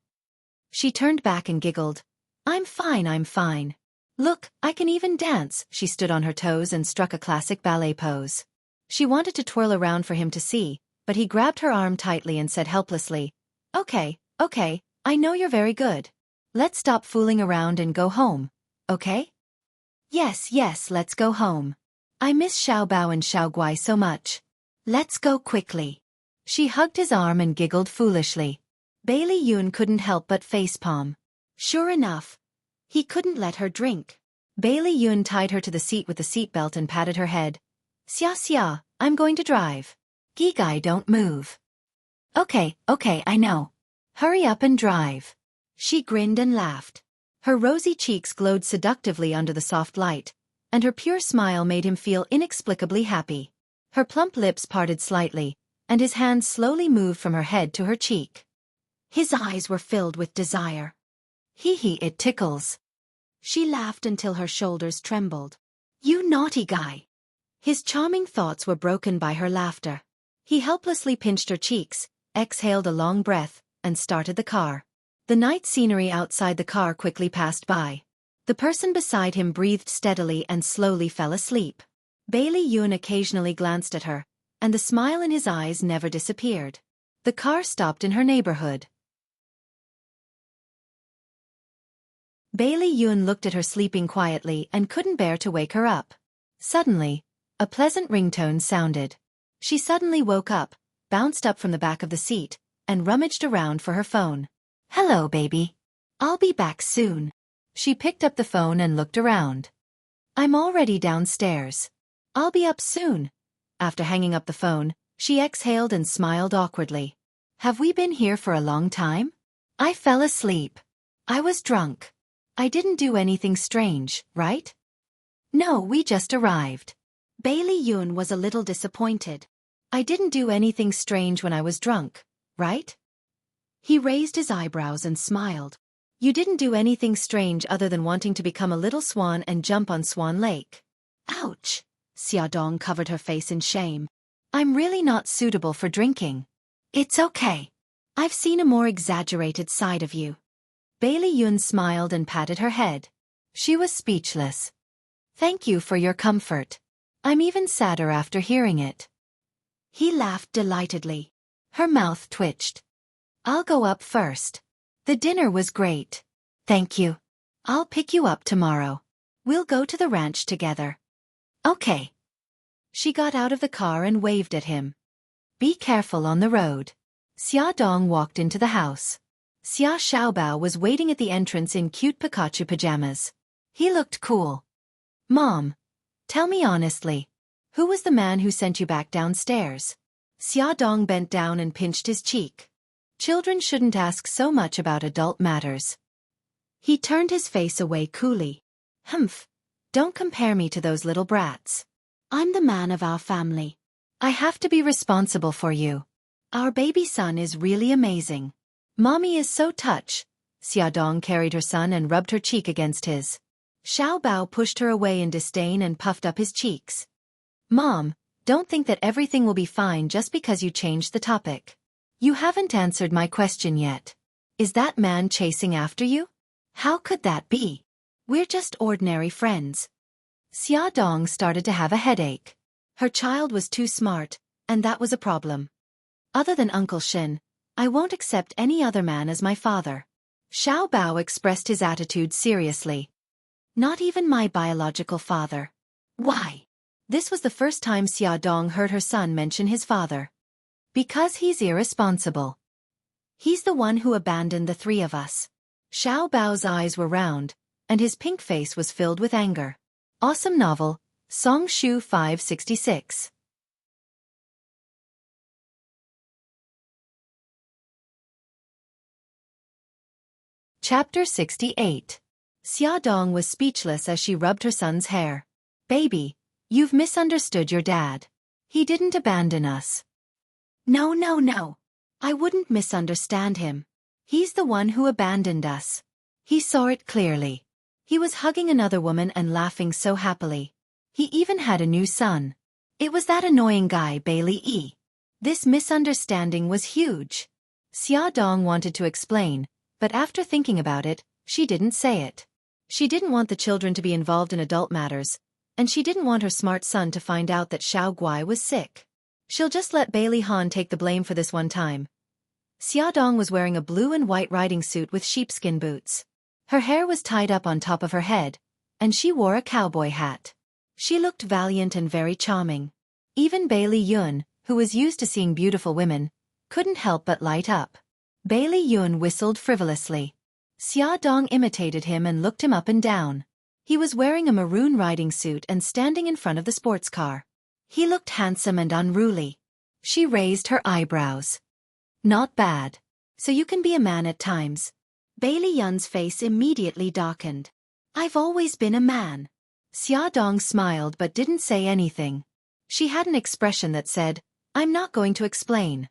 She turned back and giggled. I'm fine. Look, I can even dance. She stood on her toes and struck a classic ballet pose. She wanted to twirl around for him to see, but he grabbed her arm tightly and said helplessly, Okay, I know you're very good. Let's stop fooling around and go home, okay? Yes, let's go home. I miss Xiaobao and Xiaoguai so much. Let's go quickly. She hugged his arm and giggled foolishly. Bailey Yun couldn't help but facepalm. Sure enough, he couldn't let her drink. Bailey Yun tied her to the seat with the seatbelt and patted her head. Xia, I'm going to drive. Gigai, don't move. Okay, I know. Hurry up and drive. She grinned and laughed. Her rosy cheeks glowed seductively under the soft light, and her pure smile made him feel inexplicably happy. Her plump lips parted slightly, and his hand slowly moved from her head to her cheek. His eyes were filled with desire. Hee, it tickles. She laughed until her shoulders trembled. You naughty guy. His charming thoughts were broken by her laughter. He helplessly pinched her cheeks, exhaled a long breath, and started the car. The night scenery outside the car quickly passed by. The person beside him breathed steadily and slowly fell asleep. Bailey Yun occasionally glanced at her, and the smile in his eyes never disappeared. The car stopped in her neighborhood. Bailey Yun looked at her sleeping quietly and couldn't bear to wake her up. Suddenly, a pleasant ringtone sounded. She suddenly woke up, bounced up from the back of the seat, and rummaged around for her phone. Hello, baby. I'll be back soon. She picked up the phone and looked around. I'm already downstairs. I'll be up soon. After hanging up the phone, she exhaled and smiled awkwardly. Have we been here for a long time? I fell asleep. I was drunk. I didn't do anything strange, right? No, we just arrived. Bailey Yun was a little disappointed. I didn't do anything strange when I was drunk, right? He raised his eyebrows and smiled. You didn't do anything strange other than wanting to become a little swan and jump on Swan Lake. Ouch! Xiaodong covered her face in shame. I'm really not suitable for drinking. It's okay. I've seen a more exaggerated side of you. Bailey Yun smiled and patted her head. She was speechless. Thank you for your comfort. I'm even sadder after hearing it. He laughed delightedly. Her mouth twitched. I'll go up first. The dinner was great. Thank you. I'll pick you up tomorrow. We'll go to the ranch together. Okay. She got out of the car and waved at him. Be careful on the road. Xiaodong walked into the house. Xia Xiaobao was waiting at the entrance in cute Pikachu pajamas. He looked cool. Mom, tell me honestly, who was the man who sent you back downstairs? Xiaodong bent down and pinched his cheek. Children shouldn't ask so much about adult matters. He turned his face away coolly. Humph. Don't compare me to those little brats. I'm the man of our family. I have to be responsible for you. Our baby son is really amazing. Mommy is so touched. Xiaodong carried her son and rubbed her cheek against his. Xiao Bao pushed her away in disdain and puffed up his cheeks. Mom, don't think that everything will be fine just because you changed the topic. You haven't answered my question yet. Is that man chasing after you? How could that be? We're just ordinary friends. Xia Dong started to have a headache. Her child was too smart, and that was a problem. Other than Uncle Shin, I won't accept any other man as my father. Xiao Bao expressed his attitude seriously. Not even my biological father. Why? This was the first time Xia Dong heard her son mention his father. Because he's irresponsible. He's the one who abandoned the three of us. Xiao Bao's eyes were round, and his pink face was filled with anger. Awesome novel, Song Shu 566. Chapter 68. Xia Dong was speechless as she rubbed her son's hair. Baby, you've misunderstood your dad. He didn't abandon us. No. I wouldn't misunderstand him. He's the one who abandoned us. He saw it clearly. He was hugging another woman and laughing so happily. He even had a new son. It was that annoying guy Bailey E. This misunderstanding was huge. Xia Dong wanted to explain, but after thinking about it, she didn't say it. She didn't want the children to be involved in adult matters, and she didn't want her smart son to find out that Xiao Guai was sick. She'll just let Bailey Han take the blame for this one time. Xia Dong was wearing a blue and white riding suit with sheepskin boots. Her hair was tied up on top of her head, and she wore a cowboy hat. She looked valiant and very charming. Even Bailey Yun, who was used to seeing beautiful women, couldn't help but light up. Bailey Yun whistled frivolously. Xia Dong imitated him and looked him up and down. He was wearing a maroon riding suit and standing in front of the sports car. He looked handsome and unruly. She raised her eyebrows. Not bad. So you can be a man at times. Bailey Yun's face immediately darkened. I've always been a man. Xia Dong smiled but didn't say anything. She had an expression that said, I'm not going to explain.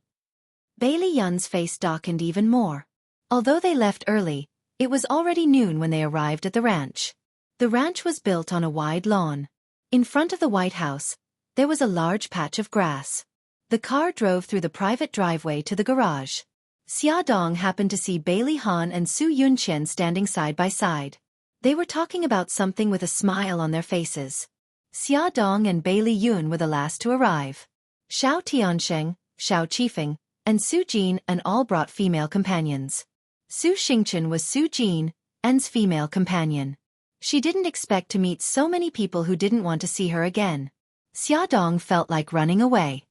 Bailey Yun's face darkened even more. Although they left early, it was already noon when they arrived at the ranch. The ranch was built on a wide lawn. In front of the White House, there was a large patch of grass. The car drove through the private driveway to the garage. Xia Dong happened to see Bailey Han and Su Yunqian standing side by side. They were talking about something with a smile on their faces. Xia Dong and Bailey Yun were the last to arrive. Xiao Tiansheng, Xiao Qifeng, and Su Jin and all brought female companions. Su Xingchen was Su Jin, An's female companion. She didn't expect to meet so many people who didn't want to see her again. Xia Dong felt like running away.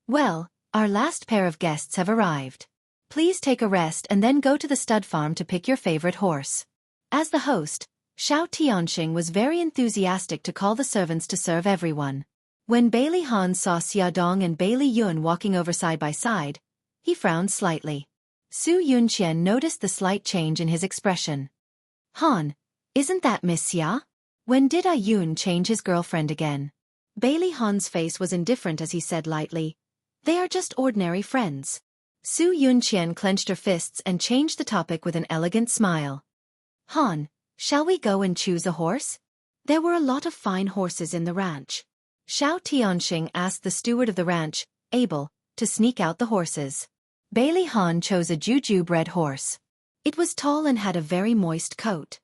Well, our last pair of guests have arrived. Please take a rest and then go to the stud farm to pick your favorite horse. As the host, Xiao Tianxing was very enthusiastic to call the servants to serve everyone. When Bailey Han saw Xia Dong and Bailey Yun walking over side by side, he frowned slightly. Su Yunqian noticed the slight change in his expression. Han, isn't that Miss Xia? When did Yun change his girlfriend again? Bailey Han's face was indifferent as he said lightly, they are just ordinary friends. Su Yunqian clenched her fists and changed the topic with an elegant smile. Han, shall we go and choose a horse? There were a lot of fine horses in the ranch. Xiao Tianxing asked the steward of the ranch, Abel, to sneak out the horses. Bailey Han chose a Juju-bred horse. It was tall and had a very moist coat.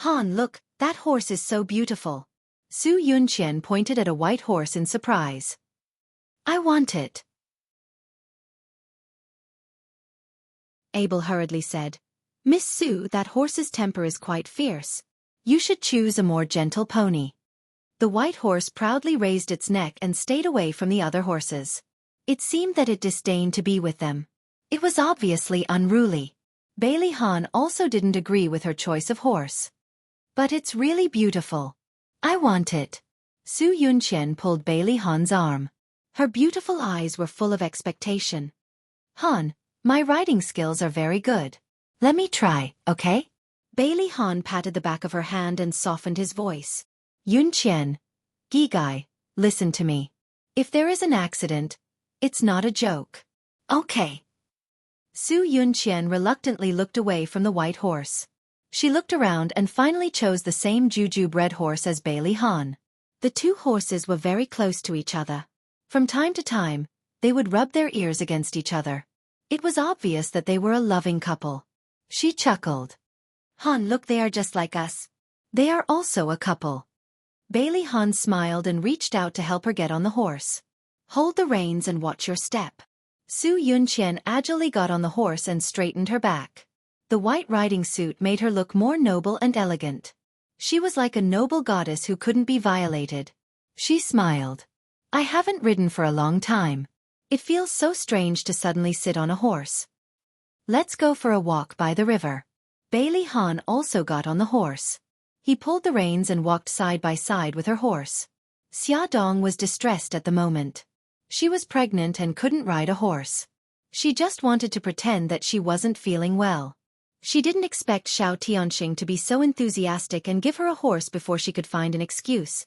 Han, look, that horse is so beautiful. Su Yunqian pointed at a white horse in surprise. I want it. Abel hurriedly said, Miss Su, that horse's temper is quite fierce. You should choose a more gentle pony. The white horse proudly raised its neck and stayed away from the other horses. It seemed that it disdained to be with them. It was obviously unruly. Bailey Han also didn't agree with her choice of horse. But it's really beautiful. I want it. Su Yunqian pulled Bailey Han's arm. Her beautiful eyes were full of expectation. Han, my riding skills are very good. Let me try, okay? Bailey Han patted the back of her hand and softened his voice. Yun Qian, Gigai, listen to me. If there is an accident, it's not a joke. Okay. Su Yunqian reluctantly looked away from the white horse. She looked around and finally chose the same jujube red horse as Bailey Han. The two horses were very close to each other. From time to time, they would rub their ears against each other. It was obvious that they were a loving couple. She chuckled. Han, look, they are just like us. They are also a couple. Bailey Han smiled and reached out to help her get on the horse. Hold the reins and watch your step. Su Yunqian agilely got on the horse and straightened her back. The white riding suit made her look more noble and elegant. She was like a noble goddess who couldn't be violated. She smiled. I haven't ridden for a long time. It feels so strange to suddenly sit on a horse. Let's go for a walk by the river. Bailey Han also got on the horse. He pulled the reins and walked side by side with her horse. Xia Dong was distressed at the moment. She was pregnant and couldn't ride a horse. She just wanted to pretend that she wasn't feeling well. She didn't expect Xiao Tianxing to be so enthusiastic and give her a horse before she could find an excuse.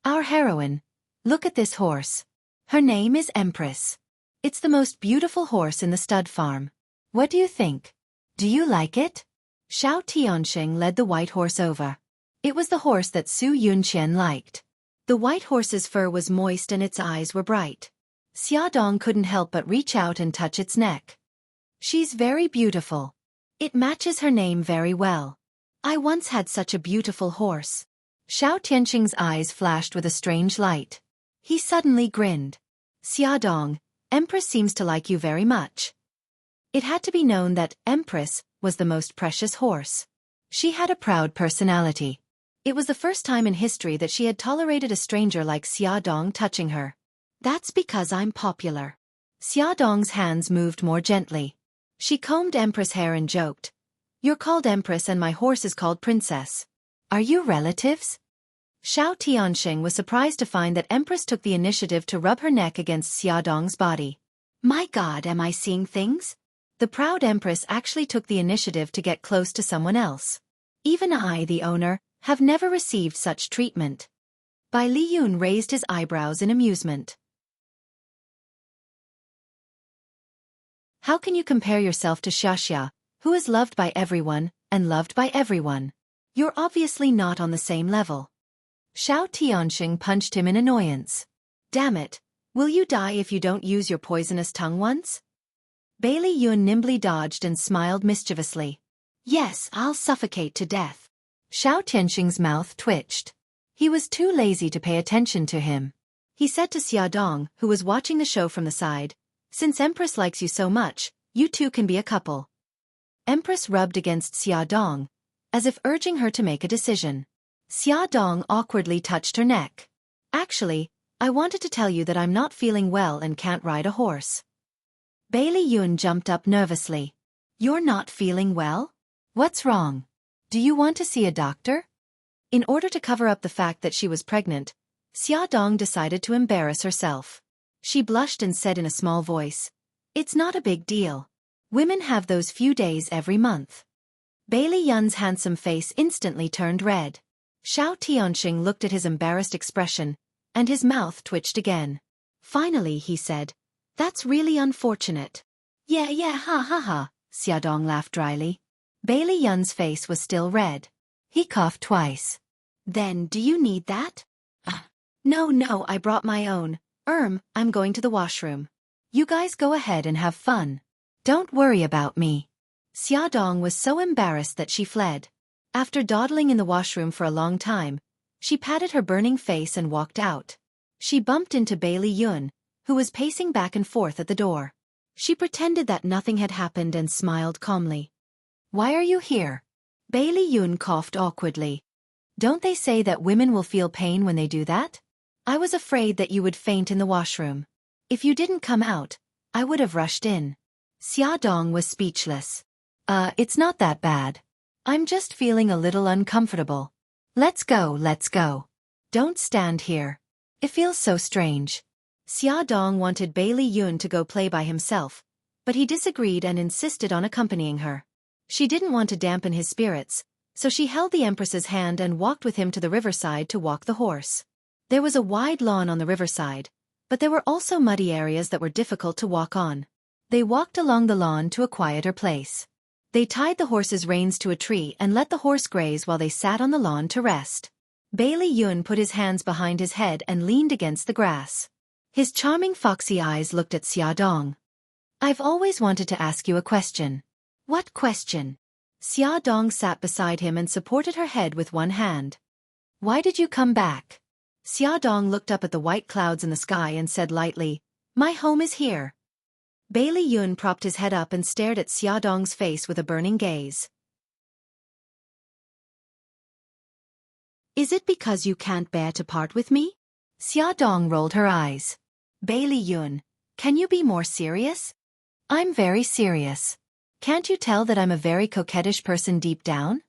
Our heroine. Look at this horse. Her name is Empress. It's the most beautiful horse in the stud farm. What do you think? Do you like it? Xiao Tianxing led the white horse over. It was the horse that Su Yunqian liked. The white horse's fur was moist and its eyes were bright. Xia Dong couldn't help but reach out and touch its neck. She's very beautiful. It matches her name very well. I once had such a beautiful horse. Xiao Tianxing's eyes flashed with a strange light. He suddenly grinned. Xia Dong, Empress seems to like you very much. It had to be known that Empress was the most precious horse. She had a proud personality. It was the first time in history that she had tolerated a stranger like Xia Dong touching her. That's because I'm popular. Xia Dong's hands moved more gently. She combed Empress' hair and joked. You're called Empress and my horse is called Princess. Are you relatives? Xiao Tianxing was surprised to find that Empress took the initiative to rub her neck against Xia Dong's body. My God, am I seeing things? The proud Empress actually took the initiative to get close to someone else. Even I, the owner, have never received such treatment. Bai Liyun raised his eyebrows in amusement. How can you compare yourself to Xiaxia, who is loved by everyone, and loved by everyone? You're obviously not on the same level. Xiao Tianxing punched him in annoyance. Damn it, will you die if you don't use your poisonous tongue once? Bailey Yun nimbly dodged and smiled mischievously. Yes, I'll suffocate to death. Xiao Tianxing's mouth twitched. He was too lazy to pay attention to him. He said to Xia Dong, who was watching the show from the side, Since Empress likes you so much, you two can be a couple. Empress rubbed against Xia Dong, as if urging her to make a decision. Xia Dong awkwardly touched her neck. Actually, I wanted to tell you that I'm not feeling well and can't ride a horse. Bailey Yun jumped up nervously. You're not feeling well? What's wrong? Do you want to see a doctor? In order to cover up the fact that she was pregnant, Xia Dong decided to embarrass herself. She blushed and said in a small voice, It's not a big deal. Women have those few days every month. Bailey Yun's handsome face instantly turned red. Xiao Tianxing looked at his embarrassed expression, and his mouth twitched again. Finally, he said, That's really unfortunate. Yeah, ha ha ha, Xia Dong laughed dryly. Bailey Yun's face was still red. He coughed twice. Then, do you need that? No, I brought my own. I'm going to the washroom. You guys go ahead and have fun. Don't worry about me. Xia Dong was so embarrassed that she fled. After dawdling in the washroom for a long time, she patted her burning face and walked out. She bumped into Bailey Yun, who was pacing back and forth at the door. She pretended that nothing had happened and smiled calmly. Why are you here? Bailey Yun coughed awkwardly. Don't they say that women will feel pain when they do that? I was afraid that you would faint in the washroom. If you didn't come out, I would have rushed in. Xia Dong was speechless. It's not that bad. I'm just feeling a little uncomfortable. Let's go. Don't stand here. It feels so strange. Xia Dong wanted Bailey Yun to go play by himself, but he disagreed and insisted on accompanying her. She didn't want to dampen his spirits, So she held the Empress's hand and walked with him to the riverside to walk the horse. There was a wide lawn on the riverside, but there were also muddy areas that were difficult to walk on. They walked along the lawn to a quieter place. They tied the horse's reins to a tree and let the horse graze while they sat on the lawn to rest. Bailey Yun put his hands behind his head and leaned against the grass. His charming foxy eyes looked at Xiaodong. "I've always wanted to ask you a question." "What question?" Xiaodong sat beside him and supported her head with one hand. "Why did you come back?" Xiaodong looked up at the white clouds in the sky and said lightly, "My home is here." Bailey Yun propped his head up and stared at Xiaodong's face with a burning gaze. "Is it because you can't bear to part with me?" Xiaodong rolled her eyes. "Bailey Yun, can you be more serious?" "I'm very serious. Can't you tell that I'm a very coquettish person deep down?"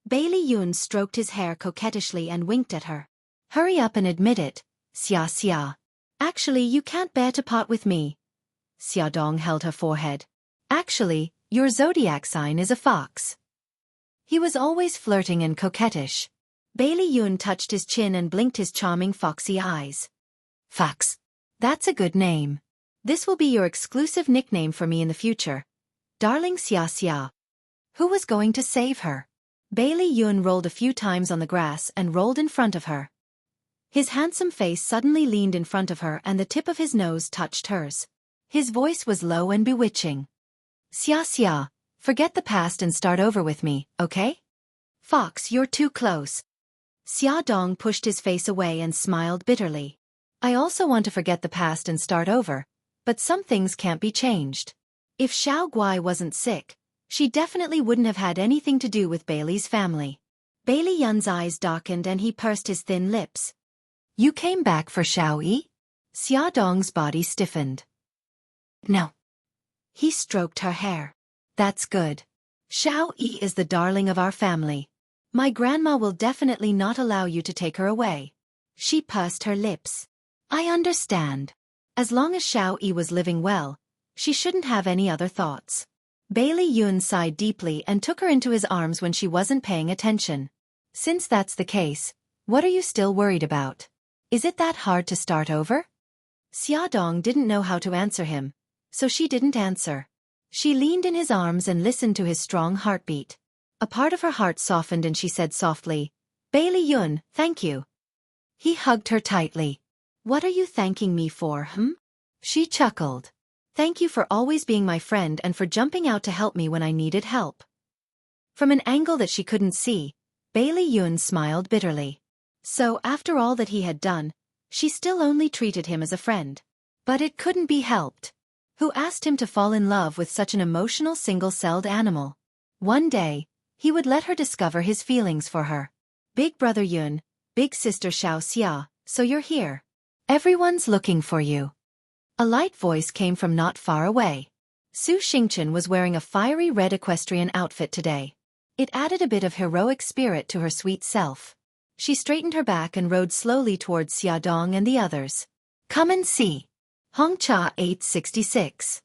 Bailey Yun stroked his hair coquettishly and winked at her. "Hurry up and admit it, Xia. Actually, you can't bear to part with me." Xiaodong held her forehead. "Actually, your zodiac sign is a fox." He was always flirting and coquettish. Bailey Yun touched his chin and blinked his charming foxy eyes. "Fox. That's a good name. This will be your exclusive nickname for me in the future. Darling Xia." Who was going to save her? Bailey Yun rolled a few times on the grass and rolled in front of her. His handsome face suddenly leaned in front of her and the tip of his nose touched hers. His voice was low and bewitching. "Xia, forget the past and start over with me, okay?" "Fox, you're too close." Xiaodong pushed his face away and smiled bitterly. "I also want to forget the past and start over, but some things can't be changed. If Xiao Guai wasn't sick, she definitely wouldn't have had anything to do with Bailey's family." Bailey Yun's eyes darkened and he pursed his thin lips. "You came back for Xiao Yi?" Xiaodong's body stiffened. "No." He stroked her hair. "That's good. Xiao Yi is the darling of our family. My grandma will definitely not allow you to take her away." She pursed her lips. "I understand. As long as Xiao Yi was living well, she shouldn't have any other thoughts." Bailey Yun sighed deeply and took her into his arms when she wasn't paying attention. "Since that's the case, what are you still worried about? Is it that hard to start over?" Xiaodong didn't know how to answer him, so she didn't answer. She leaned in his arms and listened to his strong heartbeat. A part of her heart softened and she said softly, "Bailey Yun, thank you." He hugged her tightly. "What are you thanking me for, She chuckled. "Thank you for always being my friend and for jumping out to help me when I needed help." From an angle that she couldn't see, Bailey Yun smiled bitterly. So after all that he had done, she still only treated him as a friend. But it couldn't be helped. Who asked him to fall in love with such an emotional single-celled animal? One day, he would let her discover his feelings for her. "Big brother Yun, big sister Xia, so you're here. Everyone's looking for you." A light voice came from not far away. Su Xingchen was wearing a fiery red equestrian outfit today. It added a bit of heroic spirit to her sweet self. She straightened her back and rode slowly towards Xiaodong and the others. "Come and see." Hongcha 866.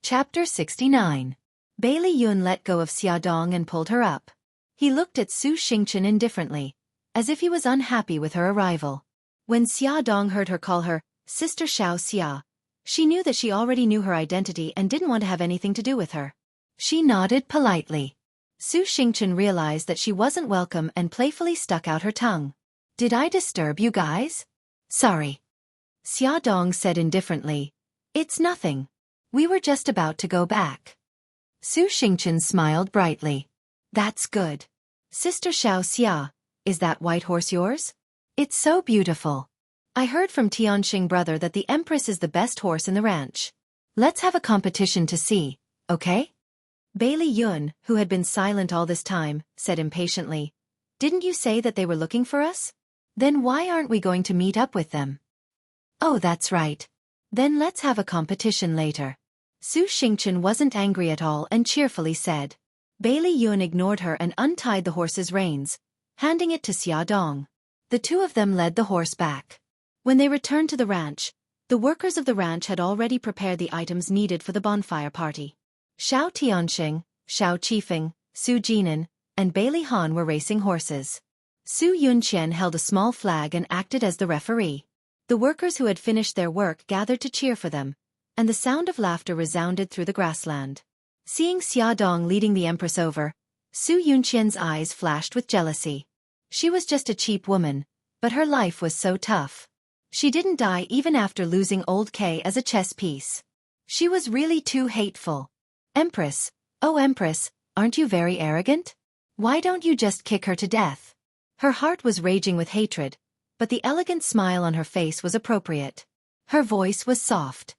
Chapter 69. Bailey Yun let go of Xiaodong and pulled her up. He looked at Su Xingchen indifferently, as if he was unhappy with her arrival. When Xiaodong heard her call her Sister Xia, she knew that she already knew her identity and didn't want to have anything to do with her. She nodded politely. Su Xingchen realized that she wasn't welcome and playfully stuck out her tongue. "Did I disturb you guys?" "Sorry." Xiaodong said indifferently. "It's nothing. We were just about to go back." Su Xingchen smiled brightly. "That's good. Sister Xia, is that white horse yours? It's so beautiful. I heard from Tianxing brother that the Empress is the best horse in the ranch. Let's have a competition to see, okay?" Bailey Yun, who had been silent all this time, said impatiently, "Didn't you say that they were looking for us? Then why aren't we going to meet up with them?" "Oh, that's right. Then let's have a competition later." Su Xingchen wasn't angry at all and cheerfully said. Bailey Yun ignored her and untied the horse's reins, handing it to Xiaodong. The two of them led the horse back. When they returned to the ranch, The workers of the ranch had already prepared the items needed for the bonfire party. Xiao Tianxing, Xiao Qifeng, Su Jinan, and Bailey Han were racing horses. Su Yunqian held a small flag and acted as the referee. The workers who had finished their work gathered to cheer for them, and the sound of laughter resounded through the grassland. Seeing Xia Dong leading the empress over, Su Yunqian's eyes flashed with jealousy. She was just a cheap woman, but her life was so tough. She didn't die even after losing old K as a chess piece. She was really too hateful. Empress, oh Empress, aren't you very arrogant? Why don't you just kick her to death? Her heart was raging with hatred, but the elegant smile on her face was appropriate. Her voice was soft.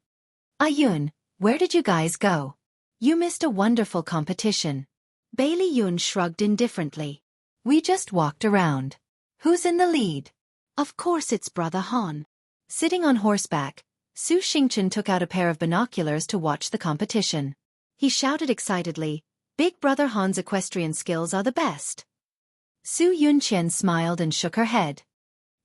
Yun, where did you guys go? You missed a wonderful competition. Bailey Yun shrugged indifferently. We just walked around. Who's in the lead? Of course it's Brother Han. Sitting on horseback, Su Xingchen took out a pair of binoculars to watch the competition. He shouted excitedly, Big Brother Han's equestrian skills are the best. Su Yunqian smiled and shook her head.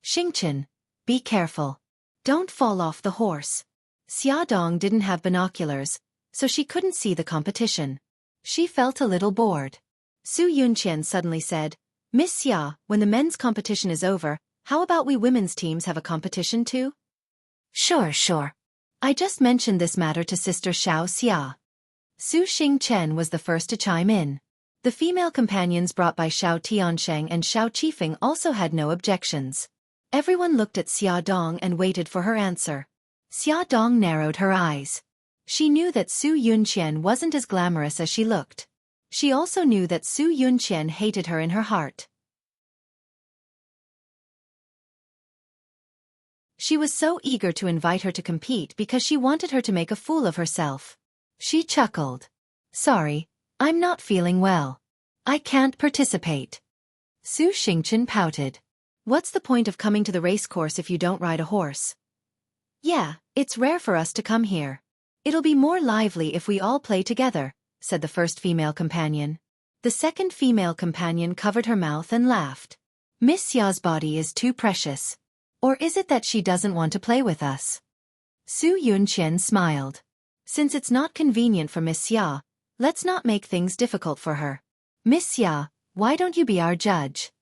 Xingchen, be careful. Don't fall off the horse. Xia Dong didn't have binoculars, so she couldn't see the competition. She felt a little bored. Su Yunqian suddenly said, Miss Xia, when the men's competition is over, how about we women's teams have a competition too? Sure. I just mentioned this matter to Sister Xiao Xia. Su Xingchen was the first to chime in. The female companions brought by Xiao Tiansheng and Xiao Qifeng also had no objections. Everyone looked at Xia Dong and waited for her answer. Xia Dong narrowed her eyes. She knew that Su Yunqian wasn't as glamorous as she looked. She also knew that Su Yunqian hated her in her heart. She was so eager to invite her to compete because she wanted her to make a fool of herself. She chuckled. Sorry, I'm not feeling well. I can't participate. Su Xingchen pouted. What's the point of coming to the racecourse if you don't ride a horse? Yeah, it's rare for us to come here. It'll be more lively if we all play together, said the first female companion. The second female companion covered her mouth and laughed. Miss Xia's body is too precious. Or is it that she doesn't want to play with us? Su Yunqian smiled. Since it's not convenient for Miss Xia, let's not make things difficult for her. Miss Xia, why don't you be our judge?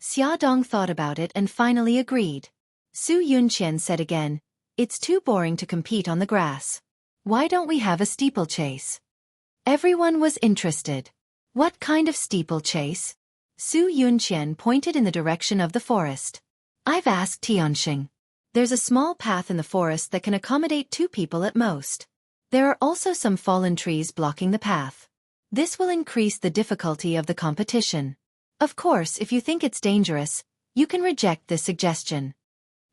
Xia Dong thought about it and finally agreed. Su Yunqian said again, it's too boring to compete on the grass. Why don't we have a steeplechase? Everyone was interested. What kind of steeplechase? Su Yunqian pointed in the direction of the forest. I've asked Tianxing. There's a small path in the forest that can accommodate 2 people at most. There are also some fallen trees blocking the path. This will increase the difficulty of the competition. Of course, if you think it's dangerous, you can reject this suggestion.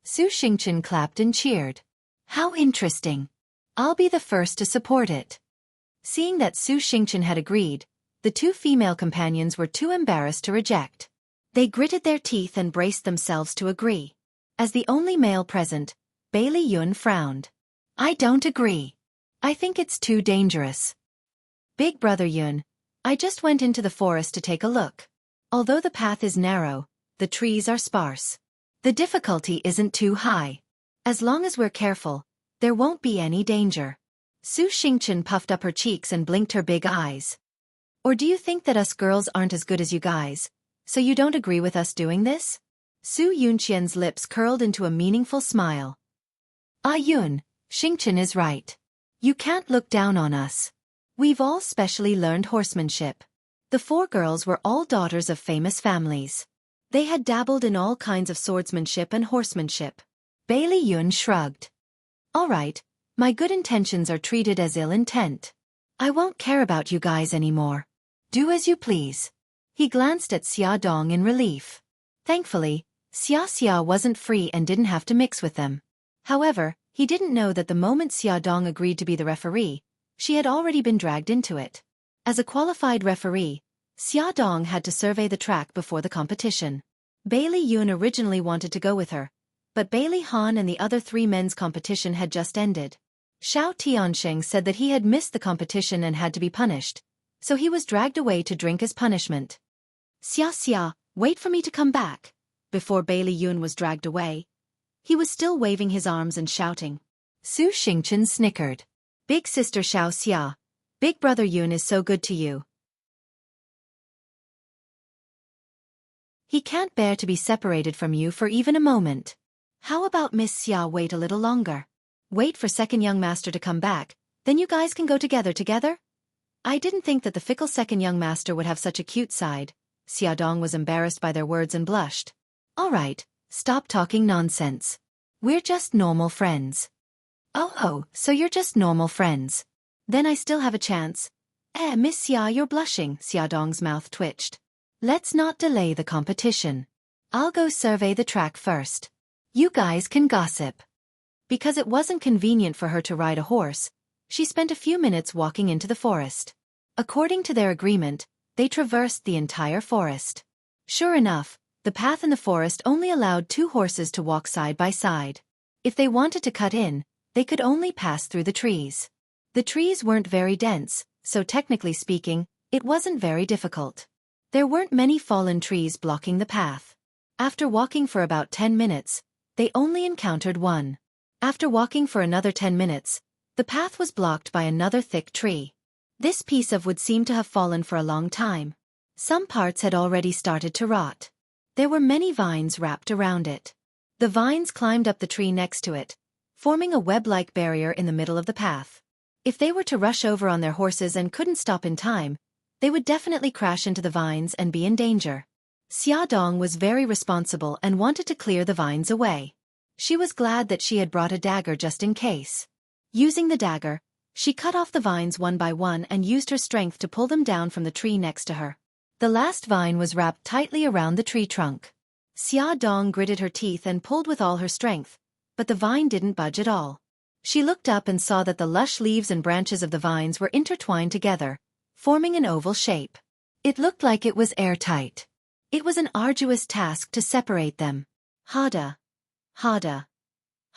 Su Xingchen clapped and cheered. How interesting. I'll be the first to support it. Seeing that Su Xingchen had agreed, the 2 female companions were too embarrassed to reject. They gritted their teeth and braced themselves to agree. As the only male present, Bailey Yun frowned. I don't agree. I think it's too dangerous. Big Brother Yun, I just went into the forest to take a look. Although the path is narrow, the trees are sparse. The difficulty isn't too high. As long as we're careful, there won't be any danger. Su Xingchen puffed up her cheeks and blinked her big eyes. Or do you think that us girls aren't as good as you guys, so you don't agree with us doing this? Su Yunqian's lips curled into a meaningful smile. Yun, Xingchen is right. You can't look down on us. We've all specially learned horsemanship. The 4 girls were all daughters of famous families. They had dabbled in all kinds of swordsmanship and horsemanship. Bailey Yun shrugged. All right, my good intentions are treated as ill intent. I won't care about you guys anymore. Do as you please. He glanced at Xia Dong in relief. Thankfully, Xia wasn't free and didn't have to mix with them. However, he didn't know that the moment Xia Dong agreed to be the referee, she had already been dragged into it. As a qualified referee, Xia Dong had to survey the track before the competition. Bailey Yun originally wanted to go with her, but Bailey Han and the other 3 men's competition had just ended. Xiao Tianxing said that he had missed the competition and had to be punished, so he was dragged away to drink as punishment. Xia, wait for me to come back. Before Bailey Yun was dragged away, he was still waving his arms and shouting. Su Xingchen snickered. Big sister Xiao Xia. Big brother Yun is so good to you. He can't bear to be separated from you for even a moment. How about Miss Xia wait a little longer? Wait for second young master to come back, then you guys can go together? I didn't think that the fickle second young master would have such a cute side. Xia Dong was embarrassed by their words and blushed. Alright, stop talking nonsense. We're just normal friends. Oh, so you're just normal friends. Then I still have a chance. Miss Xia, you're blushing, Xia Dong's mouth twitched. Let's not delay the competition. I'll go survey the track first. You guys can gossip. Because it wasn't convenient for her to ride a horse, she spent a few minutes walking into the forest. According to their agreement, they traversed the entire forest. Sure enough, the path in the forest only allowed 2 horses to walk side by side. If they wanted to cut in, they could only pass through the trees. The trees weren't very dense, so technically speaking, it wasn't very difficult. There weren't many fallen trees blocking the path. After walking for about 10 minutes, they only encountered one. After walking for another 10 minutes, the path was blocked by another thick tree. This piece of wood seemed to have fallen for a long time. Some parts had already started to rot. There were many vines wrapped around it. The vines climbed up the tree next to it, forming a web-like barrier in the middle of the path. If they were to rush over on their horses and couldn't stop in time, they would definitely crash into the vines and be in danger. Xia Dong was very responsible and wanted to clear the vines away. She was glad that she had brought a dagger just in case. Using the dagger, she cut off the vines one by one and used her strength to pull them down from the tree next to her. The last vine was wrapped tightly around the tree trunk. Xia Dong gritted her teeth and pulled with all her strength, but the vine didn't budge at all. She looked up and saw that the lush leaves and branches of the vines were intertwined together, forming an oval shape. It looked like it was airtight. It was an arduous task to separate them. Hada. Hada.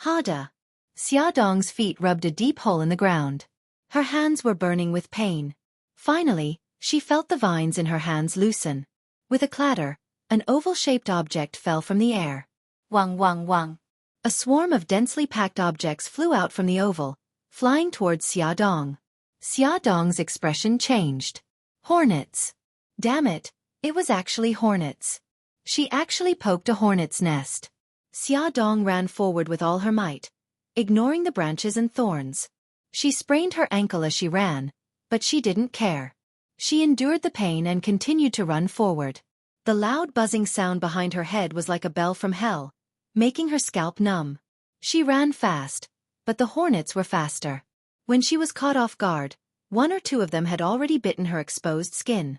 Hada. Xia Dong's feet rubbed a deep hole in the ground. Her hands were burning with pain. Finally, she felt the vines in her hands loosen. With a clatter, an oval-shaped object fell from the air. Wang wang wang. A swarm of densely packed objects flew out from the oval, flying towards Xia Dong. Xia Dong's expression changed. Hornets. Damn it, it was actually hornets. She actually poked a hornet's nest. Xia Dong ran forward with all her might, ignoring the branches and thorns. She sprained her ankle as she ran, but she didn't care. She endured the pain and continued to run forward. The loud buzzing sound behind her head was like a bell from hell, making her scalp numb. She ran fast, but the hornets were faster. When she was caught off guard, 1 or 2 of them had already bitten her exposed skin.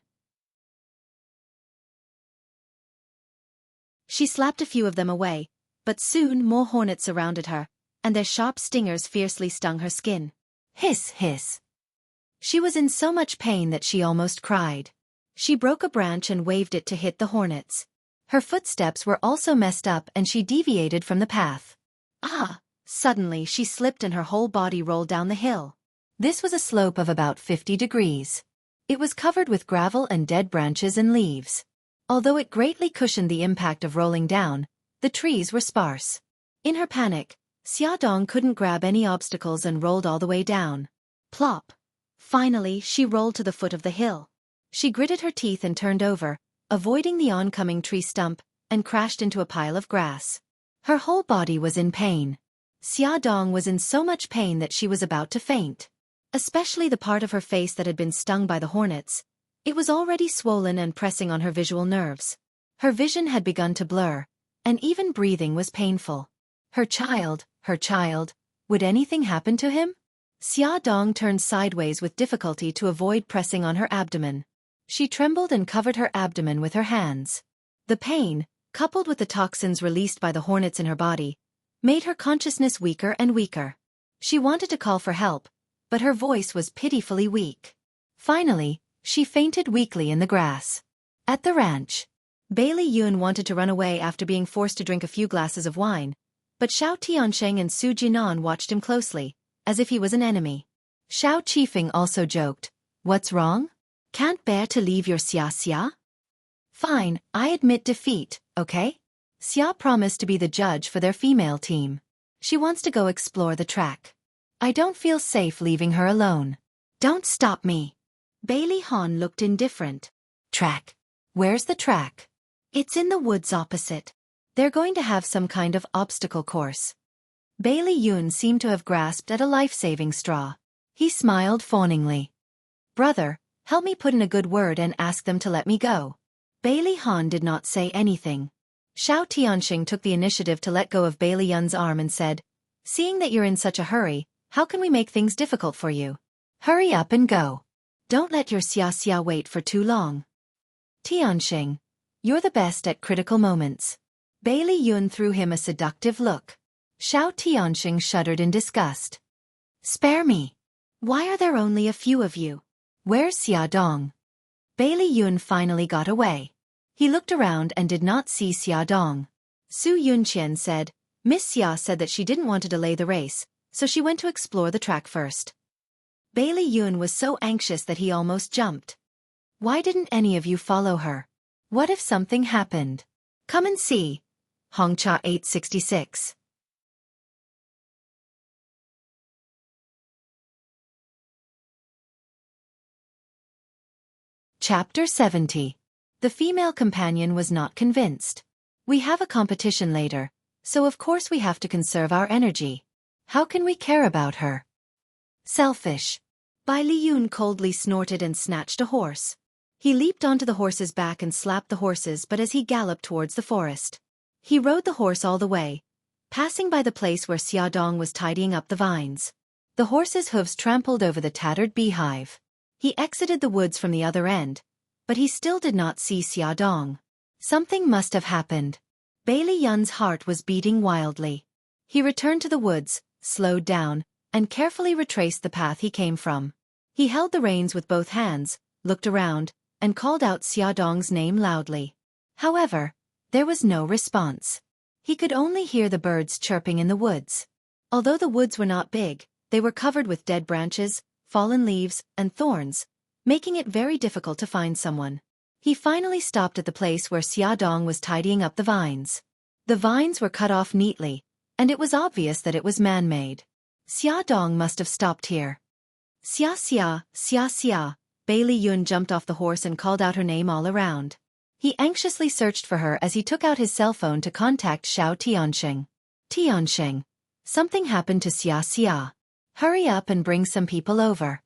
She slapped a few of them away, but soon more hornets surrounded her, and their sharp stingers fiercely stung her skin. Hiss, hiss. She was in so much pain that she almost cried. She broke a branch and waved it to hit the hornets. Her footsteps were also messed up and she deviated from the path. Suddenly she slipped and her whole body rolled down the hill. This was a slope of about 50 degrees. It was covered with gravel and dead branches and leaves. Although it greatly cushioned the impact of rolling down, the trees were sparse. In her panic, Xia Dong couldn't grab any obstacles and rolled all the way down. Plop. Finally, she rolled to the foot of the hill. She gritted her teeth and turned over, avoiding the oncoming tree stump, and crashed into a pile of grass. Her whole body was in pain. Xia Dong was in so much pain that she was about to faint. Especially the part of her face that had been stung by the hornets. It was already swollen and pressing on her visual nerves. Her vision had begun to blur, and even breathing was painful. Her child, would anything happen to him? Xia Dong turned sideways with difficulty to avoid pressing on her abdomen. She trembled and covered her abdomen with her hands. The pain, coupled with the toxins released by the hornets in her body, made her consciousness weaker and weaker. She wanted to call for help, but her voice was pitifully weak. Finally, she fainted weakly in the grass. At the ranch, Bailey Yun wanted to run away after being forced to drink a few glasses of wine, but Xiao Tiansheng and Su Jinan watched him closely, as if he was an enemy. Xiao Qifeng also joked, "What's wrong? Can't bear to leave your Xia Xia?" "Fine, I admit defeat, okay?" Xia promised to be the judge for their female team. She wants to go explore the track. I don't feel safe leaving her alone. Don't stop me. Bailey Han looked indifferent. Track. Where's the track? It's in the woods opposite. They're going to have some kind of obstacle course. Bailey Yun seemed to have grasped at a life-saving straw. He smiled fawningly. Brother, help me put in a good word and ask them to let me go. Bailey Han did not say anything. Xiao Tianxing took the initiative to let go of Bailey Yun's arm and said, seeing that you're in such a hurry, how can we make things difficult for you? Hurry up and go. Don't let your Xia wait for too long. Tianxing, you're the best at critical moments. Bailey Yun threw him a seductive look. Xiao Tianxing shuddered in disgust. Spare me. Why are there only a few of you? Where's Xia Dong? Bailey Yun finally got away. He looked around and did not see Xia Dong. Su Yunqian said, Miss Xia said that she didn't want to delay the race, so she went to explore the track first. Bailey Yun was so anxious that he almost jumped. Why didn't any of you follow her? What if something happened? Come and see. Hongcha 866. Chapter 70. The female companion was not convinced. We have a competition later, so of course we have to conserve our energy. How can we care about her? Selfish. Bai Liyun coldly snorted and snatched a horse. He leaped onto the horse's back and slapped the horses but as he galloped towards the forest. He rode the horse all the way, passing by the place where Xia Dong was tidying up the vines. The horse's hooves trampled over the tattered beehive. He exited the woods from the other end, but he still did not see Xia Dong. Something must have happened. Bailey Yun's heart was beating wildly. He returned to the woods, slowed down, and carefully retraced the path he came from. He held the reins with both hands, looked around, and called out Xia Dong's name loudly. However, there was no response. He could only hear the birds chirping in the woods. Although the woods were not big, they were covered with dead branches, fallen leaves, and thorns, making it very difficult to find someone. He finally stopped at the place where Xia Dong was tidying up the vines. The vines were cut off neatly, and it was obvious that it was man-made. Xia Dong must have stopped here. Xia Xia, Xia Xia. Bailey Yun jumped off the horse and called out her name all around. He anxiously searched for her as he took out his cell phone to contact Xiao Tianxing. Tianxing. Something happened to Xia Xia. Hurry up and bring some people over.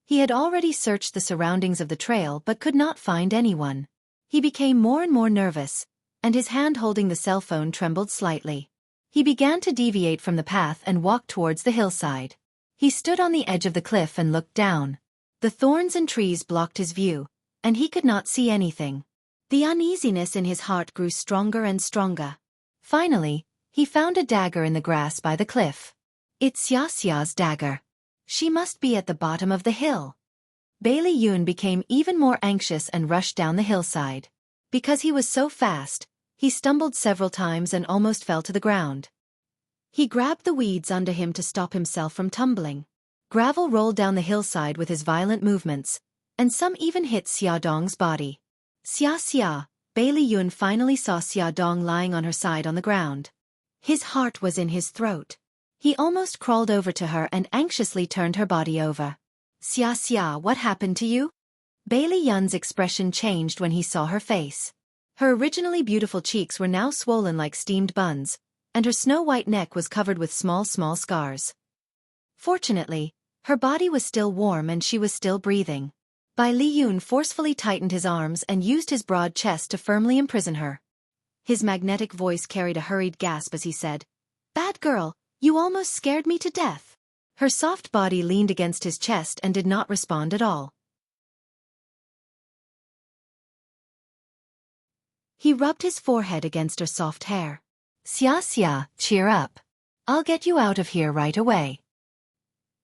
He had already searched the surroundings of the trail but could not find anyone. He became more and more nervous, and his hand holding the cell phone trembled slightly. He began to deviate from the path and walk towards the hillside. He stood on the edge of the cliff and looked down. The thorns and trees blocked his view, and he could not see anything. The uneasiness in his heart grew stronger and stronger. Finally, he found a dagger in the grass by the cliff. It's Xia Xia's dagger. She must be at the bottom of the hill. Bailey Yun became even more anxious and rushed down the hillside. Because he was so fast, he stumbled several times and almost fell to the ground. He grabbed the weeds under him to stop himself from tumbling. Gravel rolled down the hillside with his violent movements, and some even hit Xia Dong's body. Xia Xia, Bailey Yun finally saw Xia Dong lying on her side on the ground. His heart was in his throat. He almost crawled over to her and anxiously turned her body over. Xia Xia, what happened to you? Bailey Yun's expression changed when he saw her face. Her originally beautiful cheeks were now swollen like steamed buns, and her snow-white neck was covered with small scars. Fortunately, her body was still warm and she was still breathing. Bai Liyun forcefully tightened his arms and used his broad chest to firmly imprison her. His magnetic voice carried a hurried gasp as he said, "Bad girl, you almost scared me to death." Her soft body leaned against his chest and did not respond at all. He rubbed his forehead against her soft hair. "Xia Xia, cheer up. I'll get you out of here right away."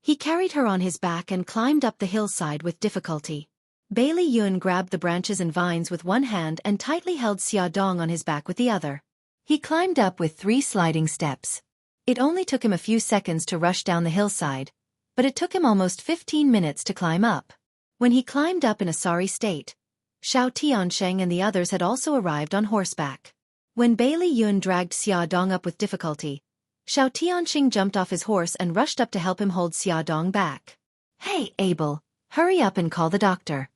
He carried her on his back and climbed up the hillside with difficulty. Bailey Yun grabbed the branches and vines with one hand and tightly held Xia Dong on his back with the other. He climbed up with 3 sliding steps. It only took him a few seconds to rush down the hillside, but it took him almost 15 minutes to climb up. When he climbed up in a sorry state, Xiao Tianxing and the others had also arrived on horseback. When Bailey Yun dragged Xia Dong up with difficulty, Xiao Tianxing jumped off his horse and rushed up to help him hold Xiaodong back. Hey, Abel, hurry up and call the doctor.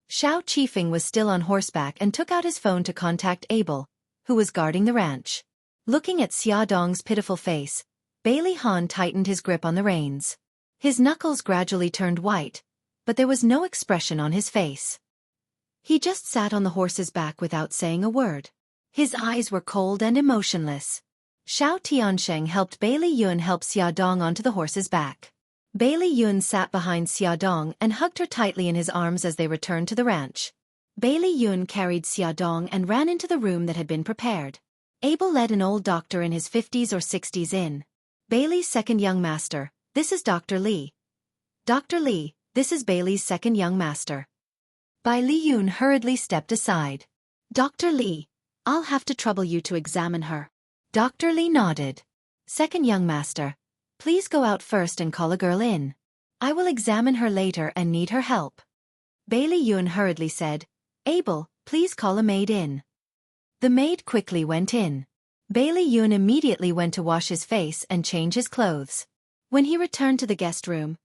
Xiao Qifeng was still on horseback and took out his phone to contact Abel, who was guarding the ranch. Looking at Xiaodong's pitiful face, Bailey Han tightened his grip on the reins. His knuckles gradually turned white, but there was no expression on his face. He just sat on the horse's back without saying a word. His eyes were cold and emotionless. Xiao Tiansheng helped Bailey Yun help Xiaodong onto the horse's back. Bailey Yun sat behind Xiaodong and hugged her tightly in his arms as they returned to the ranch. Bailey Yun carried Xiaodong and ran into the room that had been prepared. Abel led an old doctor in his 50s or 60s in. Bailey's second young master, this is Dr. Li. Dr. Li, this is Bailey's second young master. Bai Li Yun hurriedly stepped aside. Dr. Li, I'll have to trouble you to examine her. Dr. Li nodded. Second young master, please go out first and call a girl in. I will examine her later and need her help. Bailey Yun hurriedly said, Abel, please call a maid in. The maid quickly went in. Bailey Yun immediately went to wash his face and change his clothes. When he returned to the guest room,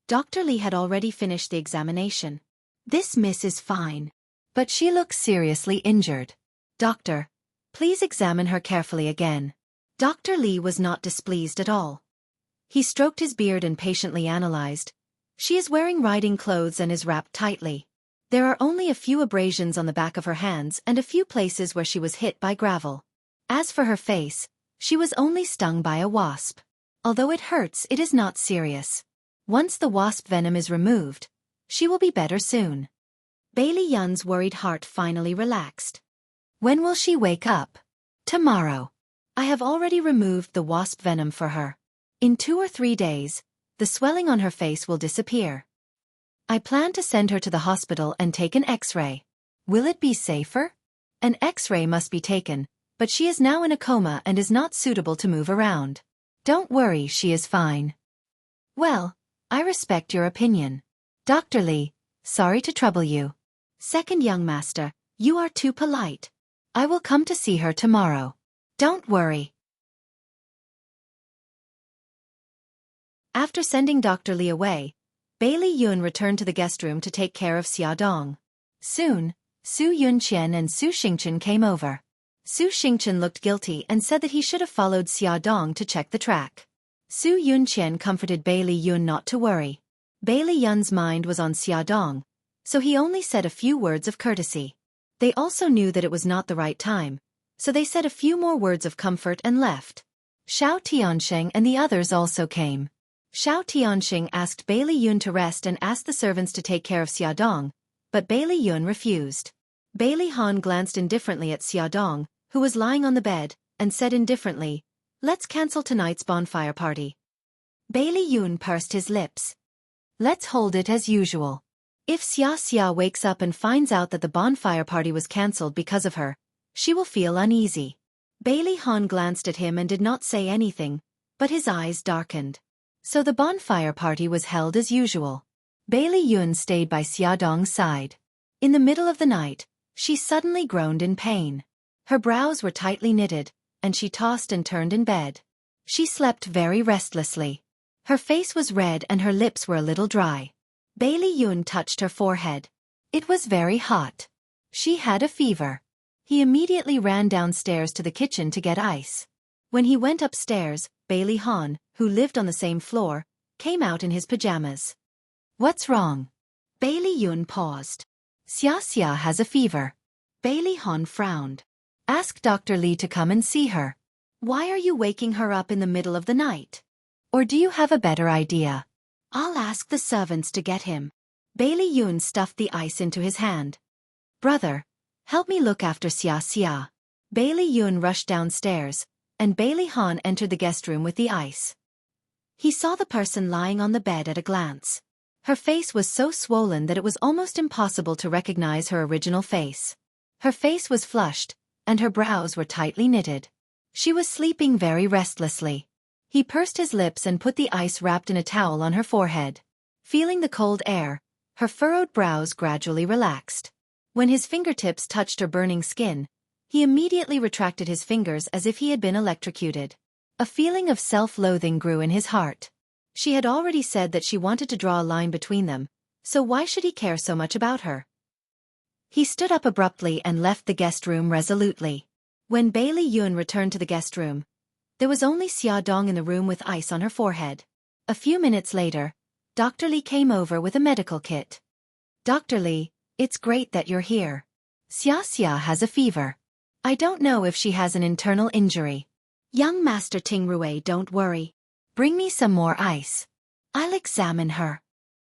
Dr. Li had already finished the examination. This miss is fine, but she looks seriously injured. Doctor, please examine her carefully again. Dr. Li was not displeased at all. He stroked his beard and patiently analyzed. She is wearing riding clothes and is wrapped tightly. There are only a few abrasions on the back of her hands and a few places where she was hit by gravel. As for her face, she was only stung by a wasp. Although it hurts, it is not serious. Once the wasp venom is removed, she will be better soon. Bailey Yun's worried heart finally relaxed. When will she wake up? Tomorrow. I have already removed the wasp venom for her. In 2 or 3 days, the swelling on her face will disappear. I plan to send her to the hospital and take an X-ray. Will it be safer? An X-ray must be taken, but she is now in a coma and is not suitable to move around. Don't worry, she is fine. Well, I respect your opinion. Dr. Li, sorry to trouble you. Second young master, you are too polite. I will come to see her tomorrow. Don't worry. After sending Dr. Li away, Bailey Yun returned to the guest room to take care of Xiaodong. Soon, Su Yunqian and Su Xingchen came over. Su Xingchen looked guilty and said that he should have followed Xiaodong to check the track. Su Yunqian comforted Bailey Yun not to worry. Bailey Yun's mind was on Xiaodong, so he only said a few words of courtesy. They also knew that it was not the right time, so they said a few more words of comfort and left. Xiao Tiansheng and the others also came. Xiao Tianxing asked Bailey Yun to rest and asked the servants to take care of Xiaodong, but Bailey Yun refused. Bailey Han glanced indifferently at Xiaodong, who was lying on the bed, and said indifferently, "Let's cancel tonight's bonfire party." Bailey Yun pursed his lips. "Let's hold it as usual. If Xia wakes up and finds out that the bonfire party was cancelled because of her, she will feel uneasy." Bailey Han glanced at him and did not say anything, but his eyes darkened. So the bonfire party was held as usual. Bailey Yun stayed by Xiaodong's side. In the middle of the night, she suddenly groaned in pain. Her brows were tightly knitted, and she tossed and turned in bed. She slept very restlessly. Her face was red and her lips were a little dry. Bailey Yun touched her forehead. It was very hot. She had a fever. He immediately ran downstairs to the kitchen to get ice. When he went upstairs, Bailey Han, who lived on the same floor, came out in his pajamas. "What's wrong?" Bailey Yun paused. Xia has a fever." Bailey Han frowned. "Ask Dr. Li to come and see her." "Why are you waking her up in the middle of the night? Or do you have a better idea?" "I'll ask the servants to get him." Bailey Yun stuffed the ice into his hand. "Brother, help me look after Xia." Bailey Yun rushed downstairs, and Bailey Han entered the guest room with the ice. He saw the person lying on the bed at a glance. Her face was so swollen that it was almost impossible to recognize her original face. Her face was flushed, and her brows were tightly knitted. She was sleeping very restlessly. He pursed his lips and put the ice wrapped in a towel on her forehead. Feeling the cold air, her furrowed brows gradually relaxed. When his fingertips touched her burning skin, he immediately retracted his fingers as if he had been electrocuted. A feeling of self-loathing grew in his heart. She had already said that she wanted to draw a line between them, so why should he care so much about her? He stood up abruptly and left the guest room resolutely. When Bailey Yun returned to the guest room, there was only Xia Dong in the room with ice on her forehead. A few minutes later, Dr. Li came over with a medical kit. Dr. Li, it's great that you're here. Xia has a fever. I don't know if she has an internal injury. Young Master Ting Rui, don't worry. Bring me some more ice. I'll examine her.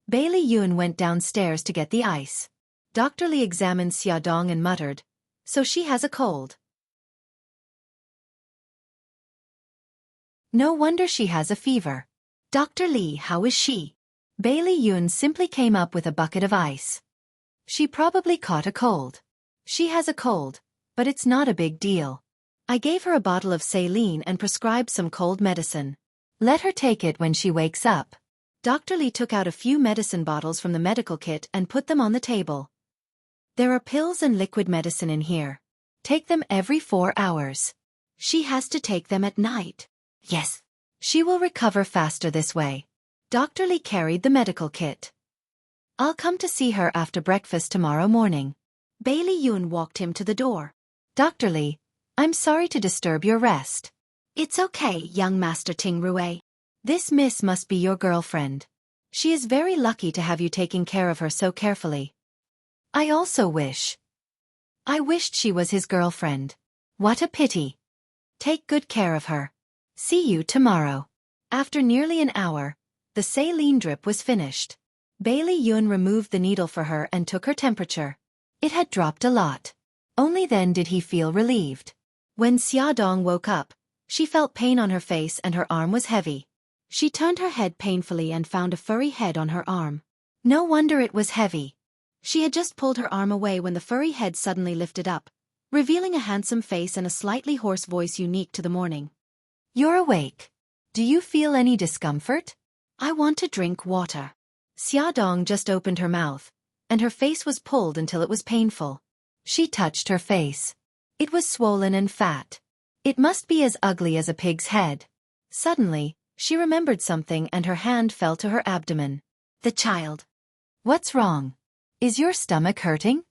Bailey Yun went downstairs to get the ice. Dr. Li examined Xia Dong and muttered, so she has a cold. No wonder she has a fever. Dr. Li, how is she? Bailey Yun simply came up with a bucket of ice. She probably caught a cold. She has a cold, but it's not a big deal. I gave her a bottle of saline and prescribed some cold medicine. Let her take it when she wakes up. Dr. Li took out a few medicine bottles from the medical kit and put them on the table. There are pills and liquid medicine in here. Take them every 4 hours. She has to take them at night. Yes. She will recover faster this way. Dr. Li carried the medical kit. I'll come to see her after breakfast tomorrow morning. Bailey Yun walked him to the door. Dr. Li, I'm sorry to disturb your rest. It's okay, young Master Ting Rui. This miss must be your girlfriend. She is very lucky to have you taking care of her so carefully. I also wish. I wished she was his girlfriend. What a pity. Take good care of her. See you tomorrow. After nearly an hour, the saline drip was finished. Bailey Yun removed the needle for her and took her temperature. It had dropped a lot. Only then did he feel relieved. When Xia Dong woke up, she felt pain on her face and her arm was heavy. She turned her head painfully and found a furry head on her arm. No wonder it was heavy. She had just pulled her arm away when the furry head suddenly lifted up, revealing a handsome face and a slightly hoarse voice unique to the morning. You're awake. Do you feel any discomfort? I want to drink water. Xia Dong just opened her mouth, and her face was pulled until it was painful. She touched her face. It was swollen and fat. It must be as ugly as a pig's head. Suddenly, she remembered something and her hand fell to her abdomen. The child. What's wrong? Is your stomach hurting?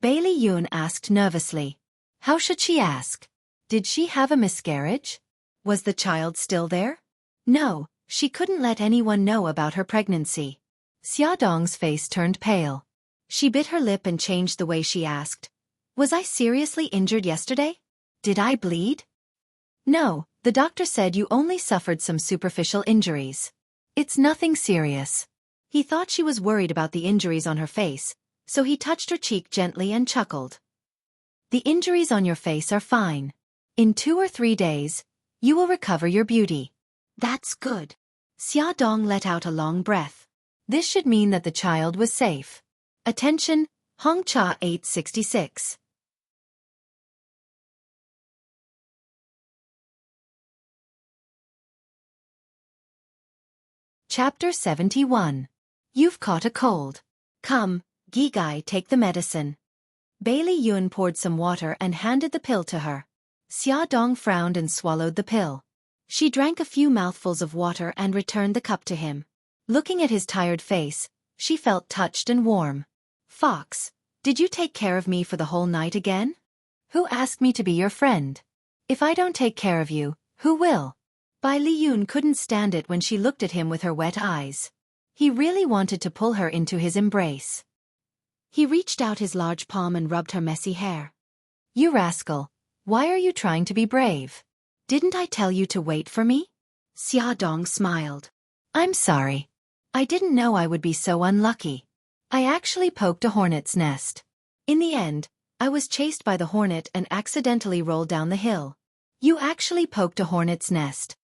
Bailey Yun asked nervously. How should she ask? Did she have a miscarriage? Was the child still there? No, she couldn't let anyone know about her pregnancy. Xia Dong's face turned pale. She bit her lip and changed the way she asked. Was I seriously injured yesterday? Did I bleed? No, the doctor said you only suffered some superficial injuries. It's nothing serious. He thought she was worried about the injuries on her face, so he touched her cheek gently and chuckled. The injuries on your face are fine. In 2 or 3 days, you will recover your beauty. That's good. Xia Dong let out a long breath. This should mean that the child was safe. Attention, Hong Cha 866. Chapter 71. You've caught a cold. Come, Gi Gai, take the medicine. Bailey Yun poured some water and handed the pill to her. Xia Dong frowned and swallowed the pill. She drank a few mouthfuls of water and returned the cup to him. Looking at his tired face, she felt touched and warm. Fox, did you take care of me for the whole night again? Who asked me to be your friend? If I don't take care of you, who will? Bai Li Yun couldn't stand it when she looked at him with her wet eyes. He really wanted to pull her into his embrace. He reached out his large palm and rubbed her messy hair. You rascal, why are you trying to be brave? Didn't I tell you to wait for me? Xia Dong smiled. I'm sorry. I didn't know I would be so unlucky. I actually poked a hornet's nest. In the end, I was chased by the hornet and accidentally rolled down the hill. You actually poked a hornet's nest.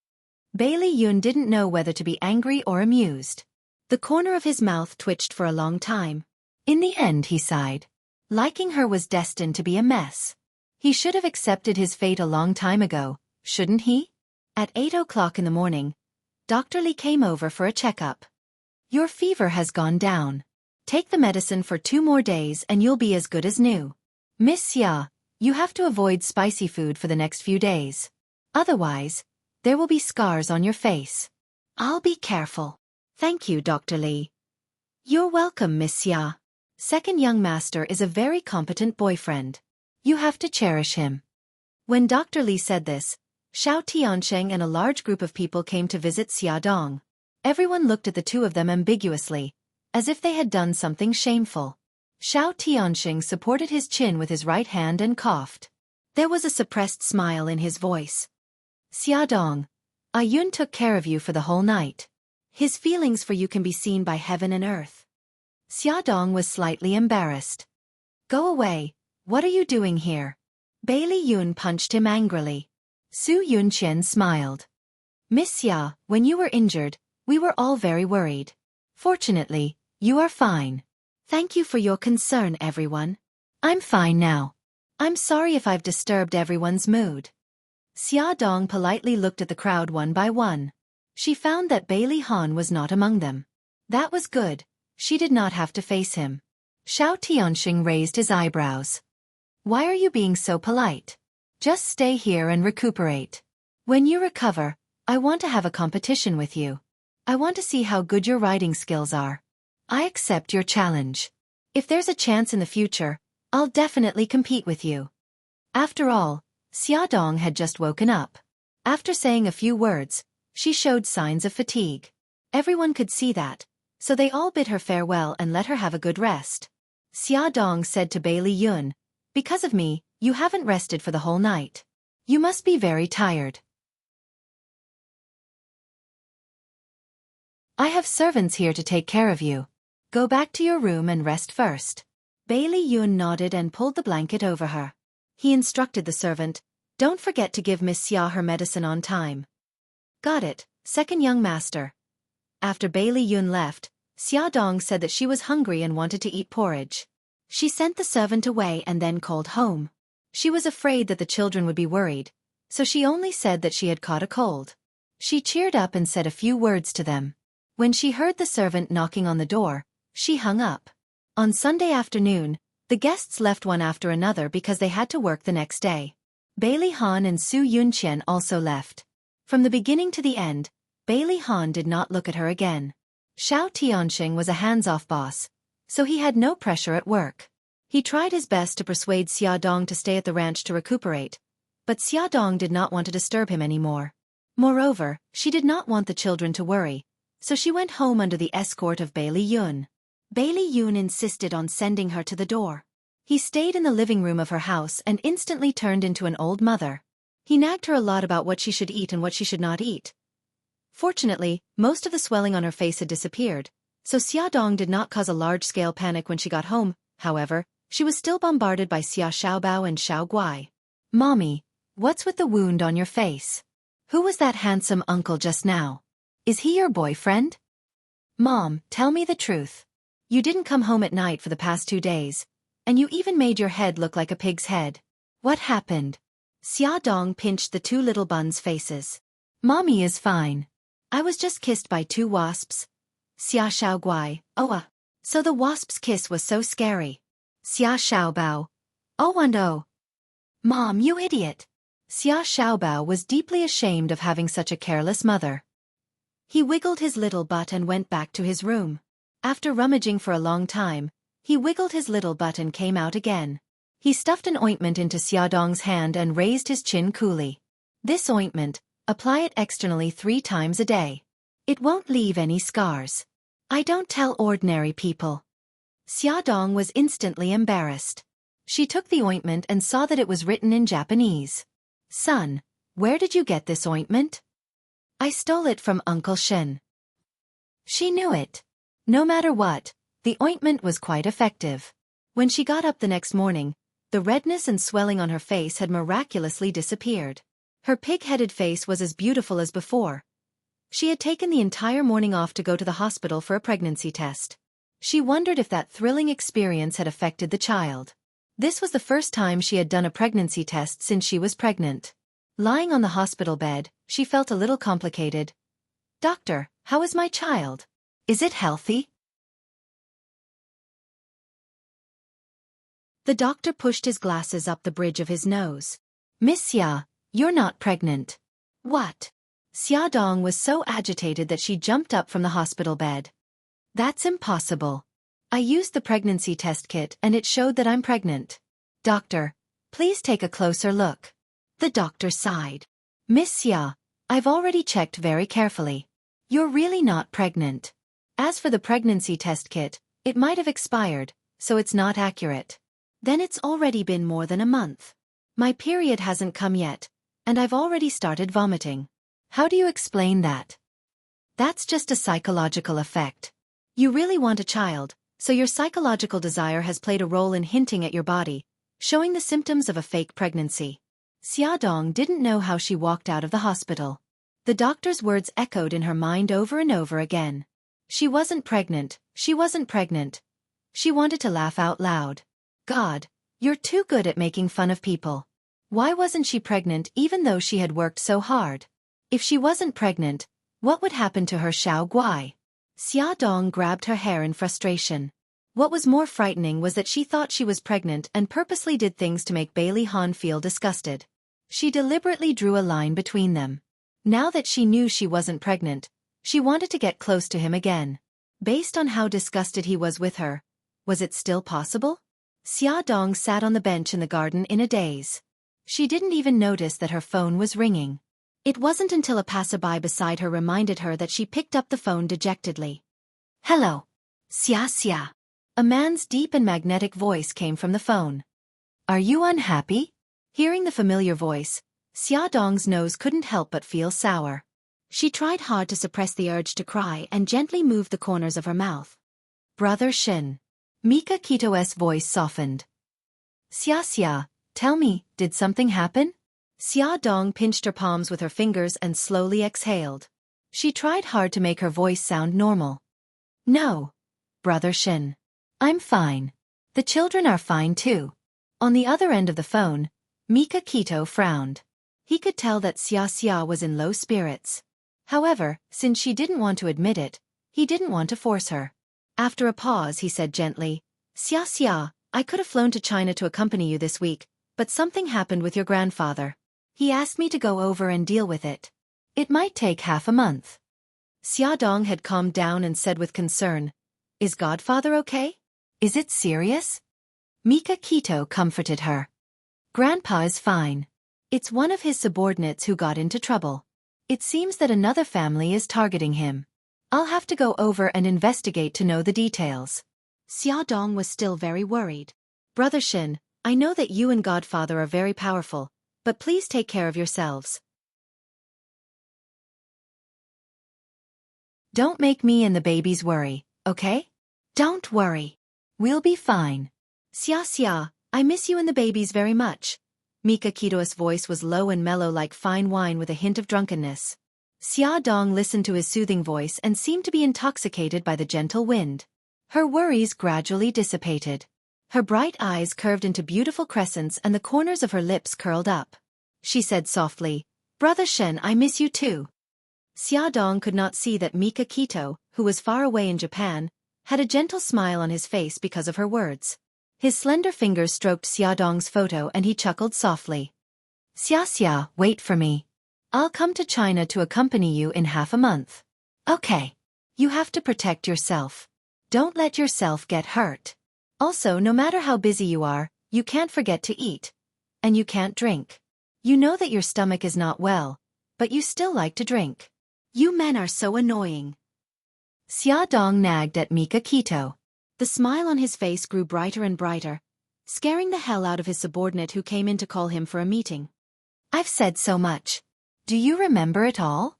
Bailey Yun didn't know whether to be angry or amused. The corner of his mouth twitched for a long time. In the end he sighed. Liking her was destined to be a mess. He should have accepted his fate a long time ago, shouldn't he? At 8 o'clock in the morning, Dr. Li came over for a checkup. Your fever has gone down. Take the medicine for 2 more days and you'll be as good as new. Miss Xia, you have to avoid spicy food for the next few days. Otherwise, There will be scars on your face. I'll be careful. Thank you, Dr. Li. You're welcome, Miss Xia. Second young master is a very competent boyfriend. You have to cherish him. When Dr. Li said this, Xiao Tiansheng and a large group of people came to visit Xia Dong. Everyone looked at the two of them ambiguously, as if they had done something shameful. Xiao Tiansheng supported his chin with his right hand and coughed. There was a suppressed smile in his voice. Xia Dong, Yun took care of you for the whole night. His feelings for you can be seen by heaven and earth. Xia Dong was slightly embarrassed. Go away, what are you doing here? Bailey Yun punched him angrily. Su Yunqian smiled. Miss Xia, when you were injured, we were all very worried. Fortunately, you are fine. Thank you for your concern, everyone. I'm fine now. I'm sorry if I've disturbed everyone's mood. Xia Dong politely looked at the crowd one by one. She found that Bailey Han was not among them. That was good. She did not have to face him. Xiao Tianxing raised his eyebrows. Why are you being so polite? Just stay here and recuperate. When you recover, I want to have a competition with you. I want to see how good your writing skills are. I accept your challenge. If there's a chance in the future, I'll definitely compete with you. After all, Xia Dong had just woken up. After saying a few words, she showed signs of fatigue. Everyone could see that, so they all bid her farewell and let her have a good rest. Xia Dong said to Bailey Yun, because of me, you haven't rested for the whole night. You must be very tired. I have servants here to take care of you. Go back to your room and rest first. Bailey Yun nodded and pulled the blanket over her. He instructed the servant, don't forget to give Miss Xia her medicine on time. Got it, second young master. After Bailey Yun left, Xia Dong said that she was hungry and wanted to eat porridge. She sent the servant away and then called home. She was afraid that the children would be worried, so she only said that she had caught a cold. She cheered up and said a few words to them. When she heard the servant knocking on the door, she hung up. On Sunday afternoon, the guests left one after another because they had to work the next day. Bailey Han and Su Yunqian also left. From the beginning to the end, Bailey Han did not look at her again. Xiao Tianxing was a hands-off boss, so he had no pressure at work. He tried his best to persuade Xia Dong to stay at the ranch to recuperate, but Xia Dong did not want to disturb him anymore. Moreover, she did not want the children to worry, so she went home under the escort of Bailey Yun. Bailey Yun insisted on sending her to the door. He stayed in the living room of her house and instantly turned into an old mother. He nagged her a lot about what she should eat and what she should not eat. Fortunately, most of the swelling on her face had disappeared, so Xia Dong did not cause a large-scale panic when she got home. However, she was still bombarded by Xia Xiaobao and Xiao Guai. Mommy, what's with the wound on your face? Who was that handsome uncle just now? Is he your boyfriend? Mom, tell me the truth. You didn't come home at night for the past 2 days, and you even made your head look like a pig's head. What happened? Xia Dong pinched the two little buns' faces. Mommy is fine. I was just kissed by 2 wasps. Xia Xiao Guai, oh so the wasp's kiss was so scary. Xia Xiaobao, oh and oh. Mom, you idiot. Xia Xiaobao was deeply ashamed of having such a careless mother. He wiggled his little butt and went back to his room. After rummaging for a long time, he wiggled his little butt and came out again. He stuffed an ointment into Xia Dong's hand and raised his chin coolly. This ointment, apply it externally 3 times a day. It won't leave any scars. I don't tell ordinary people. Xia Dong was instantly embarrassed. She took the ointment and saw that it was written in Japanese. Son, where did you get this ointment? I stole it from Uncle Shen. She knew it. No matter what, the ointment was quite effective. When she got up the next morning, the redness and swelling on her face had miraculously disappeared. Her pig-headed face was as beautiful as before. She had taken the entire morning off to go to the hospital for a pregnancy test. She wondered if that thrilling experience had affected the child. This was the first time she had done a pregnancy test since she was pregnant. Lying on the hospital bed, she felt a little complicated. Doctor, how is my child? Is it healthy? The doctor pushed his glasses up the bridge of his nose. Miss Xia, you're not pregnant. What? Xiaodong was so agitated that she jumped up from the hospital bed. That's impossible. I used the pregnancy test kit and it showed that I'm pregnant. Doctor, please take a closer look. The doctor sighed. Miss Xia, I've already checked very carefully. You're really not pregnant. As for the pregnancy test kit, it might have expired, so it's not accurate. Then it's already been more than a month. My period hasn't come yet, and I've already started vomiting. How do you explain that? That's just a psychological effect. You really want a child, so your psychological desire has played a role in hinting at your body, showing the symptoms of a fake pregnancy. Xiaodong didn't know how she walked out of the hospital. The doctor's words echoed in her mind over and over again. She wasn't pregnant, she wasn't pregnant. She wanted to laugh out loud. God, you're too good at making fun of people. Why wasn't she pregnant even though she had worked so hard? If she wasn't pregnant, what would happen to her Xiao Guai? Xiaodong grabbed her hair in frustration. What was more frightening was that she thought she was pregnant and purposely did things to make Bailey Han feel disgusted. She deliberately drew a line between them. Now that she knew she wasn't pregnant, she wanted to get close to him again. Based on how disgusted he was with her, was it still possible? Xiaodong sat on the bench in the garden in a daze. She didn't even notice that her phone was ringing. It wasn't until a passerby beside her reminded her that she picked up the phone dejectedly. Hello. Xia. A man's deep and magnetic voice came from the phone. Are you unhappy? Hearing the familiar voice, Xiaodong's nose couldn't help but feel sour. She tried hard to suppress the urge to cry and gently moved the corners of her mouth. Brother Shin. Mika Kito's voice softened. Xia, tell me, did something happen? Xiaodong pinched her palms with her fingers and slowly exhaled. She tried hard to make her voice sound normal. No, Brother Shin. I'm fine. The children are fine too. On the other end of the phone, Mika Kito frowned. He could tell that Xia was in low spirits. However, since she didn't want to admit it, he didn't want to force her. After a pause he said gently, Xia, I could have flown to China to accompany you this week, but something happened with your grandfather. He asked me to go over and deal with it. It might take half a month. Xiaodong had calmed down and said with concern, Is Godfather okay? Is it serious? Mika Kito comforted her. Grandpa is fine. It's one of his subordinates who got into trouble. It seems that another family is targeting him. I'll have to go over and investigate to know the details. Xiaodong was still very worried. Brother Shin, I know that you and Godfather are very powerful, but please take care of yourselves. Don't make me and the babies worry, okay? Don't worry. We'll be fine. Xia, I miss you and the babies very much. Mika Kito's voice was low and mellow like fine wine with a hint of drunkenness. Xiaodong listened to his soothing voice and seemed to be intoxicated by the gentle wind. Her worries gradually dissipated. Her bright eyes curved into beautiful crescents and the corners of her lips curled up. She said softly, Brother Shen, I miss you too. Xiaodong could not see that Mika Kito, who was far away in Japan, had a gentle smile on his face because of her words. His slender fingers stroked Xiaodong's photo and he chuckled softly. Xia, wait for me. I'll come to China to accompany you in half a month. Okay. You have to protect yourself. Don't let yourself get hurt. Also, no matter how busy you are, you can't forget to eat. And you can't drink. You know that your stomach is not well, but you still like to drink. You men are so annoying. Xiaodong nagged at Mika Kito. The smile on his face grew brighter and brighter, scaring the hell out of his subordinate who came in to call him for a meeting. I've said so much. Do you remember it all?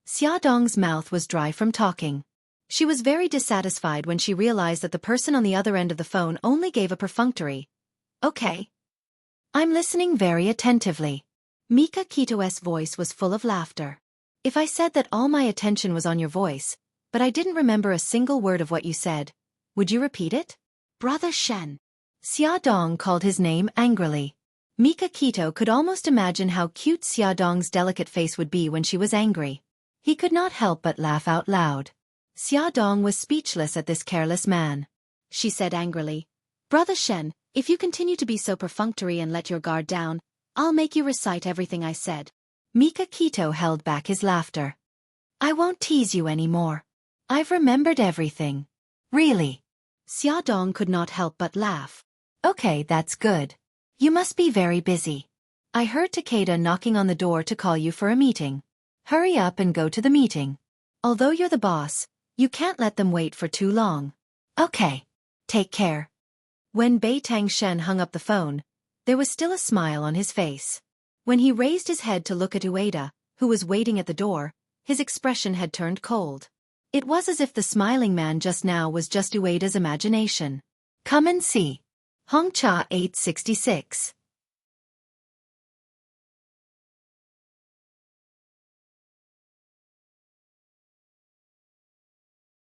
Xiaodong's mouth was dry from talking. She was very dissatisfied when she realized that the person on the other end of the phone only gave a perfunctory, okay. I'm listening very attentively. Mika Kito's voice was full of laughter. If I said that all my attention was on your voice, but I didn't remember a single word of what you said, would you repeat it? Brother Shen. Xiaodong called his name angrily. Mika Kito could almost imagine how cute Xiaodong's delicate face would be when she was angry. He could not help but laugh out loud. Xiaodong was speechless at this careless man. She said angrily, Brother Shen, if you continue to be so perfunctory and let your guard down, I'll make you recite everything I said. Mika Kito held back his laughter. I won't tease you anymore. I've remembered everything. Really? Xia Dong could not help but laugh. Okay, that's good. You must be very busy. I heard Takeda knocking on the door to call you for a meeting. Hurry up and go to the meeting. Although you're the boss, you can't let them wait for too long. Okay. Take care. When Bei Tangshen hung up the phone, there was still a smile on his face. When he raised his head to look at Ueda, who was waiting at the door, his expression had turned cold. It was as if the smiling man just now was just Ueda's imagination. Come and see. Hongcha 866.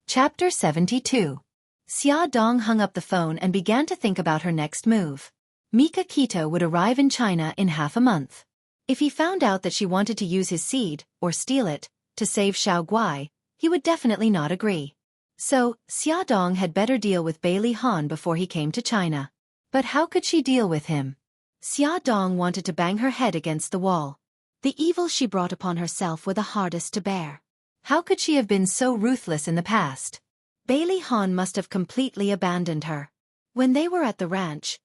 Chapter 72. Xia Dong hung up the phone and began to think about her next move. Mika Kito would arrive in China in half a month. If he found out that she wanted to use his seed, or steal it, to save Xiao Guai, he would definitely not agree. So, Xia Dong had better deal with Bailey Han before he came to China. But how could she deal with him? Xia Dong wanted to bang her head against the wall. The evil she brought upon herself were the hardest to bear. How could she have been so ruthless in the past? Bailey Han must have completely abandoned her. When they were at the ranch,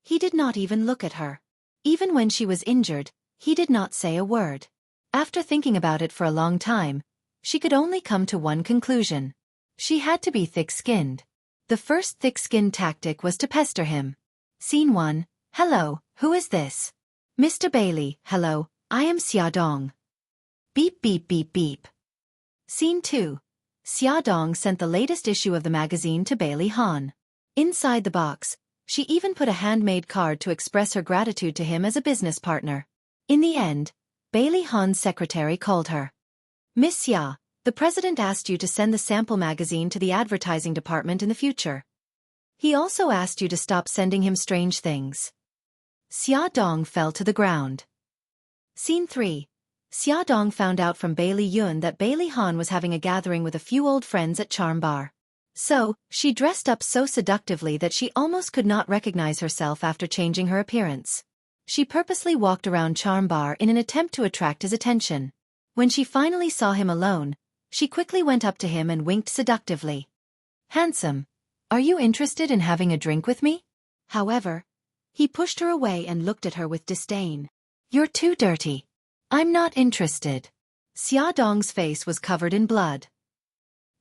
he did not even look at her. Even when she was injured, he did not say a word. After thinking about it for a long time, she could only come to one conclusion. She had to be thick-skinned. The first thick-skinned tactic was to pester him. Scene 1. Hello, who is this? Mr. Bailey, hello, I am Xia Dong. Beep beep beep beep. Scene 2. Xia Dong sent the latest issue of the magazine to Bailey Han. Inside the box, she even put a handmade card to express her gratitude to him as a business partner. In the end, Bailey Han's secretary called her. Miss Xia, the president asked you to send the sample magazine to the advertising department in the future. He also asked you to stop sending him strange things. Xia Dong fell to the ground. Scene 3. Xia Dong found out from Bailey Yun that Bailey Han was having a gathering with a few old friends at Charm Bar. So, she dressed up so seductively that she almost could not recognize herself after changing her appearance. She purposely walked around Charm Bar in an attempt to attract his attention. When she finally saw him alone, she quickly went up to him and winked seductively. Handsome, are you interested in having a drink with me? However, he pushed her away and looked at her with disdain. You're too dirty. I'm not interested. Xia Dong's face was covered in blood.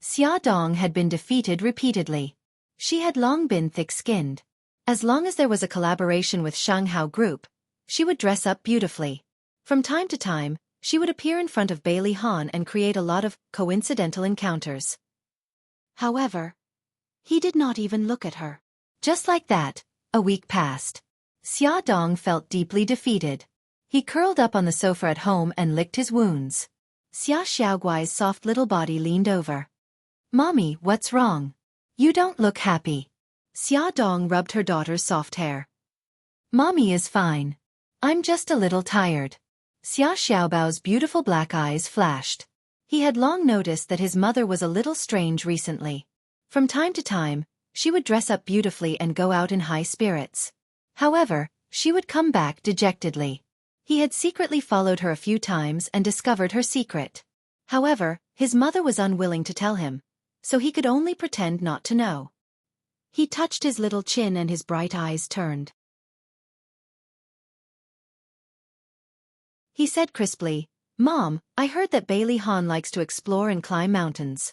Xia Dong had been defeated repeatedly. She had long been thick-skinned. As long as there was a collaboration with Shanghao Group, she would dress up beautifully. From time to time, she would appear in front of Bailey Han and create a lot of coincidental encounters. However, he did not even look at her. Just like that, a week passed. Xia Dong felt deeply defeated. He curled up on the sofa at home and licked his wounds. Xia Xiaoguai's soft little body leaned over. Mommy, what's wrong? You don't look happy. Xia Dong rubbed her daughter's soft hair. Mommy is fine. I'm just a little tired. Xia Xiaobao's beautiful black eyes flashed. He had long noticed that his mother was a little strange recently. From time to time, she would dress up beautifully and go out in high spirits. However, she would come back dejectedly. He had secretly followed her a few times and discovered her secret. However, his mother was unwilling to tell him, so he could only pretend not to know. He touched his little chin and his bright eyes turned. He said crisply, Mom, I heard that Bailey Han likes to explore and climb mountains.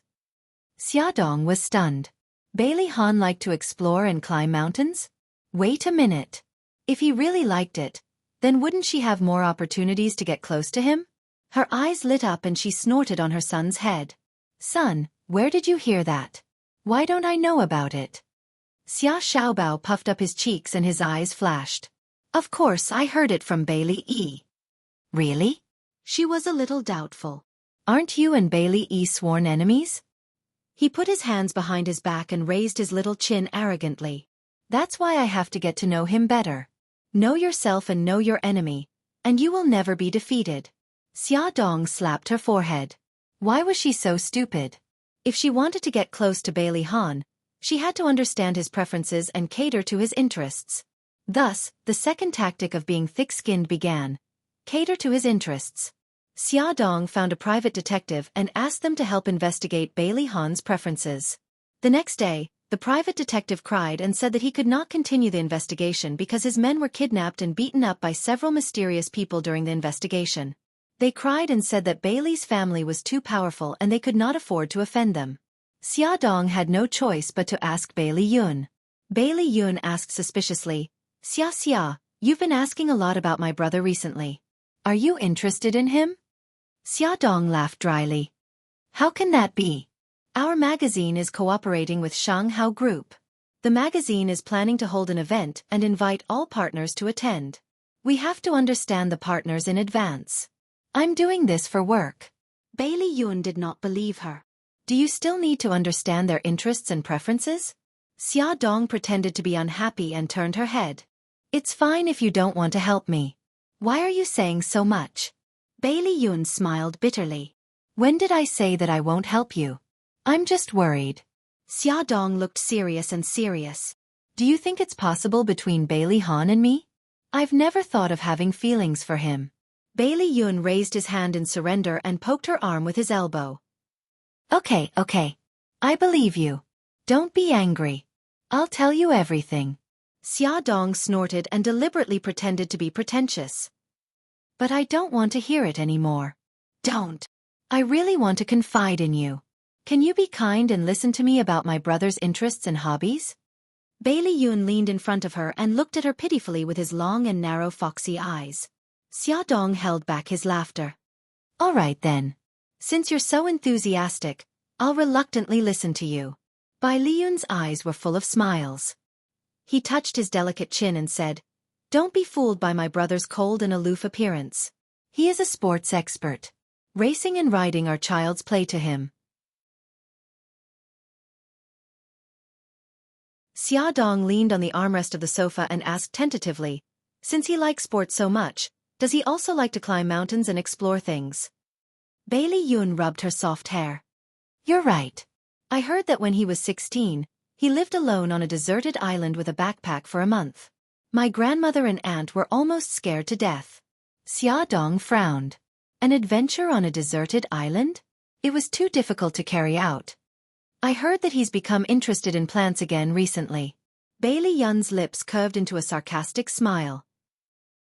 Xia Dong was stunned. Bailey Han liked to explore and climb mountains? Wait a minute. If he really liked it, then wouldn't she have more opportunities to get close to him? Her eyes lit up and she snorted on her son's head. Son, where did you hear that? Why don't I know about it? Xia Xiaobao puffed up his cheeks and his eyes flashed. Of course I heard it from Bailey E. Really? She was a little doubtful. Aren't you and Bailey E sworn enemies? He put his hands behind his back and raised his little chin arrogantly. That's why I have to get to know him better. Know yourself and know your enemy, and you will never be defeated. Xia Dong slapped her forehead. Why was she so stupid? If she wanted to get close to Bailey Han, she had to understand his preferences and cater to his interests. Thus, the second tactic of being thick-skinned began. Cater to his interests. Xiaodong found a private detective and asked them to help investigate Bailey Han's preferences. The next day, the private detective cried and said that he could not continue the investigation because his men were kidnapped and beaten up by several mysterious people during the investigation. They cried and said that Bailey's family was too powerful and they could not afford to offend them. Xiaodong had no choice but to ask Bailey Yun. Bailey Yun asked suspiciously, Xia, you've been asking a lot about my brother recently. Are you interested in him? Xiaodong laughed dryly. How can that be? Our magazine is cooperating with Shanghao Group. The magazine is planning to hold an event and invite all partners to attend. We have to understand the partners in advance. I'm doing this for work. Bailey Yun did not believe her. Do you still need to understand their interests and preferences? Xiaodong pretended to be unhappy and turned her head. It's fine if you don't want to help me. Why are you saying so much? Bailey Yun smiled bitterly. When did I say that I won't help you? I'm just worried. Xiaodong looked serious. Do you think it's possible between Bailey Han and me? I've never thought of having feelings for him. Bailey Yun raised his hand in surrender and poked her arm with his elbow. Okay. I believe you. Don't be angry. I'll tell you everything. Xiaodong snorted and deliberately pretended to be pretentious. But I don't want to hear it anymore. Don't. I really want to confide in you. Can you be kind and listen to me about my brother's interests and hobbies? Bailey Yun leaned in front of her and looked at her pitifully with his long and narrow foxy eyes. Xiaodong held back his laughter. All right then. Since you're so enthusiastic, I'll reluctantly listen to you. Bailey Yun's eyes were full of smiles. He touched his delicate chin and said, Don't be fooled by my brother's cold and aloof appearance. He is a sports expert. Racing and riding are child's play to him. Xiaodong leaned on the armrest of the sofa and asked tentatively, Since he likes sports so much, does he also like to climb mountains and explore things? Bailey Yun rubbed her soft hair. You're right. I heard that when he was 16, he lived alone on a deserted island with a backpack for a month. My grandmother and aunt were almost scared to death. Xiaodong frowned. An adventure on a deserted island? It was too difficult to carry out. I heard that he's become interested in plants again recently. Bailey Yun's lips curved into a sarcastic smile.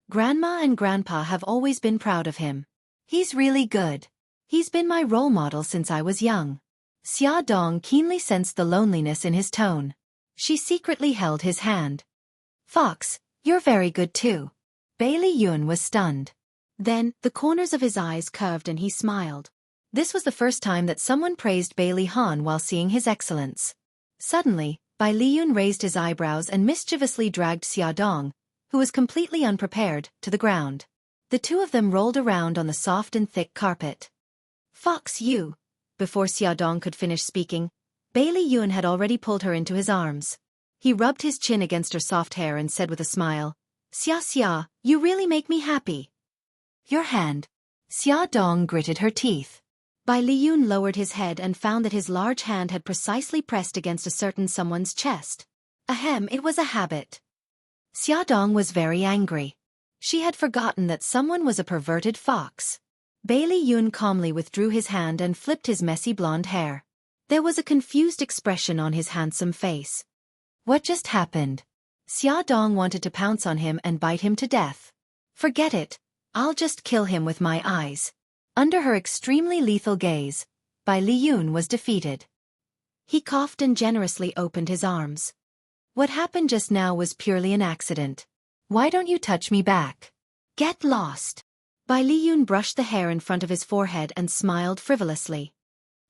Grandma and Grandpa have always been proud of him. He's really good. He's been my role model since I was young. Xiaodong keenly sensed the loneliness in his tone. She secretly held his hand. Fox, you're very good too. Bailey Yun was stunned. Then, the corners of his eyes curved and he smiled. This was the first time that someone praised Bailey Han while seeing his excellence. Suddenly, Bailey Yun raised his eyebrows and mischievously dragged Xiaodong, who was completely unprepared, to the ground. The two of them rolled around on the soft and thick carpet. Fox, you! Before Xiaodong could finish speaking, Bailey Yun had already pulled her into his arms. He rubbed his chin against her soft hair and said with a smile, Xia, you really make me happy. Your hand. Xiaodong gritted her teeth. Bailey Yun lowered his head and found that his large hand had precisely pressed against a certain someone's chest. Ahem, it was a habit. Xiaodong was very angry. She had forgotten that someone was a perverted fox. Bailey Yun calmly withdrew his hand and flipped his messy blonde hair. There was a confused expression on his handsome face. What just happened? Xiaodong wanted to pounce on him and bite him to death. Forget it. I'll just kill him with my eyes. Under her extremely lethal gaze, Bailey Yun was defeated. He coughed and generously opened his arms. What happened just now was purely an accident. Why don't you touch me back? Get lost. Bailey Yun brushed the hair in front of his forehead and smiled frivolously.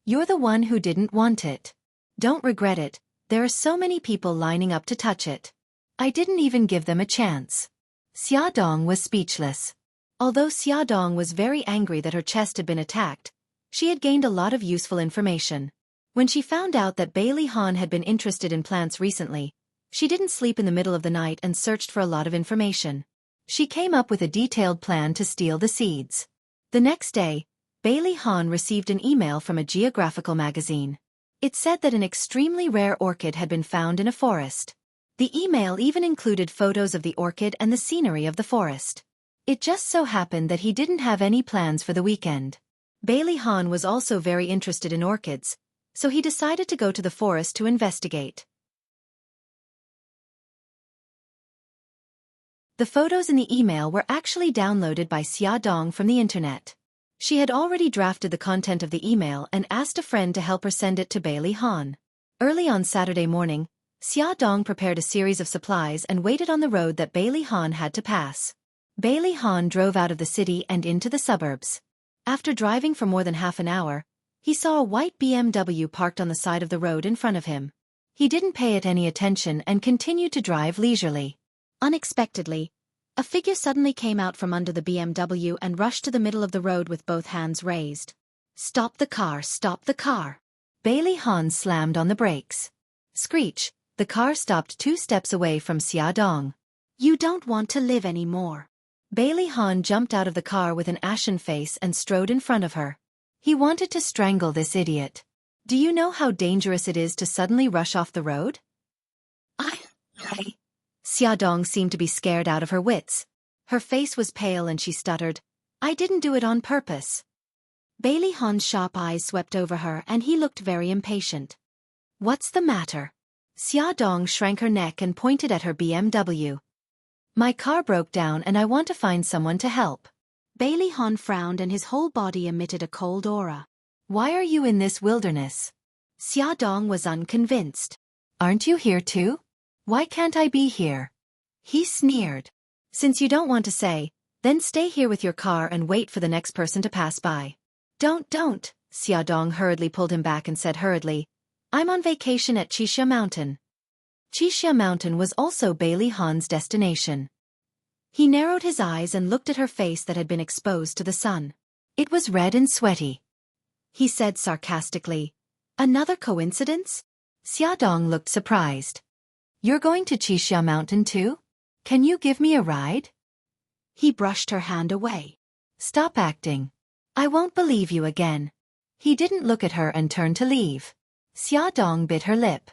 You're the one who didn't want it. Don't regret it, there are so many people lining up to touch it. I didn't even give them a chance. Xiaodong was speechless. Although Xiaodong was very angry that her chest had been attacked, she had gained a lot of useful information. When she found out that Bailey Han had been interested in plants recently, she didn't sleep in the middle of the night and searched for a lot of information. She came up with a detailed plan to steal the seeds. The next day, Bailey Han received an email from a geographical magazine. It said that an extremely rare orchid had been found in a forest. The email even included photos of the orchid and the scenery of the forest. It just so happened that he didn't have any plans for the weekend. Bailey Han was also very interested in orchids, so he decided to go to the forest to investigate. The photos in the email were actually downloaded by Xiaodong from the internet. She had already drafted the content of the email and asked a friend to help her send it to Bailey Han. Early on Saturday morning, Xiaodong prepared a series of supplies and waited on the road that Bailey Han had to pass. Bailey Han drove out of the city and into the suburbs. After driving for more than half an hour, he saw a white BMW parked on the side of the road in front of him. He didn't pay it any attention and continued to drive leisurely. Unexpectedly, a figure suddenly came out from under the BMW and rushed to the middle of the road with both hands raised. "Stop the car, stop the car." Bailey Han slammed on the brakes. Screech, the car stopped 2 steps away from Xiaodong. "You don't want to live anymore." Bailey Han jumped out of the car with an ashen face and strode in front of her. He wanted to strangle this idiot. Do you know how dangerous it is to suddenly rush off the road? Xiaodong seemed to be scared out of her wits. Her face was pale and she stuttered, "I didn't do it on purpose." Bailey Han's sharp eyes swept over her and he looked very impatient. "What's the matter?" Xiaodong shrank her neck and pointed at her BMW. "My car broke down and I want to find someone to help." Bailey Han frowned and his whole body emitted a cold aura. "Why are you in this wilderness?" Xiaodong was unconvinced. "Aren't you here too? Why can't I be here?" He sneered. "Since you don't want to say, then stay here with your car and wait for the next person to pass by." Don't, Xiaodong hurriedly pulled him back and said hurriedly, "I'm on vacation at Wuxia Mountain." Wuxia Mountain was also Bailey Han's destination. He narrowed his eyes and looked at her face that had been exposed to the sun. It was red and sweaty. He said sarcastically, "Another coincidence?" Xiaodong looked surprised. "You're going to Wuxia Mountain too? Can you give me a ride?" He brushed her hand away. "Stop acting. I won't believe you again." He didn't look at her and turned to leave. Xiaodong bit her lip.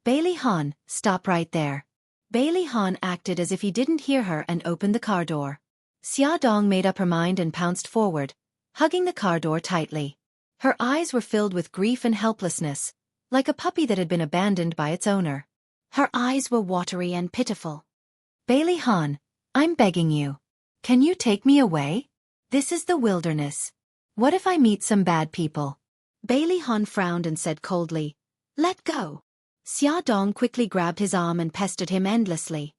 "Bailey Han, stop right there." Bailey Han acted as if he didn't hear her and opened the car door. Xiaodong made up her mind and pounced forward, hugging the car door tightly. Her eyes were filled with grief and helplessness, like a puppy that had been abandoned by its owner. Her eyes were watery and pitiful. "Bailey Han, I'm begging you. Can you take me away? This is the wilderness. What if I meet some bad people?" Bailey Han frowned and said coldly, "Let go." Xiaodong quickly grabbed his arm and pestered him endlessly.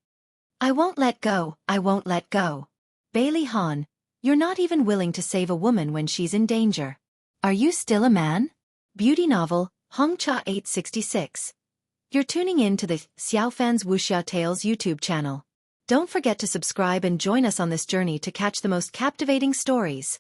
"I won't let go, I won't let go." "Bailey Han, you're not even willing to save a woman when she's in danger. Are you still a man?" Beauty novel, Hongcha 866. You're tuning in to the Xiaofan's Wuxia Tales YouTube channel. Don't forget to subscribe and join us on this journey to catch the most captivating stories.